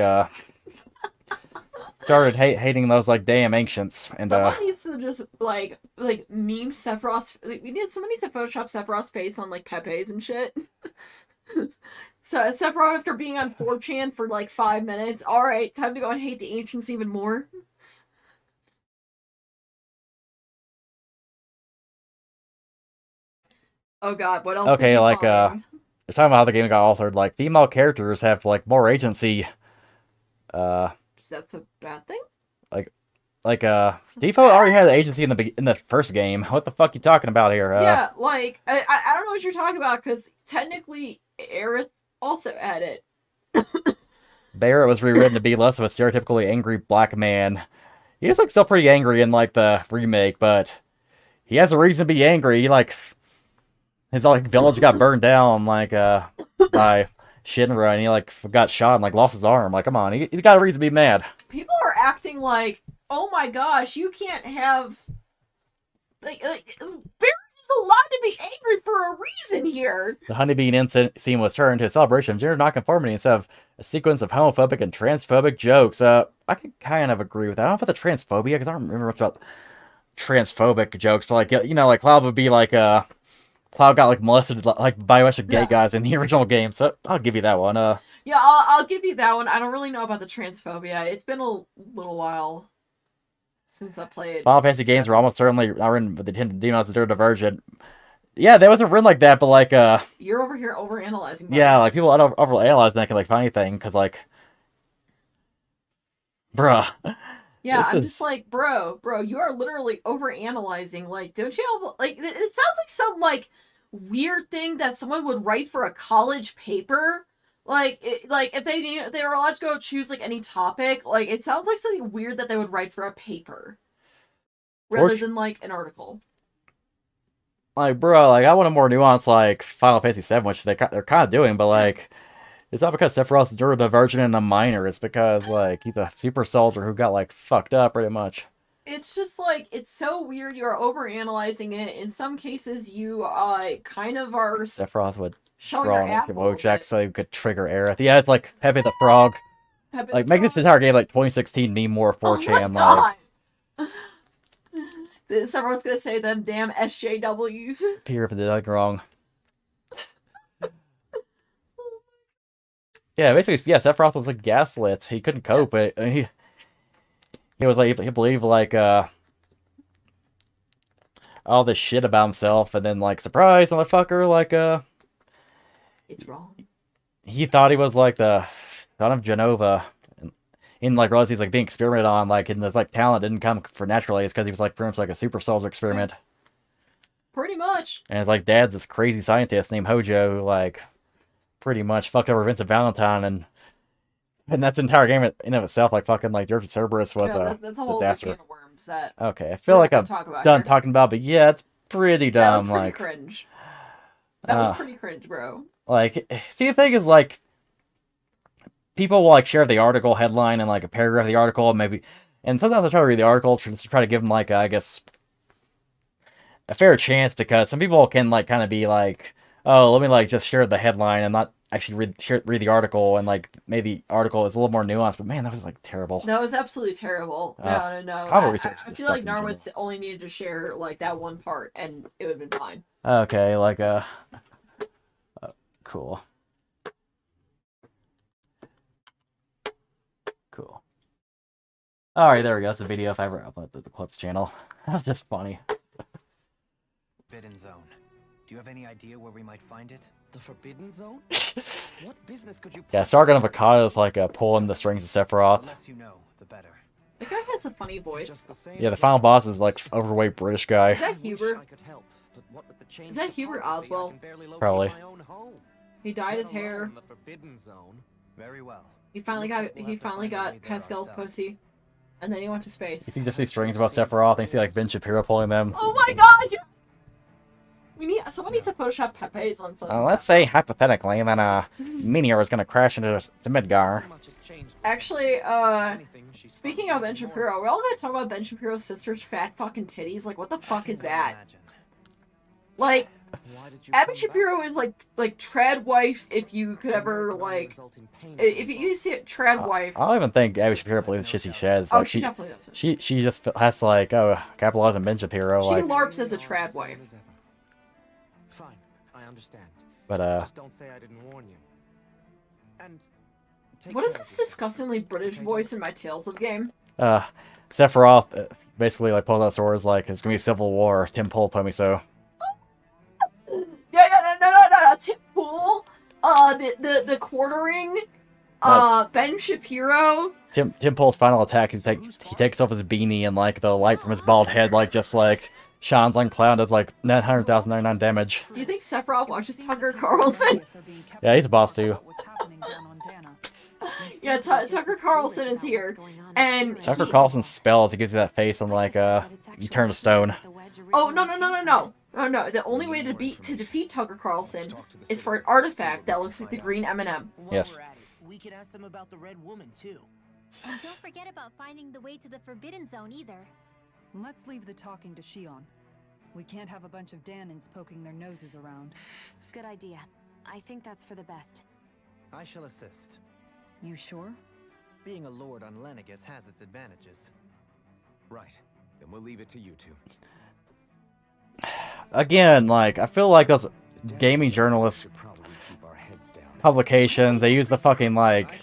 started hating those, like, damn ancients. And someone needs to just like meme Sephiroth's. Someone needs to Photoshop Sephiroth's face on like Pepe's and shit. So Sephiroth, after being on 4chan for like 5 minutes, all right, time to go and hate the ancients even more. Oh god, what else? Okay, did you like find? they're talking about how the game got altered. Like, female characters have, like, more agency. That's a bad thing. Default already had the agency in the first game. What the fuck you talking about here? Yeah, like I don't know what you're talking about because technically Aerith also had it. Barrett was rewritten to be less of a stereotypically angry black man. He is, like, still pretty angry in, like, the remake, but he has a reason to be angry. Like, his, like, village got burned down, like, by Shinra, and he, like, got shot and, like, lost his arm. Like, come on, he's got a reason to be mad. People are acting like, oh my gosh, you can't have... Barrett is allowed to be angry for a reason here. The honeybee incident scene was turned into a celebration of gender nonconformity instead of a sequence of homophobic and transphobic jokes. I can kind of agree with that. I don't know about the transphobia, because I don't remember much about transphobic jokes, but, like, you know, like, Cloud would be like, Cloud got, like, molested, like, by a bunch of gay guys in the original game, so I'll give you that one. Yeah, I'll give you that one. I don't really know about the transphobia. It's been a little while since I played. Final Fantasy games were almost certainly not written with the intent to demonize the Divergent. Yeah, they wasn't written like that, but, like, you're over here overanalyzing. Yeah, like, people overanalyze that can, like, find anything, because, like... Bruh. Yeah, I'm just like, bro, you are literally overanalyzing. Like, don't you have, like, it sounds like some, like, weird thing that someone would write for a college paper. Like, if they were allowed to go choose, like, any topic, like, it sounds like something weird that they would write for a paper. Rather than, like, an article. Like, bro, like, I want a more nuanced, like, Final Fantasy VII, which they're kind of doing, but, like, it's not because Sephiroth's neurodivergent and a minor. It's because, like, he's a super soldier who got, like, fucked up pretty much. It's just, like, it's so weird. You are overanalyzing it. In some cases, you, kind of are... Sephiroth would showing your ass a little Wojak bit. so he could trigger Aerith. Yeah, it's like Pepe the Frog. Pepe Like, make this entire game like 2016 meme more 4chan. Oh my god! Someone's gonna say them damn SJWs. Peter if they did like wrong. Yeah, basically, yeah, Sephiroth was like gaslit. He couldn't cope. But he was like, he believed like all this shit about himself, and then like, surprise, motherfucker, like It's wrong. he thought he was like the son of Genova, and like realized he's like being experimented on, like, and the like talent didn't come for naturally. It's because he was like pretty much like a super soldier experiment. Pretty much. And his like dad's this crazy scientist named Hojo who like pretty much fucked over Vincent Valentine, and that's the entire game in of itself, like fucking like Dirge of Cerberus was that's a whole disaster. can of worms that Okay, I feel we're like not I'm gonna talk about done here. talking about, but yeah, it's pretty That dumb. was pretty Like, cringe. That was pretty cringe, bro. like, see, the thing is, like, people will like share the article headline and like a paragraph of the article, maybe, and sometimes I try to read the article to try to give them like I guess a fair chance, because some people can like kind of be like, oh, let me like just share the headline and not actually read the article, and like maybe the article is a little more nuanced. But man, that was like terrible. That was absolutely terrible. No. Probably research I this feel like stuff in Narwitz only needed to share like that one part, and it would have been fine. Okay, like cool. Cool. Alright, there we go. That's the video if I ever upload to the Clips channel. That was just funny. Forbidden Zone. Do you have any idea where we might find it? The Forbidden Zone? What business could you... Yeah, Sargon of Akkad is like pulling the strings of Sephiroth. The less you know, the better. The guy has a funny voice. Yeah, the final boss is like overweight British guy. Is that Hubert? Is that Hubert Oswell? Probably. He dyed his hair. The Forbidden Zone. Very well. He finally got Pascal's pussy, and then he went to space. You see just these strings about Sephiroth, and you see like Ben Shapiro pulling them. Oh my god! Someone needs to Photoshop Pepe's on flip. Let's say hypothetically that meteor is gonna crash into Midgar. Actually, speaking of Ben Shapiro, we're all gonna talk about Ben Shapiro's sister's fat fucking titties. Like, what the fuck is that? Like, Abby Shapiro is like trad wife. If you could ever like, if you see it, trad wife. I don't even think Abby Shapiro believes the shit she says. Oh, Like, she definitely does. She just has to like, capitalize on Ben Shapiro. She Like, LARPs as a trad wife. Fine, I understand. but Just don't say I didn't warn you. And What is this disgustingly British voice in my Tales of game? Sephiroth basically like pulls out swords like it's gonna be a civil war. Tim Pool told me so. Yeah, no. Tim Pool, the quartering, Ben Shapiro. Tim Pool's final attack is he takes off his beanie, and like the light from his bald head like just like shines on cloud, does like 900,099 damage. Do you think Sephiroth watches Tucker Carlson? Yeah, he's a boss too. Yeah, Tucker Carlson is here, and Tucker Carlson's spells, he gives you that face, and like you turn to stone. Oh no! The only way to defeat Tucker Carlson is for an artifact that looks like the green M&M. Yes. We could ask them about the Red Woman too. And don't forget about finding the way to the Forbidden Zone either. Let's leave the talking to Shion. We can't have a bunch of Danins poking their noses around. Good idea. I think that's for the best. I shall assist. You sure? Being a lord on Lenegus has its advantages. Right. Then we'll leave it to you two. Again, like I feel like those gaming journalists publications, they use the fucking like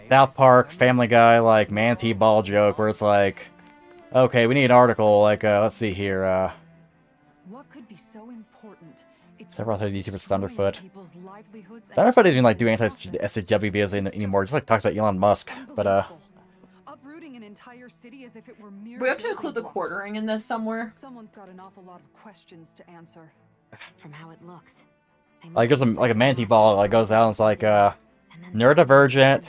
South Park, Family Guy, like Manti Ball joke where it's like, okay, we need an article, like let's see here, What could be so important? It's Sephiroth had YouTuber's Thunderfoot. people's livelihoods and- Thunderfoot doesn't even like do anti-SJW videos anymore, just like talks about Elon Musk. But uprooting an entire city as if it were mere We have to building include the blocks. quartering in this somewhere. Someone's got an awful lot of questions to answer. From how it looks. they like must there's be like a Manti something Ball like goes out and it's like and then neurodivergent.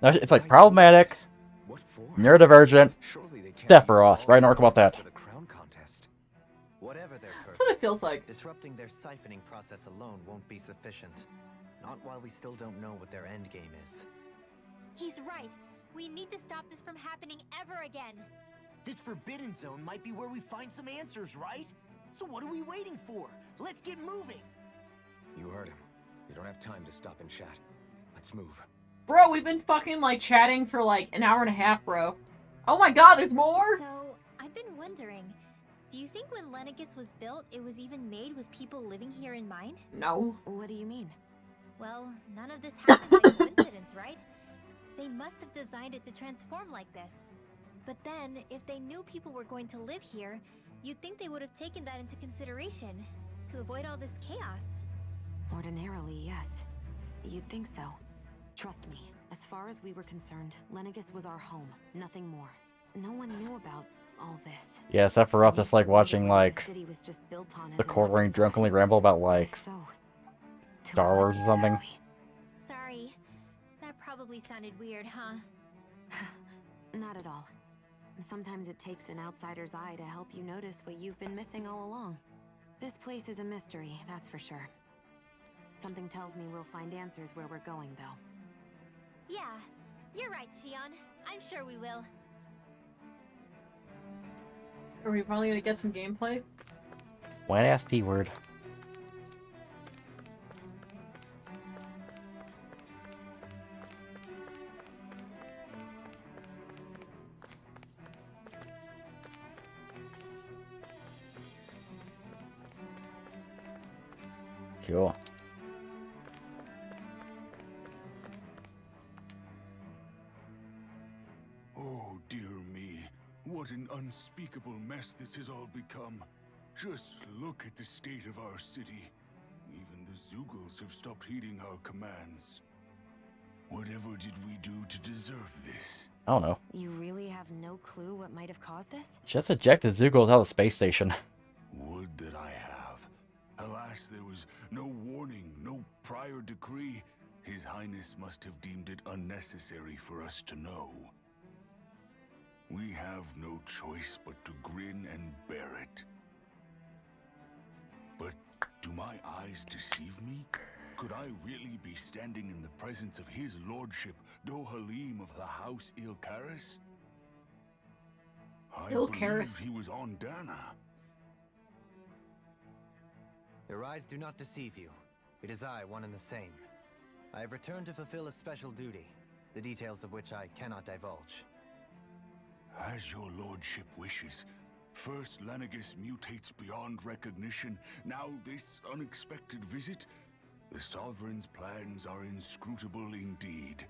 No, it's like problematic, What for? neurodivergent. Surely they can't Sephiroth. Write an article about that. For the crown contest. Whatever their That's what it purpose, feels like. disrupting their siphoning process alone won't be sufficient. Not while we still don't know what their endgame is. He's right. We need to stop this from happening ever again. This Forbidden Zone might be where we find some answers, right? So what are we waiting for? Let's get moving! You heard him. We don't have time to stop and chat. Let's move. Bro, we've been fucking, like, chatting for, like, an hour and a half, bro. Oh my god, there's more? So, I've been wondering, do you think when Lenegis was built, it was even made with people living here in mind? No. What do you mean? Well, none of this happened by coincidence, right? They must have designed it to transform like this. But then, if they knew people were going to live here, you'd think they would have taken that into consideration to avoid all this chaos. Ordinarily, yes. You'd think so. Trust me, as far as we were concerned, Lenegis was our home, nothing more. No one knew about all this. Yeah, except for us, that's like watching, like, The city was just built on the as an Corvain afterthought. drunkenly ramble about, like, So, to Star what Wars or something. exactly? Sorry. That probably sounded weird, huh? Not at all. Sometimes it takes an outsider's eye to help you notice what you've been missing all along. This place is a mystery, that's for sure. Something tells me we'll find answers where we're going, though. Yeah, you're right, Shion. I'm sure we will. Are we probably gonna get some gameplay? Wet ass P word. Cool. Oh, dear me. What an unspeakable mess this has all become. Just look at the state of our city. Even the Zeugles have stopped heeding our commands. Whatever did we do to deserve this? I don't know. You really have no clue what might have caused this? Just ejected Zeugles out of the space station. Would that I have. Alas, there was no warning, no prior decree. His Highness must have deemed it unnecessary for us to know. We have no choice but to grin and bear it. But do my eyes deceive me? Could I really be standing in the presence of his lordship, Dohalim of the House Ilkaris? I believe Ilkaris. he was on Dana. Your eyes do not deceive you. It is I, one and the same. I have returned to fulfill a special duty, the details of which I cannot divulge. As your lordship wishes. First Lenegis mutates beyond recognition, now this unexpected visit. The Sovereign's plans are inscrutable indeed.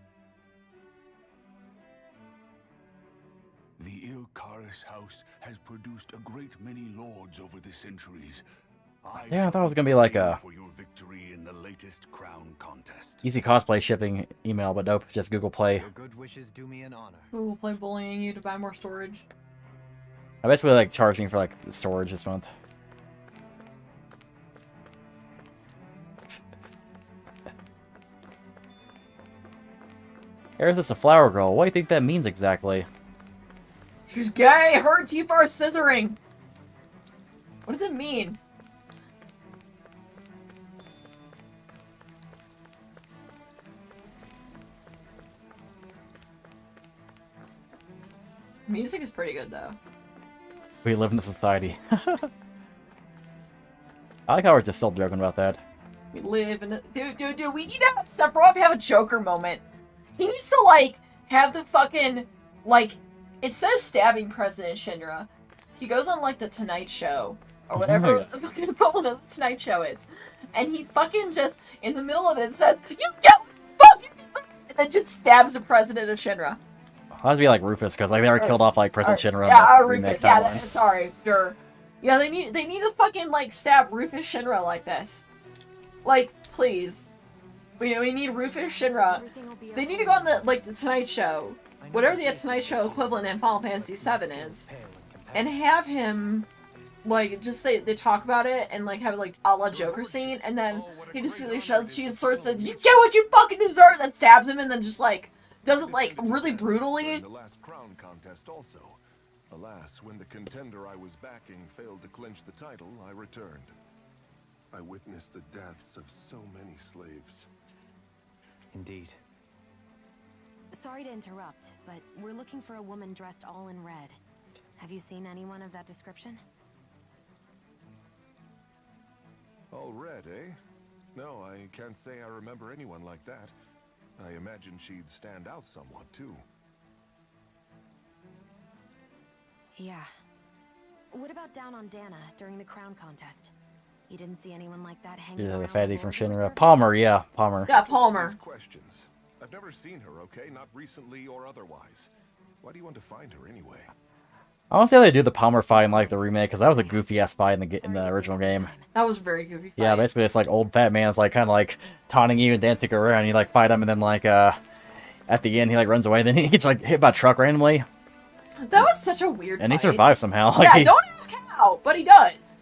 The Ilkaris house has produced a great many lords over the centuries. Yeah, I thought it was gonna be like a for your victory in the latest crown contest. easy cosplay shipping email, but nope, it's just Google Play. Your good wishes do me an honor. Google Play bullying you to buy more storage. I basically like charging for like the storage this month. Aerith is a flower girl. What do you think that means exactly? She's gay! Her and Tifa are scissoring! What does it mean? Music is pretty good, though. We live in a society. I like how we're just still joking about that. We live in a... Dude, we need to have Sephiroth have a Joker moment. He needs to, like, have the fucking, like, instead of stabbing President Shinra, he goes on, like, the Tonight Show, or whatever the fucking equivalent of the Tonight Show is. And he fucking just, in the middle of it, says, "You get fucking..." and then just stabs the President of Shinra. It has to be like Rufus, because like they already killed off like President Shinra. Yeah, in the Rufus. remix Yeah, outline. sorry, sure. Yeah, they need to fucking, like, stab Rufus Shinra like this. Like, please. We need Rufus Shinra. They need to go on the, like, the Tonight Show, whatever the Tonight Show equivalent in Final Fantasy VII is, and have him, like, just they talk about it and, like, have it, like, a la Joker scene, and then he just she sort of says, "You get what you fucking deserve," then stabs him, and then just, like, does it, like, really brutally. In the last crown contest also. Alas, when the contender I was backing failed to clinch the title, I returned. I witnessed the deaths of so many slaves. Indeed. Sorry to interrupt, but we're looking for a woman dressed all in red. Have you seen anyone of that description? All red, eh? No, I can't say I remember anyone like that. I imagine she'd stand out somewhat, too. Yeah. What about down on Dana during the crown contest? You didn't see anyone like that hanging Yeah, around the fatty the from Lord's Shinra. Reserve? Palmer, yeah, Palmer. Yeah, Palmer. These questions. I've never seen her, okay? Not recently or otherwise. Why do you want to find her anyway? I want to see how they do the Palmer fight in like the remake, because that was a goofy ass fight in the original game. That was a very goofy fight. Yeah, basically it's like old fat man's like kind of like taunting you and dancing around. And you like fight him, and then like at the end he like runs away. Then he gets like hit by a truck randomly, That was such a weird and fight. he survives somehow. Like, Yeah, don't ask how, but he does.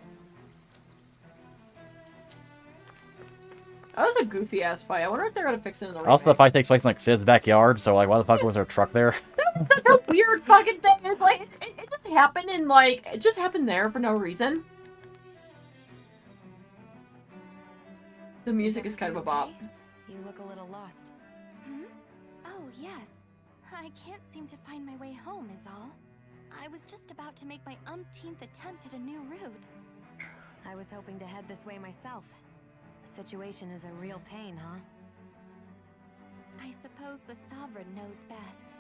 That was a goofy ass fight. I wonder if they're gonna fix it in the remake. Also, the fight takes place in like Sid's backyard, so like, why the fuck was there a truck there? That was such a weird fucking thing. It's like it just happened in like it just happened there for no reason. The music is kind of a bop. You look a little lost. Hmm? Oh, yes. I can't seem to find my way home, is all. I was just about to make my umpteenth attempt at a new route. I was hoping to head this way myself. The situation is a real pain, huh? I suppose the Sovereign knows best.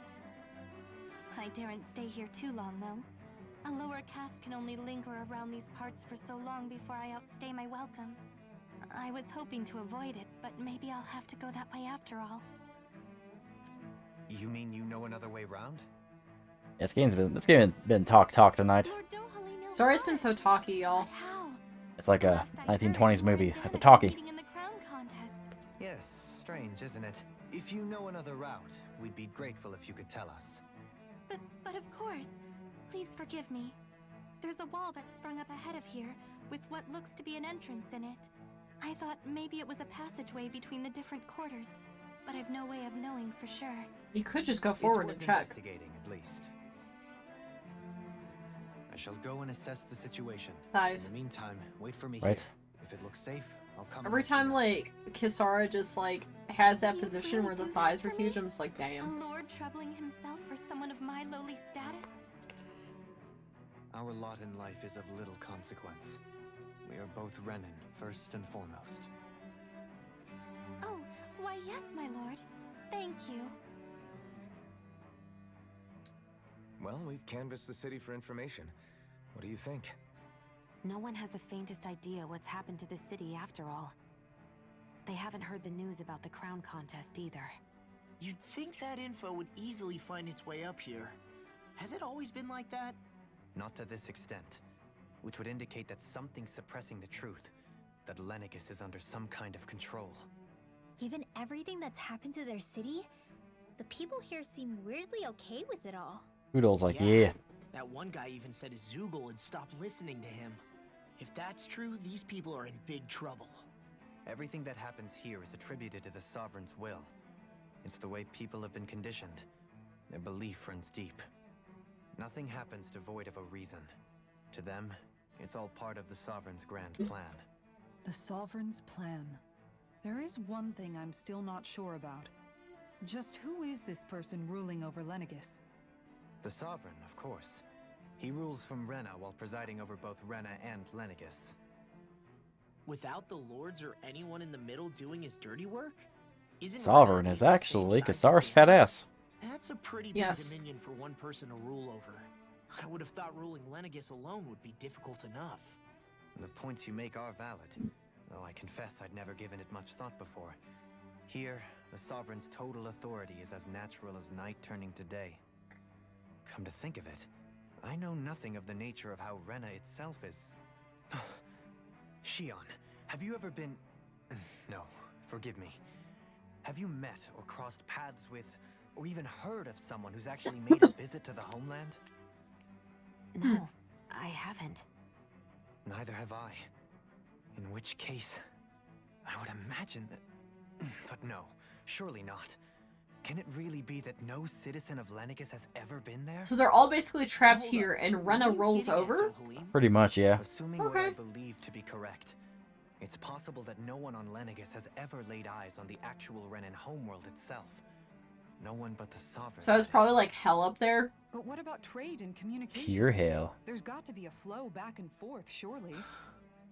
I daren't stay here too long, though. A lower caste can only linger around these parts for so long before I outstay my welcome. I was hoping to avoid it, but maybe I'll have to go that way after all. You mean you know another way round? This game been talk tonight. Lord Dohaly knows Sorry, it's been ours. so talky, y'all. But how? It's like a Last I heard, 1920s you movie were at the Dana talkie. competing in the crown contest. Yes, strange, isn't it? If you know another route, we'd be grateful if you could tell us. But of course. Please forgive me. There's a wall that sprung up ahead of here, with what looks to be an entrance in it. I thought maybe it was a passageway between the different quarters, but I've no way of knowing for sure. You could just go forward It's and worth check. investigating, at least. I shall go and assess the situation. Thighs. In the meantime, wait for me Right. here. If it looks safe, I'll come. Every and let you time know. like Kisara just like has that You position really where the do that thighs were for me? huge, I'm just like, A damn. lord troubling himself for someone of my lowly status? Our lot in life is of little consequence. We are both Renin, first and foremost. Oh, why yes, my lord. Thank you. Well, we've canvassed the city for information. What do you think? No one has the faintest idea what's happened to the city after all. They haven't heard the news about the crown contest either. You'd think that info would easily find its way up here. Has it always been like that? Not to this extent, which would indicate that something's suppressing the truth, that Lenegis is under some kind of control. Given everything that's happened to their city, the people here seem weirdly okay with it all. Poodle's like, yeah. That one guy even said his Zoogle had stopped listening to him. If that's true, these people are in big trouble. Everything that happens here is attributed to the Sovereign's will. It's the way people have been conditioned. Their belief runs deep. Nothing happens devoid of a reason. To them, it's all part of the Sovereign's grand plan. The Sovereign's plan. There is one thing I'm still not sure about. Just who is this person ruling over Lenegis? The Sovereign, of course. He rules from Rena while presiding over both Rena and Lenegis. Without the lords or anyone in the middle doing his dirty work? Isn't Sovereign Rena is the same actually size as Kisara's the fat Empire? ass. That's a pretty big Yes. dominion for one person to rule over. I would have thought ruling Lenegis alone would be difficult enough. The points you make are valid, though I confess I'd never given it much thought before. Here, the Sovereign's total authority is as natural as night turning to day. Come to think of it, I know nothing of the nature of how Rena itself is. Shion, have you ever been... No, forgive me. Have you met or crossed paths with, or even heard of someone who's actually made a visit to the homeland? No, I haven't. Neither have I. In which case, I would imagine that... But no, surely not. Can it really be that no citizen of Lenegis has ever been there? So they're all basically trapped Hold here, up. and What Rena are you rolls getting at, over. Dohalim? Pretty much, yeah. Assuming what Okay. I believe to be correct, it's possible that no one on Lenegis has ever laid eyes on the actual Renin homeworld itself. No one but the Sovereign. So it's that probably is. like hell up there. But what about trade and communication? Pure hell. There's got to be a flow back and forth, surely.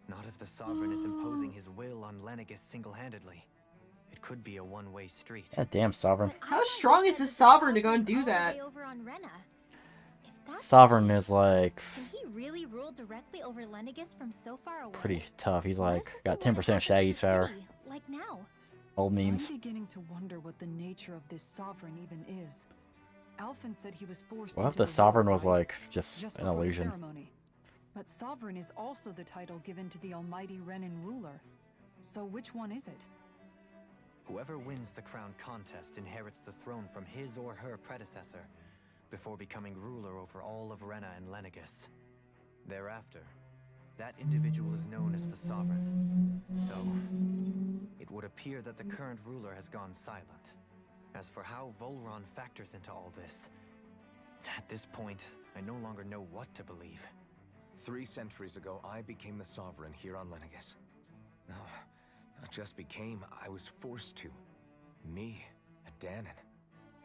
Not if the Sovereign is imposing his will on Lenegis single-handedly. It could be a one-way street. That damn Sovereign. But I How thought strong you is said this the sovereign to go and Sovereign's do all the that? way over on Rena. If that's the Sovereign case, is like can he really rule directly over Lenegis from so far away? pretty tough. He's What like if got something were 10% to of happen to Shaggy's the power. city, like now? Old memes. I'm beginning to wonder what the nature of this sovereign even is. Alphen said he was forced What if into the the Sovereign role, was right? like just an before the illusion? ceremony. But sovereign is also the title given to the almighty Renan ruler. So which one is it? Whoever wins the crown contest inherits the throne from his or her predecessor, before becoming ruler over all of Rena and Lenegis. Thereafter, that individual is known as the Sovereign. Though, it would appear that the current ruler has gone silent. As for how Volron factors into all this, at this point, I no longer know what to believe. 3 centuries ago, I became the Sovereign here on Lenegis. No, not just became, I was forced to. Me, a Danon.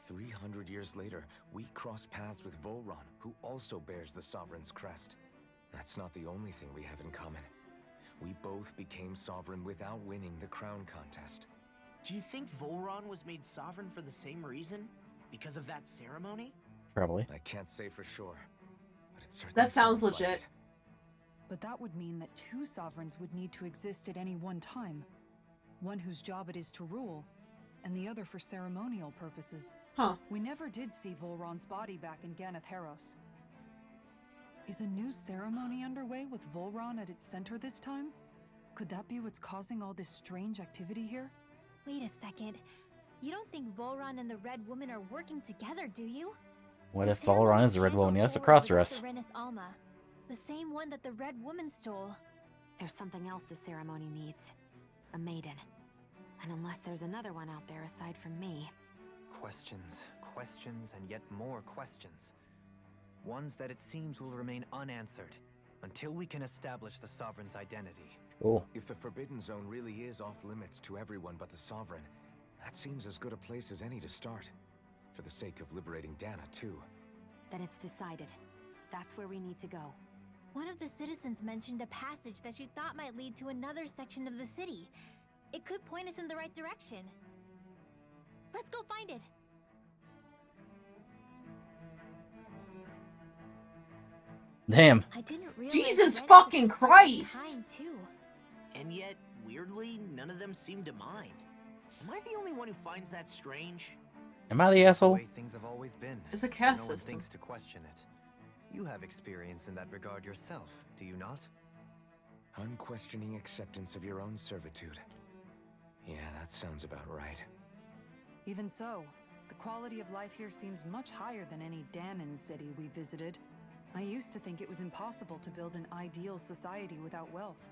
300 years later, we cross paths with Volron, who also bears the Sovereign's crest. That's not the only thing we have in common. We both became Sovereign without winning the crown contest. Do you think Volron was made sovereign for the same reason? Because of that ceremony? Probably. I can't say for sure, but it certainly That sounds like legit. it. But that would mean that 2 sovereigns would need to exist at any one time. One whose job it is to rule, and the other for ceremonial purposes. Huh. We never did see Volron's body back in Ganath Haros. Is a new ceremony underway with Volron at its center this time? Could that be what's causing all this strange activity here? Wait a second. You don't think Volron and the Red Woman are working together, do you? What The if Volron is the Red ceremony Woman? can't Yes, go a forward cross without dress. the Renis Alma, the same one that the Red Woman stole. There's something else the ceremony needs. A maiden. And unless there's another one out there aside from me... Questions, questions, and yet more questions. Ones that it seems will remain unanswered, until we can establish the Sovereign's identity. Cool. If the Forbidden Zone really is off limits to everyone but the Sovereign, that seems as good a place as any to start. For the sake of liberating Dana, too. Then it's decided. That's where we need to go. One of the citizens mentioned a passage that she thought might lead to another section of the city. It could point us in the right direction. Let's go find it. Damn. I didn't realize Jesus Renis fucking was so much Christ. time, too. And yet, weirdly, none of them seem to mind. Am I the only one who finds that strange? Am I the The asshole? way things have always been. It's a so caste no one system. thinks to question it. You have experience in that regard yourself, do you not? Unquestioning acceptance of your own servitude. Yeah, that sounds about right. Even so, the quality of life here seems much higher than any Danon city we visited. I used to think it was impossible to build an ideal society without wealth.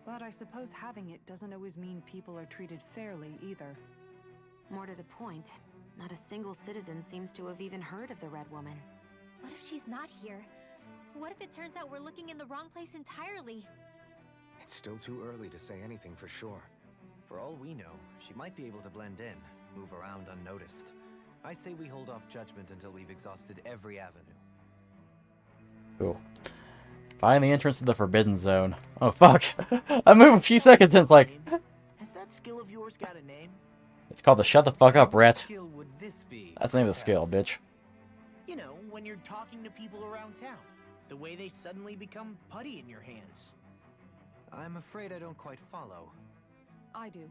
But I suppose having it doesn't always mean people are treated fairly either. More to the point, not a single citizen seems to have even heard of the Red Woman. What if she's not here? What if it turns out we're looking in the wrong place entirely? It's still too early to say anything for sure. For all we know, she might be able to blend in, move around unnoticed. I say we hold off judgment until we've exhausted every avenue. Cool. Find the entrance to the Forbidden Zone. Oh, fuck. I moved a few seconds and it's like... Has that skill of yours got a name? It's called the Shut the Fuck Up, What Rat. skill would this be? That's the name of the skill, bitch. You know, when you're talking to people around town. The way they suddenly become putty in your hands. I'm afraid I don't quite follow. I do.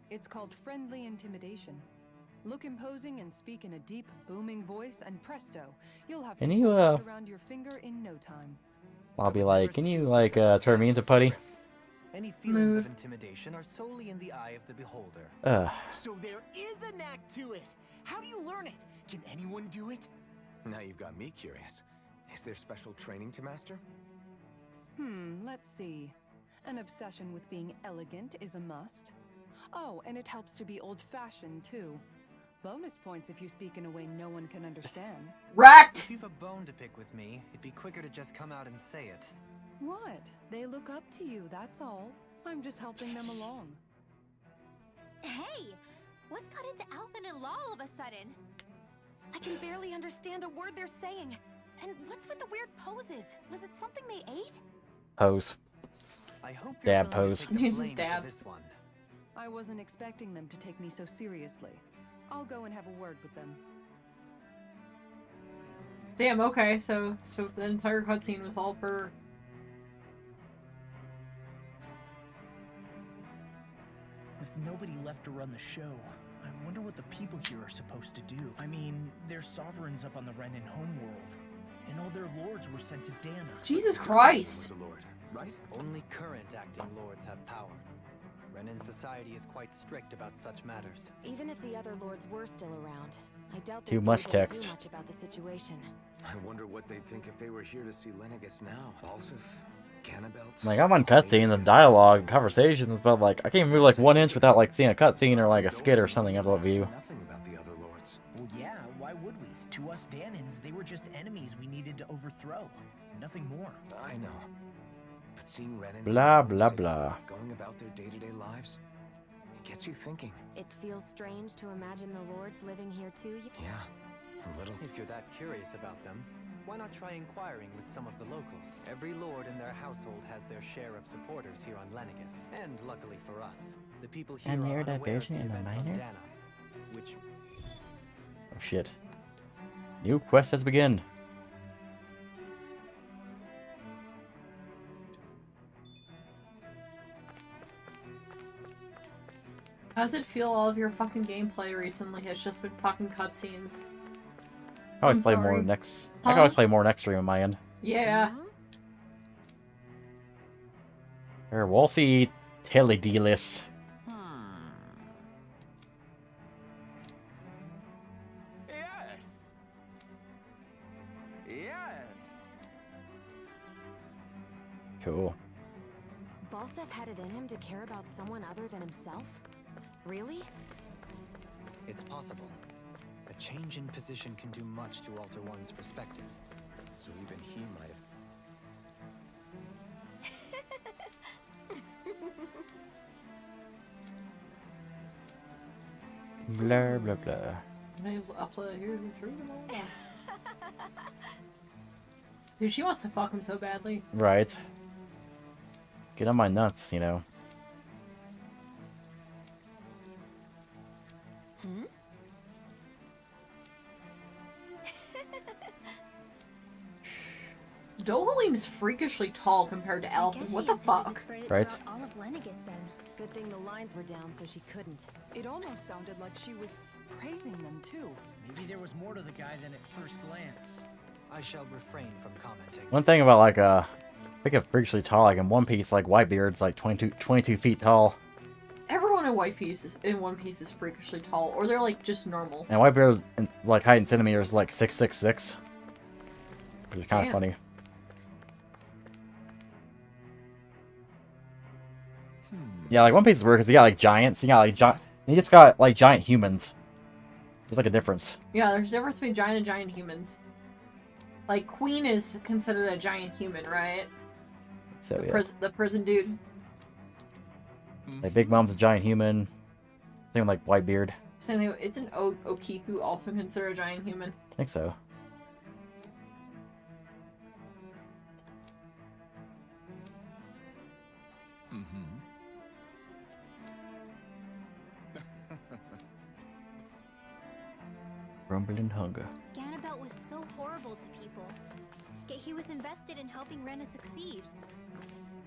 It's called friendly intimidation. Look imposing and speak in a deep, booming voice, and presto, you'll have Can people you, wrapped around your finger in no time. I'll be like, can you, like, turn me into putty? Any feelings Mood. of intimidation are solely in the eye of the beholder. Ugh. So there is a knack to it. How do you learn it? Can anyone do it? Now you've got me curious. Is there special training to master? Let's see. An obsession with being elegant is a must. Oh, and it helps to be old-fashioned, too. Bonus points if you speak in a way no one can understand. Wrecked! If you've a bone to pick with me, it'd be quicker to just come out and say it. What? They look up to you, that's all. I'm just helping them along. Hey! What's got into Alphen and Law all of a sudden? I can barely understand a word they're saying. And what's with the weird poses? Was it something they ate? Pose. I hope you're Dab willing pose. to take the He's blame just for dab. this one. I wasn't expecting them to take me so seriously. I'll go and have a word with them. Damn, okay, so the entire cutscene was all for... With nobody left to run the show, I wonder what the people here are supposed to do. I mean, they're sovereigns up on the Renan homeworld, and all their lords were sent to Dana. Jesus Christ! Was a lord, right? Only current acting lords have power. Renan society is quite strict about such matters. Even if the other lords were still around, I doubt Too they'd much be able to text. do much about the situation. I wonder what they'd think if they were here to see Lenegis now. Balsif, Cannabelt. Like, I'm on cutscenes and dialogue, conversations, but like, I can't move like 1 inch without like seeing a cutscene or like a skit or something of view. Nothing about the other lords. Well, yeah, why would we? To us Danans, they were just enemies we needed to overthrow. Nothing more. I know. But seeing Renans Blah, in their own blah, city, blah. going about their day-to-day lives, it gets you thinking. It feels strange to imagine the lords living here too. Yeah, a little. If you're that curious about them, why not try inquiring with some of the locals? Every lord in their household has their share of supporters here on Lenegis. And luckily for us, the people here And are they're unaware of the division in the events on minor? Dana, which Oh shit. New quest has begun. How does it feel all of your fucking gameplay recently has just been fucking cutscenes? I always I'm play more sorry. next. I Huh? can always play more next stream on my end. Yeah. Or we'll see teledealers. Yes. Yes. Cool. Balsef had it in him to care about someone other than himself? Really? it's possible. A change in position can do much to alter one's perspective. So even he might have. Blah blah blah. Name's upside here in the tree. Dude, she wants to fuck him so badly. Right. Get on my nuts, you know. Hmm? Dohalim is freakishly tall compared to Alvin. What the fuck? Right. All of Lenegis then. Good thing the lines were down so she couldn't. It almost sounded like she was praising them too. Maybe there was more to the guy than at first glance. I shall refrain from commenting. One thing about like think of freakishly tall, like in One Piece, like Whitebeard's like 22 feet tall. Everyone in One Piece is freakishly tall, or they're like just normal. And Whitebeard, in, like height in centimeters, is like 6'6", which is kind of Damn. funny. Yeah, like One Piece is weird because you got like giants, you got like you just got like giant humans. There's like a difference. Yeah, there's a difference between giant and giant humans. Like Queen is considered a giant human, right? So The, yeah, the prison dude. like Big Mom's a giant human. Same like Whitebeard. Same thing. Isn't Okiku also considered a giant human? I think so. Rumbling hunger. Ganabelt was so horrible to people. Yet he was invested in helping Rena succeed.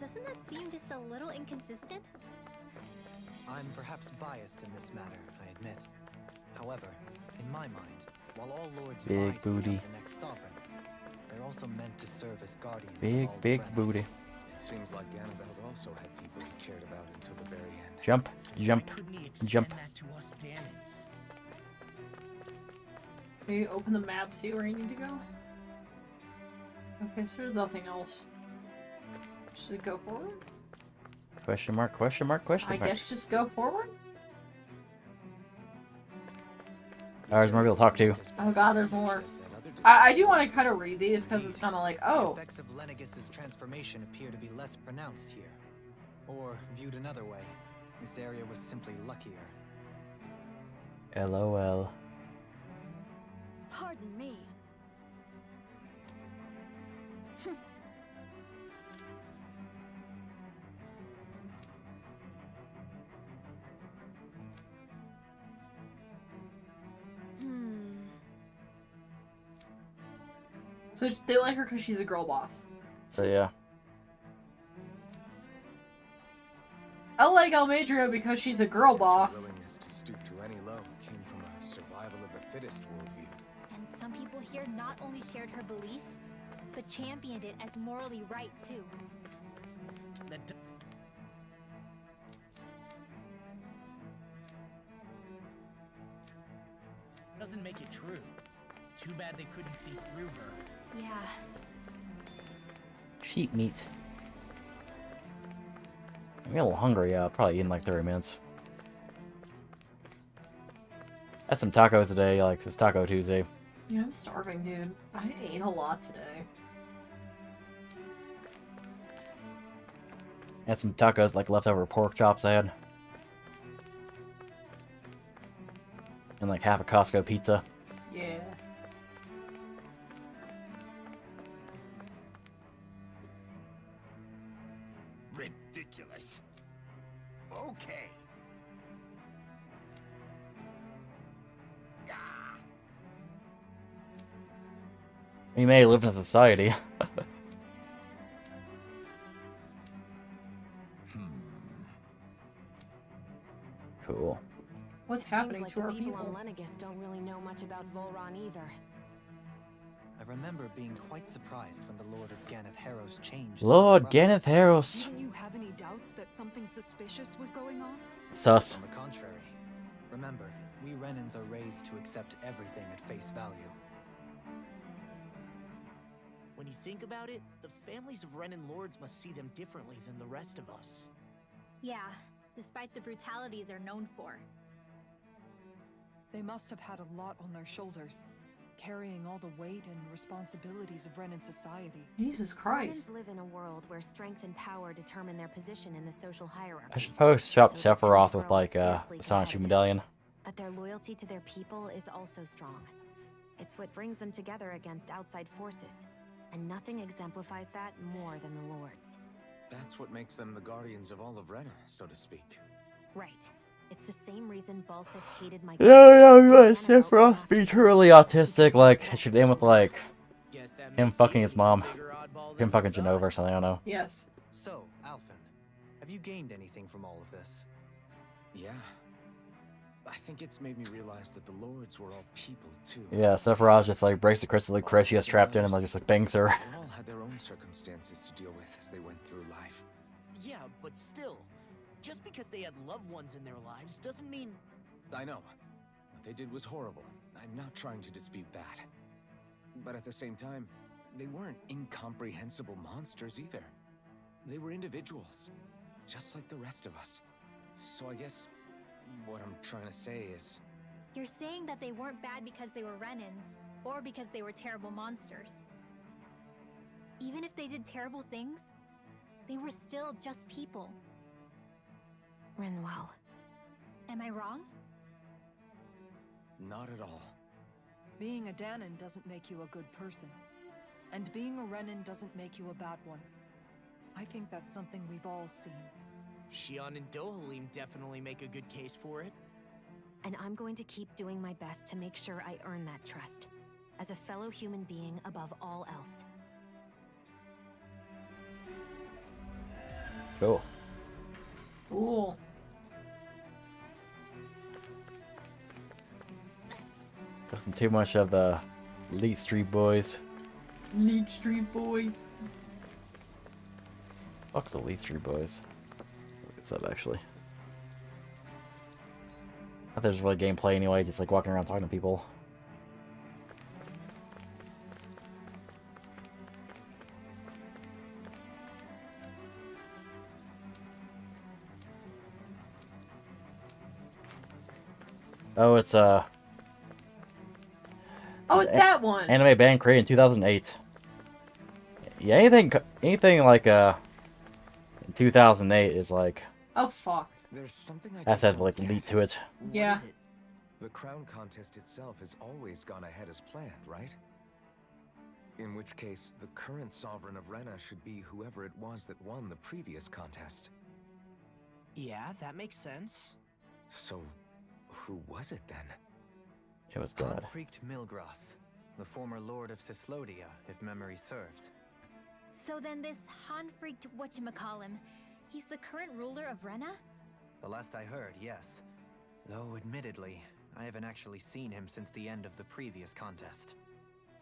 Doesn't that seem just a little inconsistent? I'm perhaps biased in this matter, I admit. However, in my mind, while all lords Big vie to booty. become the next sovereign, they're also meant to serve as guardians of Big, all big Fremen. booty. It seems like Ganabelt also had people he cared about until the very end. Jump, jump, Why couldn't he extend jump. that to us Danans? Maybe open the map, see where you need to go. Okay, so there's nothing else. Should we go forward? Question mark, question mark, question I mark. guess just go forward? There's more people to talk to. Oh god, there's more. I do want to kind of read these because it's kind of like, The oh, effects of Lenegis's transformation appear to be less pronounced here. Or, viewed another way, this area was simply luckier. LOL. Pardon me. So they like her because she's a girl boss. So yeah. I like Almadria because she's a girl boss. Her willingness to stoop to any low came from a survival of the fittest worldview. And some people here not only shared her belief, but championed it as morally right too. That doesn't make it true. Too bad they couldn't see through her. Yeah. Sheep meat. I'm getting a little hungry, probably in like 30 minutes. Had some tacos today, like, it was Taco Tuesday. Yeah, I'm starving, dude. I ate a lot today. Had some tacos, like leftover pork chops I had. And like half a Costco pizza. Yeah. Ridiculous. Okay. We may live in a society. Cool. What's It happening seems to like our the people people? on Lenegis don't really know much about Volron either. I remember being quite surprised when the Lord of Ganeth Harrow's changed. Lord so abruptly. Ganeth Harros. Didn't you have any doubts that something suspicious was going on? Sus. On the contrary, remember, we Renans are raised to accept everything at face value. When you think about it, the families of Renan lords must see them differently than the rest of us. Yeah, despite the brutality they're known for. They must have had a lot on their shoulders, carrying all the weight and responsibilities of Renan society. Jesus Christ. Renans live in a world where strength and power determine their position in the social hierarchy. I should post shop So they tend to Sephiroth with grow like fiercely the Sonic competitive. medallion. But their loyalty to their people is also strong. It's what brings them together against outside forces. And nothing exemplifies that more than the Lords. That's what makes them the guardians of all of Rena, so to speak. Right. It's the same reason Balsif hated my Sephiroth be truly autistic, like, it should end with like him fucking his mom. Him fucking Genova or something, I don't know. Yes. So, Alphen, have you gained anything from all of this? Yeah. I think it's made me realize that the Lords were all people, too. Yeah, Sephiroth just like breaks the crystal like Chris, she gets trapped in and like just like bangs her. They all had their own circumstances to deal with as they went through life. Yeah, but still, just because they had loved ones in their lives doesn't mean... I know. What they did was horrible. I'm not trying to dispute that. But at the same time, they weren't incomprehensible monsters either. They were individuals, just like the rest of us. So I guess what I'm trying to say is... You're saying that they weren't bad because they were Renans, or because they were terrible monsters. Even if they did terrible things, they were still just people. Rinwell. Am I wrong? Not at all. Being a Danon doesn't make you a good person. And being a Renan doesn't make you a bad one. I think that's something we've all seen. Shion and Dohalim definitely make a good case for it. And I'm going to keep doing my best to make sure I earn that trust. As a fellow human being above all else. Cool. Cool. Wasn't too much of the Elite Street Boys. Elite Street Boys. Fuck's the Elite Street Boys? Look this up actually. I thought there's really gameplay anyway, just like walking around talking to people. Oh, it's Oh, it's that one. anime band created in 2008. Yeah, anything like in 2008 is like Oh, fuck. There's something I has just to have don't like get. elite to it. What Yeah. is it? The crown contest itself has always gone ahead as planned, right? In which case, the current sovereign of Rena should be whoever it was that won the previous contest. Yeah, that makes sense. So, who was it then? It was God. Freaked Milgroth. the former Lord of Cislodia, if memory serves. So then this Han-freaked whatchamacallem, he's the current ruler of Rena? The last I heard, yes. Though, admittedly, I haven't actually seen him since the end of the previous contest.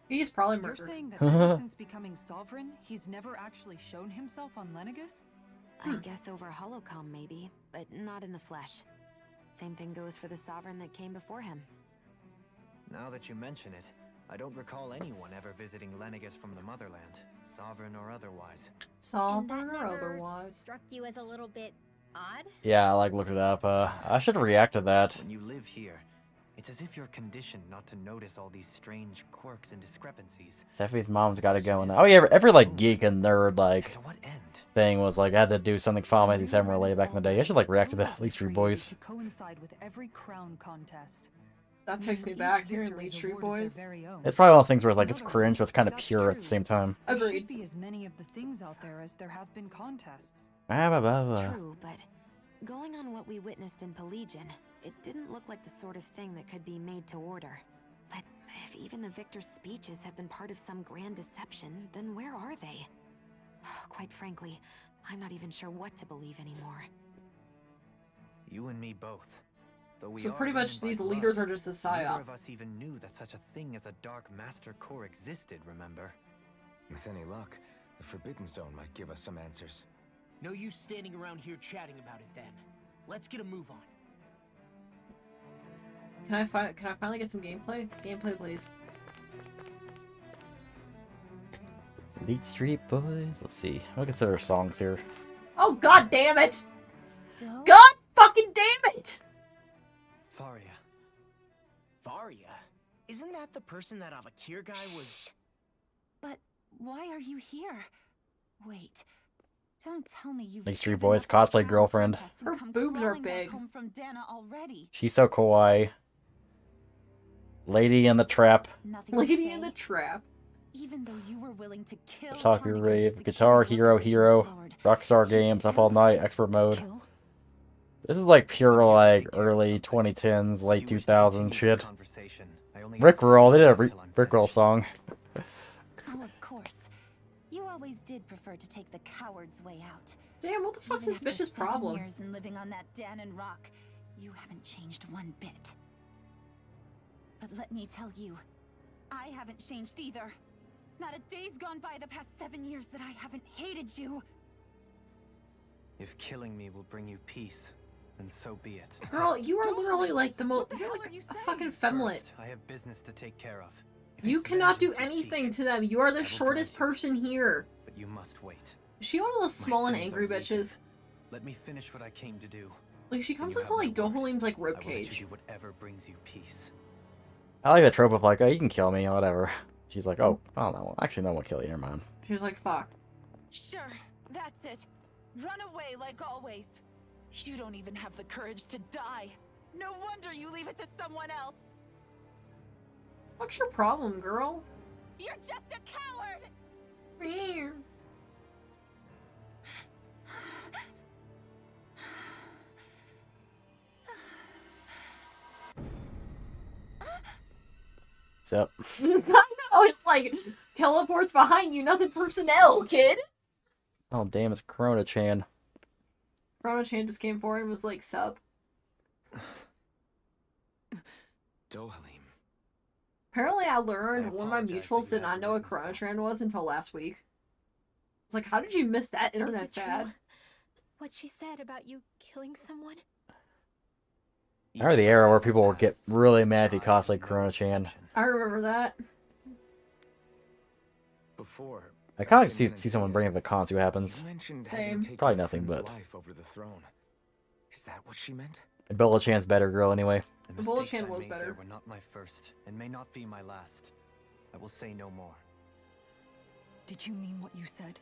He's probably You're murdered. saying that ever since becoming sovereign, he's never actually shown himself on Lenegus? I guess over holocom maybe, but not in the flesh. Same thing goes for the sovereign that came before him. Now that you mention it, I don't recall anyone ever visiting Lenegus from the motherland, sovereign or otherwise. And that Sovereign or never otherwise. struck you as a little bit odd? Yeah, I like looked it up. I should react to that. When you live here, it's as if you're conditioned not to notice all these strange quirks and discrepancies. Steffi's mom's got to go in there. Oh yeah, every like geek and nerd like To what end? thing was like I had to do something Final Fantasy 7 related back in the day. I should like react to the Elite Street Boys. To coincide with every crown contest. That takes me back here in Leech Street Boys. It's probably one of those things where like it's cringe, but it's kind of pure at the same time. There Agreed. should be as many of the things out there as there have been contests. True, but going on what we witnessed in Pelagian, it didn't look like the sort of thing that could be made to order. But if even the victor's speeches have been part of some grand deception, then where are they? Quite frankly, I'm not even sure what to believe anymore. You and me both. Though we So are pretty much Ronin by these blood, leaders are just a neither psyop. of us even knew that such a thing as a Dark Master Core existed, remember? With any luck, the Forbidden Zone might give us some answers. No use standing around here chatting about it then. Let's get a move on. Can I finally get some gameplay? Gameplay, please. Elite Street Boys. Let's see. I'll consider songs here. Oh god damn it! Doe? God fucking damn it! Faria. Varia? Isn't that the person that Avakir guy was... But why are you here? Wait. Don't tell me you've Elite Street given Boys up the cosplay crown girlfriend. contest and Her come boobs are crawling back big. home from Dana already. She's so kawaii. Lady in the Trap. Nothing to Lady in say? the Trap. Even though you were willing to kill Otaku Tarnigan to Rave. secure Guitar your Hero. position as Lord, Rockstar you Games. Up still All Night. Expert Mode. kill? This is like pure I'm here to like take care of early something. 2010s, late If you wish to 2000s continue shit. this conversation, I only ask that you Rickroll. They did a wait till I'm Rickroll finished. song. Oh, of course. You always did prefer to take the coward's way out. Damn, what the fuck's Even this after bitch's 7 problem? years and living on that Danon rock, you haven't changed one bit. But let me tell you, I haven't changed either. Not a day's gone by the past 7 years that I haven't hated you. If killing me will bring you peace, then so be it. Girl, you are Don't- literally like the most. What the You're hell like are you a saying? fucking femlet. First, I have business to take care of. If You it's cannot do vengeance you anything seek, to them. You are the I will shortest grant you. person here. But you must wait. Is she one of those My small and sins angry are legal. bitches? Let me finish what I came to do. Like she comes you up to have like my word. Dohalim's like I will let ribcage. you do whatever brings you peace. I like the trope of like, oh, you can kill me, or whatever. She's like, oh, I don't know. Actually, no one will kill you. Never mind. She's like, fuck. Sure, that's it. Run away like always. You don't even have the courage to die. No wonder you leave it to someone else. What's your problem, girl? You're just a coward! Meow. So, I know, it's like teleports behind you, nothing personnel, kid. oh damn, it's Corona-chan. Chrono-chan just came forward and was like, sup. Dohalim. Apparently I learned I one of my apologize mutuals that did you not had know to what witness Chrono-chan was until last week. It's like, how did you miss that Is internet it true? fad? What she said about you killing someone? I remember the era where people would get really mad if you cosplay Corona-chan. I remember that. Before, I kind of back see in see someone Menazir, bring up the con, see what happens. you mentioned Same. having taken Probably a nothing, friend's but- life over the throne. Is that what she meant? Bella-chan's better girl anyway. The Bullet mistakes Chan I was made better. there were not my first, and may not be my last. I will say no more. Did you mean what you said?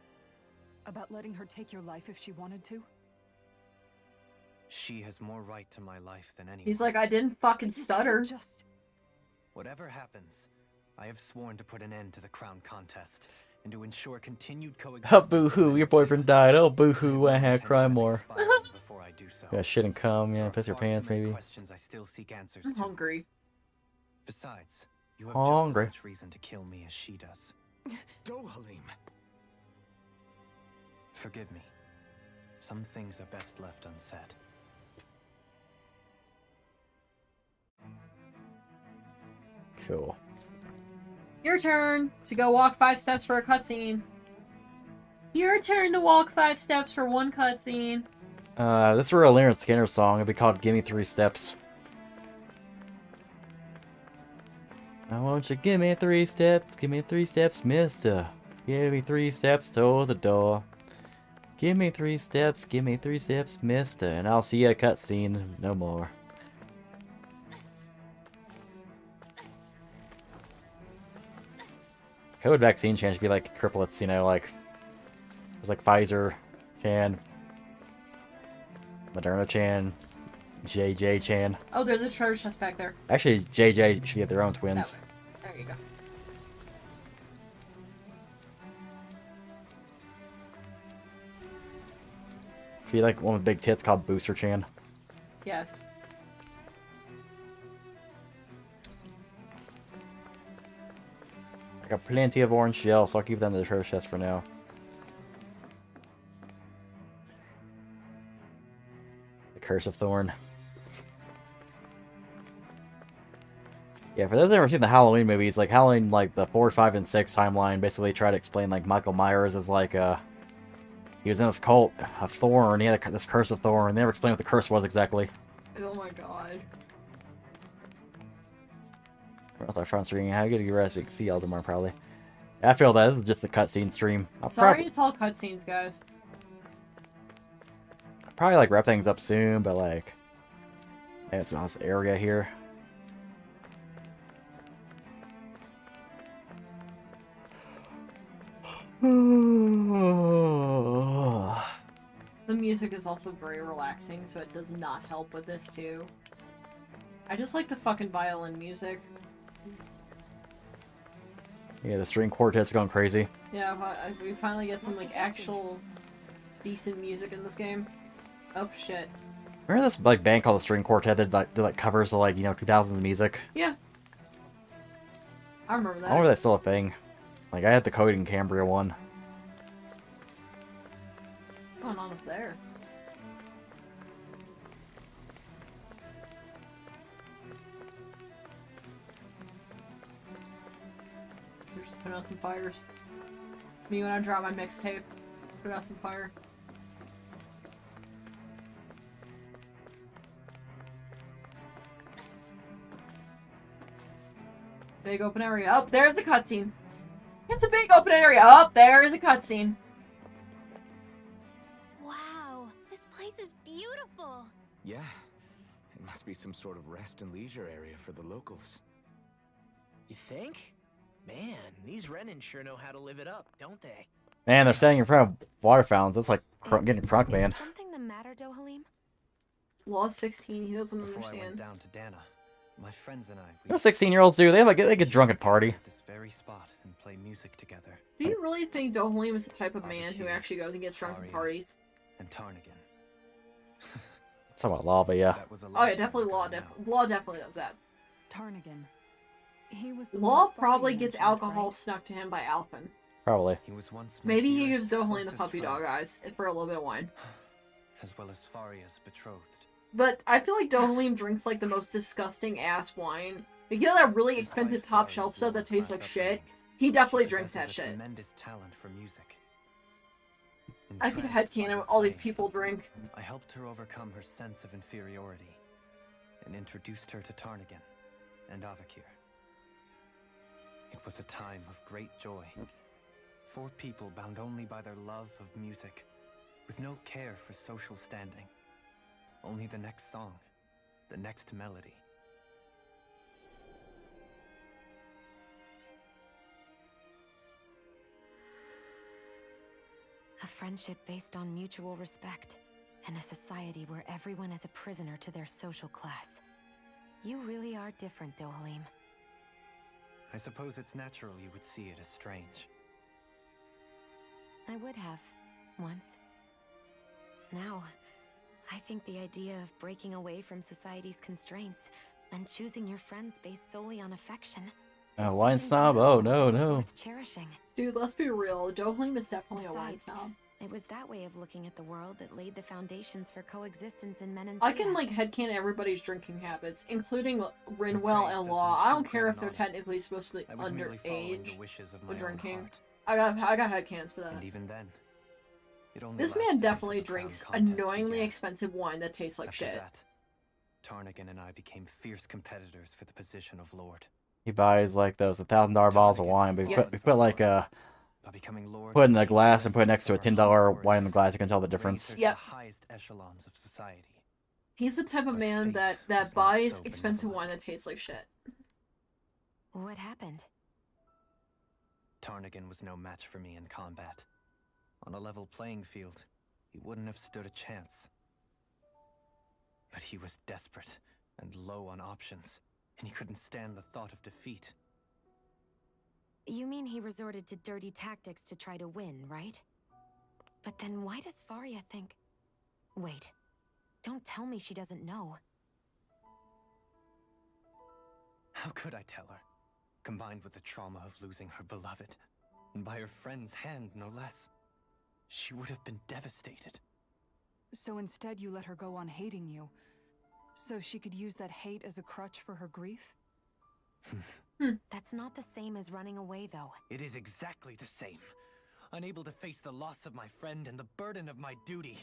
About letting her take your life if she wanted to? She has more right to my life than anyone. He's like, I didn't fucking You can't stutter. Just Whatever happens, I have sworn to put an end to the crown contest and to ensure continued coexistence. Oh, boo-hoo, your boyfriend died. Oh, boo-hoo, I had cry more. Before I do so. Yeah, shit and cum, There yeah, are piss your far too pants, many maybe. questions I still seek answers I'm to. hungry. Besides, You have just as Hungry. much reason to kill me as she does. Dohalim! Forgive me. Some things are best left unsaid. Cool. Your turn to go walk 5 steps for a cutscene. Your turn to walk 5 steps for one cutscene. This is a Leonard Skinner song. It'd be called "Gimme 3 Steps." Now won't you give me 3 steps? Give me 3 steps, mister. Give me 3 steps to the door. Give me 3 steps, mister, and I'll see a cutscene no more. COVID vaccine chance should be like triplets, you know, like there's like Pfizer Chan, Moderna Chan, JJ Chan. Oh, there's a treasure chest back there. Actually, JJ should get their own twins. That way. There you go. Should be like one with big tits called Booster Chan. Yes. I got plenty of orange shells, so I'll keep them in the treasure chest for now. The Curse of Thorn. Yeah, for those that have ever seen the Halloween movies, like Halloween, like the 4, 5, and 6 timeline, basically try to explain like Michael Myers as like he was in this cult of Thorn. He had this Curse of Thorn. They never explained what the curse was exactly. Oh my god. Where's our front screen? How good you rest? We can see Eldamar probably. I feel that this is just a cutscene stream. Sorry, it's all cutscenes, guys. I'll probably like wrap things up soon, but like, yeah, it's a nice area here. The music is also very relaxing, so it does not help with this too. I just like the fucking violin music. Yeah, the string quartet's going crazy. Yeah, we finally get some like actual decent music in this game. Oh shit. Remember this like band called the String Quartet that like covers the like 2000s music? Yeah. I remember that. I wonder if that's still a thing. Like I had the Code and Cambria one. What's going on up there? So we're just putting out some fires. Me when I drop my mixtape, put out some fire. Big open area. Oh, there's a cutscene. It's a big open area. Oh, there's a cutscene. Wow, this place is beautiful. Yeah, it must be some sort of rest and leisure area for the locals. You think? Man, these Renin sure know how to live it up, don't they? Man, they're standing in front of water fountains. That's like getting crunk, man. Is something the matter, Dohalim? Law 16, he doesn't Before I went understand. down to Dana, my friends and I, You know what 16-year-olds do? They get drunk at party. at this very spot and play music together. Do you really think Dohalim is the type of man who actually goes and gets drunk at parties? And Tarnigan. It's about lava, yeah. That was a Oh yeah, lifetime definitely ago Law. now. Law definitely does that. Tarnigan. He was the Law one probably Fari gets mentioned, alcohol right? snuck to him by Alphen. Probably. He was once my Maybe he gives dearest, Dohalim the closest puppy dog friend, eyes for a little bit of wine. as well as Faria's betrothed. But I feel like Dohalim drinks like the most disgusting ass wine. Like, you know that really Despite expensive top Faria's shelf stuff that tastes like lower-class shit? upbringing, He definitely she drinks that possesses a shit. Tremendous talent for music. I could Entranced by headcanon her what all these playing, people drink. I helped her overcome her sense of inferiority and introduced her to Tarnigan and Avakir. It was a time of great joy. 4 people bound only by their love of music, with no care for social standing. Only the next song, the next melody. A friendship based on mutual respect, and a society where everyone is a prisoner to their social class. You really are different, Dohalim. I suppose it's natural you would see it as strange. I would have, once. Now, I think the idea of breaking away from society's constraints and choosing your friends based solely on affection Wine snob? Oh, no, no. Worth cherishing. Dude, let's be real. Dohalim is definitely a wine Besides, snob. It was that way of looking at the world that laid the foundations for coexistence in Menancia. I can, like, headcanon everybody's drinking habits, including Rinwell and Law. I don't care if they're technically supposed to be underage or drinking. I got headcanons for that. And even then, it only This man definitely drinks annoyingly expensive wine that tastes like shit. That, Tarnigan and I became fierce competitors for the position of Lord. He buys like those $1,000 bottles of wine, but we put like a put it in a glass and put it next to a $10 wine in the glass. You can tell the difference. Yep. The highest echelons of society. He's the type of man that buys expensive wine that tastes like shit. What happened? Tarnigan was no match for me in combat. On a level playing field, he wouldn't have stood a chance. But he was desperate and low on options, and he couldn't stand the thought of defeat. You mean he resorted to dirty tactics to try to win, right? But then why does Faria think... Wait, don't tell me she doesn't know. How could I tell her? Combined with the trauma of losing her beloved, and by her friend's hand, no less. She would have been devastated. So instead you let her go on hating you, so she could use that hate as a crutch for her grief? That's not the same as running away, though. It is exactly the same. Unable to face the loss of my friend and the burden of my duty.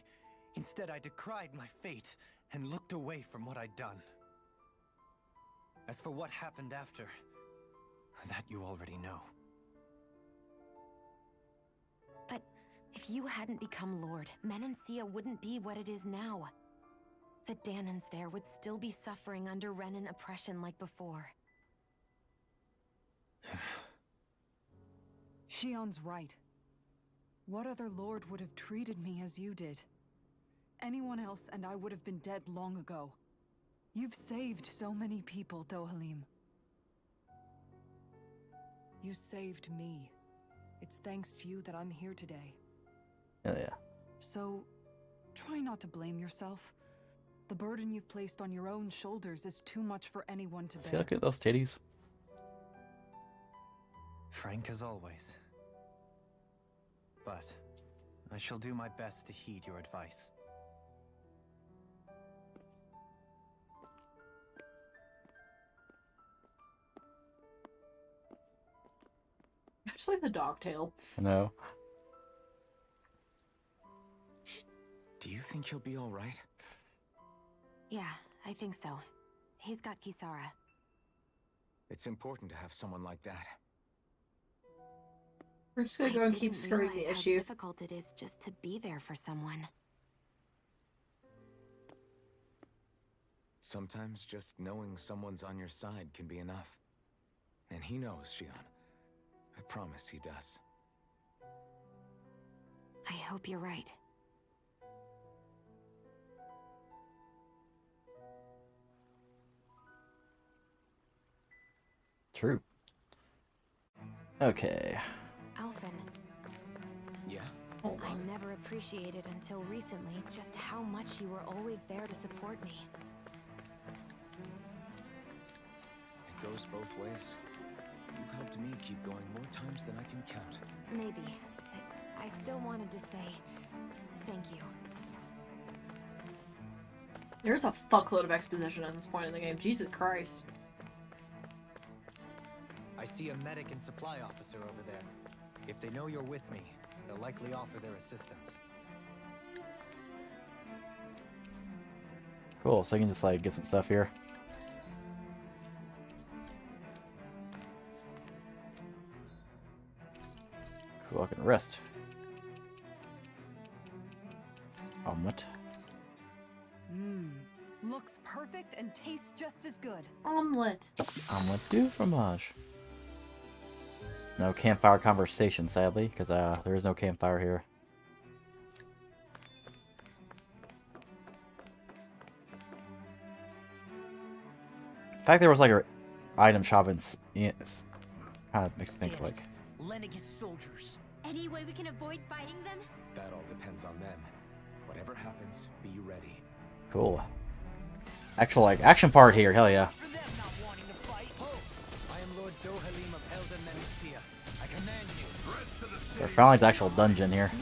Instead, I decried my fate and looked away from what I'd done. As for what happened after, that you already know. But if you hadn't become Lord, Menancia wouldn't be what it is now. The Danans there would still be suffering under Renan oppression like before. Shion's right. What other lord would have treated me as you did? Anyone else and I would have been dead long ago. You've saved so many people, Dohalim. You saved me. It's thanks to you that I'm here today. Oh, yeah. So, try not to blame yourself. The burden you've placed on your own shoulders is too much for anyone to bear. See, look at those titties. Frank as always. But I shall do my best to heed your advice. Just like the dog tail. No. Do you think he'll be all right? Yeah, I think so. He's got Kisara. It's important to have someone like that. We're just gonna go and keep skirting the issue. How difficult it is just to be there for someone. Sometimes just knowing someone's on your side can be enough. And he knows, Shion. I promise he does. I hope you're right. True. Okay. Alphen. Yeah? I never appreciated until recently just how much you were always there to support me. It goes both ways. You've helped me keep going more times than I can count. Maybe, but I still wanted to say thank you. There's a fuckload of exposition at this point in the game. Jesus Christ. I see a medic and supply officer over there. If they know you're with me, they'll likely offer their assistance. Cool, so I can just like get some stuff here. Cool, I can rest. Omelet. Looks perfect and tastes just as good. Omelet. Omelet du fromage. No campfire conversation, sadly, because there is no campfire here. The fact there was like a item shop in kind of makes me think like. Lennigus soldiers. Any way we can avoid fighting them? That all depends on them. Whatever happens, be ready. Cool. Actual like action part here, hell yeah. I am Lord Dohalim of Elden Nemesia. I command you. We're finally the actual dungeon here. No.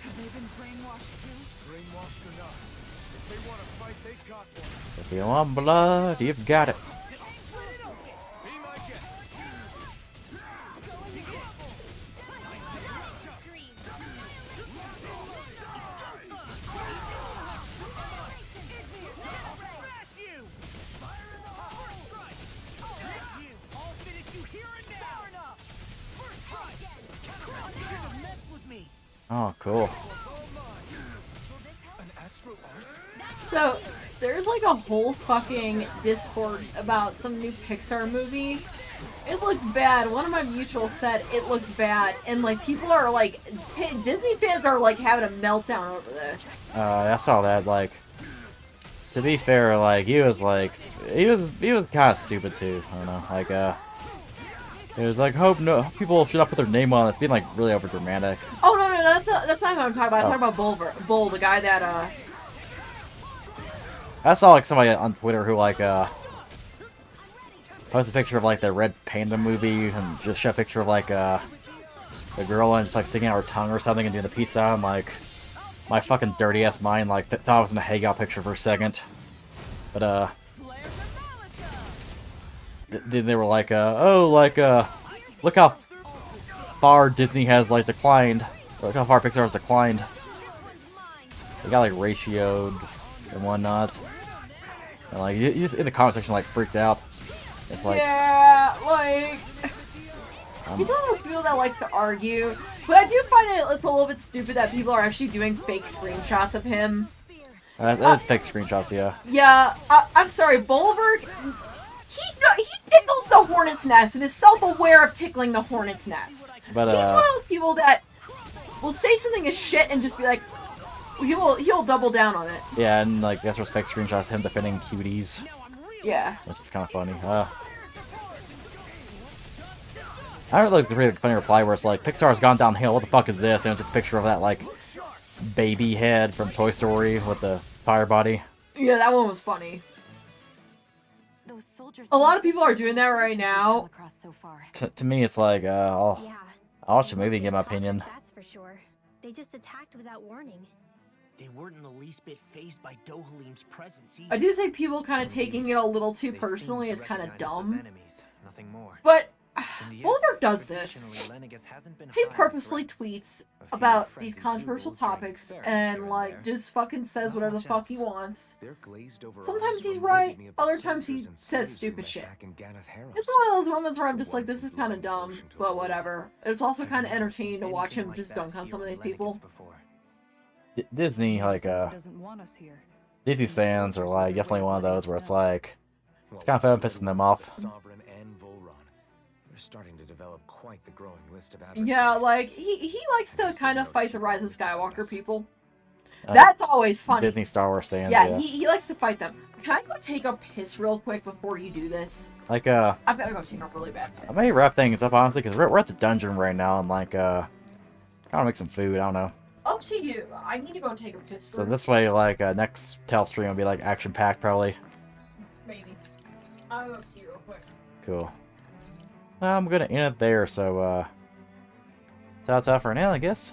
Have they been brainwashed too? Brainwashed or not, if they want to fight, they got one. If you want blood, you've got it. Be my guest. Oh, cool. So, there's like a whole fucking discourse about some new Pixar movie. It looks bad. One of my mutuals said it looks bad, and like people are like, Disney fans are like having a meltdown over this. I saw that. Like, to be fair, like he was kind of stupid too. I don't know. Like, it was like hope people should not put their name on it. It's being like really over dramatic. Oh no, that's not what I'm talking about. I'm talking about Bull, the guy that I saw like somebody on Twitter who like posted a picture of like the Red Panda movie and just showed a picture of like the girl and just like sticking out her tongue or something and doing the peace sign. Like my fucking dirty ass mind like thought it was in a hangout picture for a second, but then they were like oh like look how far Disney has like declined. Look how far Pixar has declined. They got like ratioed and whatnot. And like you just in the comment section like freaked out. It's like yeah, like he's one of those people that likes to argue, but I do find it's a little bit stupid that people are actually doing fake screenshots of him. That's fake screenshots, yeah. Yeah, I'm sorry, Bulwark. He tickles the hornet's nest and is self-aware of tickling the hornet's nest. But he's one of those people that will say something is shit and just be like, he'll double down on it. Yeah, and like that's what's fake screenshots of him defending cuties. Yeah. That's just kind of funny. I heard like the pretty funny reply where it's like Pixar has gone downhill. What the fuck is this? And it's just a picture of that like baby head from Toy Story with the fire body. Yeah, that one was funny. A lot of people are doing that right now. To me, it's like I'll watch a movie and get my opinion. That's for sure. They just attacked without warning. They weren't in the least bit fazed by Dohalim's presence either. I do think people kind of taking it a little too personally is kind of dumb. Nothing more. But Boulder does this. He purposefully tweets about these controversial topics and like just fucking says whatever the fuck he wants. Sometimes he's right, other times he says stupid shit. It's one of those moments where I'm just like, this is kind of dumb, but whatever. It's also kind of entertaining to watch him just dunk on some of these people. Disney, like, Disney fans are like definitely one of those where it's like, it's kind of fun pissing them off. Starting to develop quite the growing list of yeah, like he likes to kind of fight the Rise of Skywalker people. That's always funny. Disney Star Wars fans. Yeah, he likes to fight them. Can I go take a piss real quick before you do this? Like I've got to go take a really bad piss. I may wrap things up honestly because we're at the dungeon right now and like kind of make some food. I don't know. Up to you. I need to go and take a piss. So this way, like next Tell stream will be like action packed probably. Maybe. I'll go pee real quick. Cool. I'm gonna end it there, so ta-ta for now, I guess.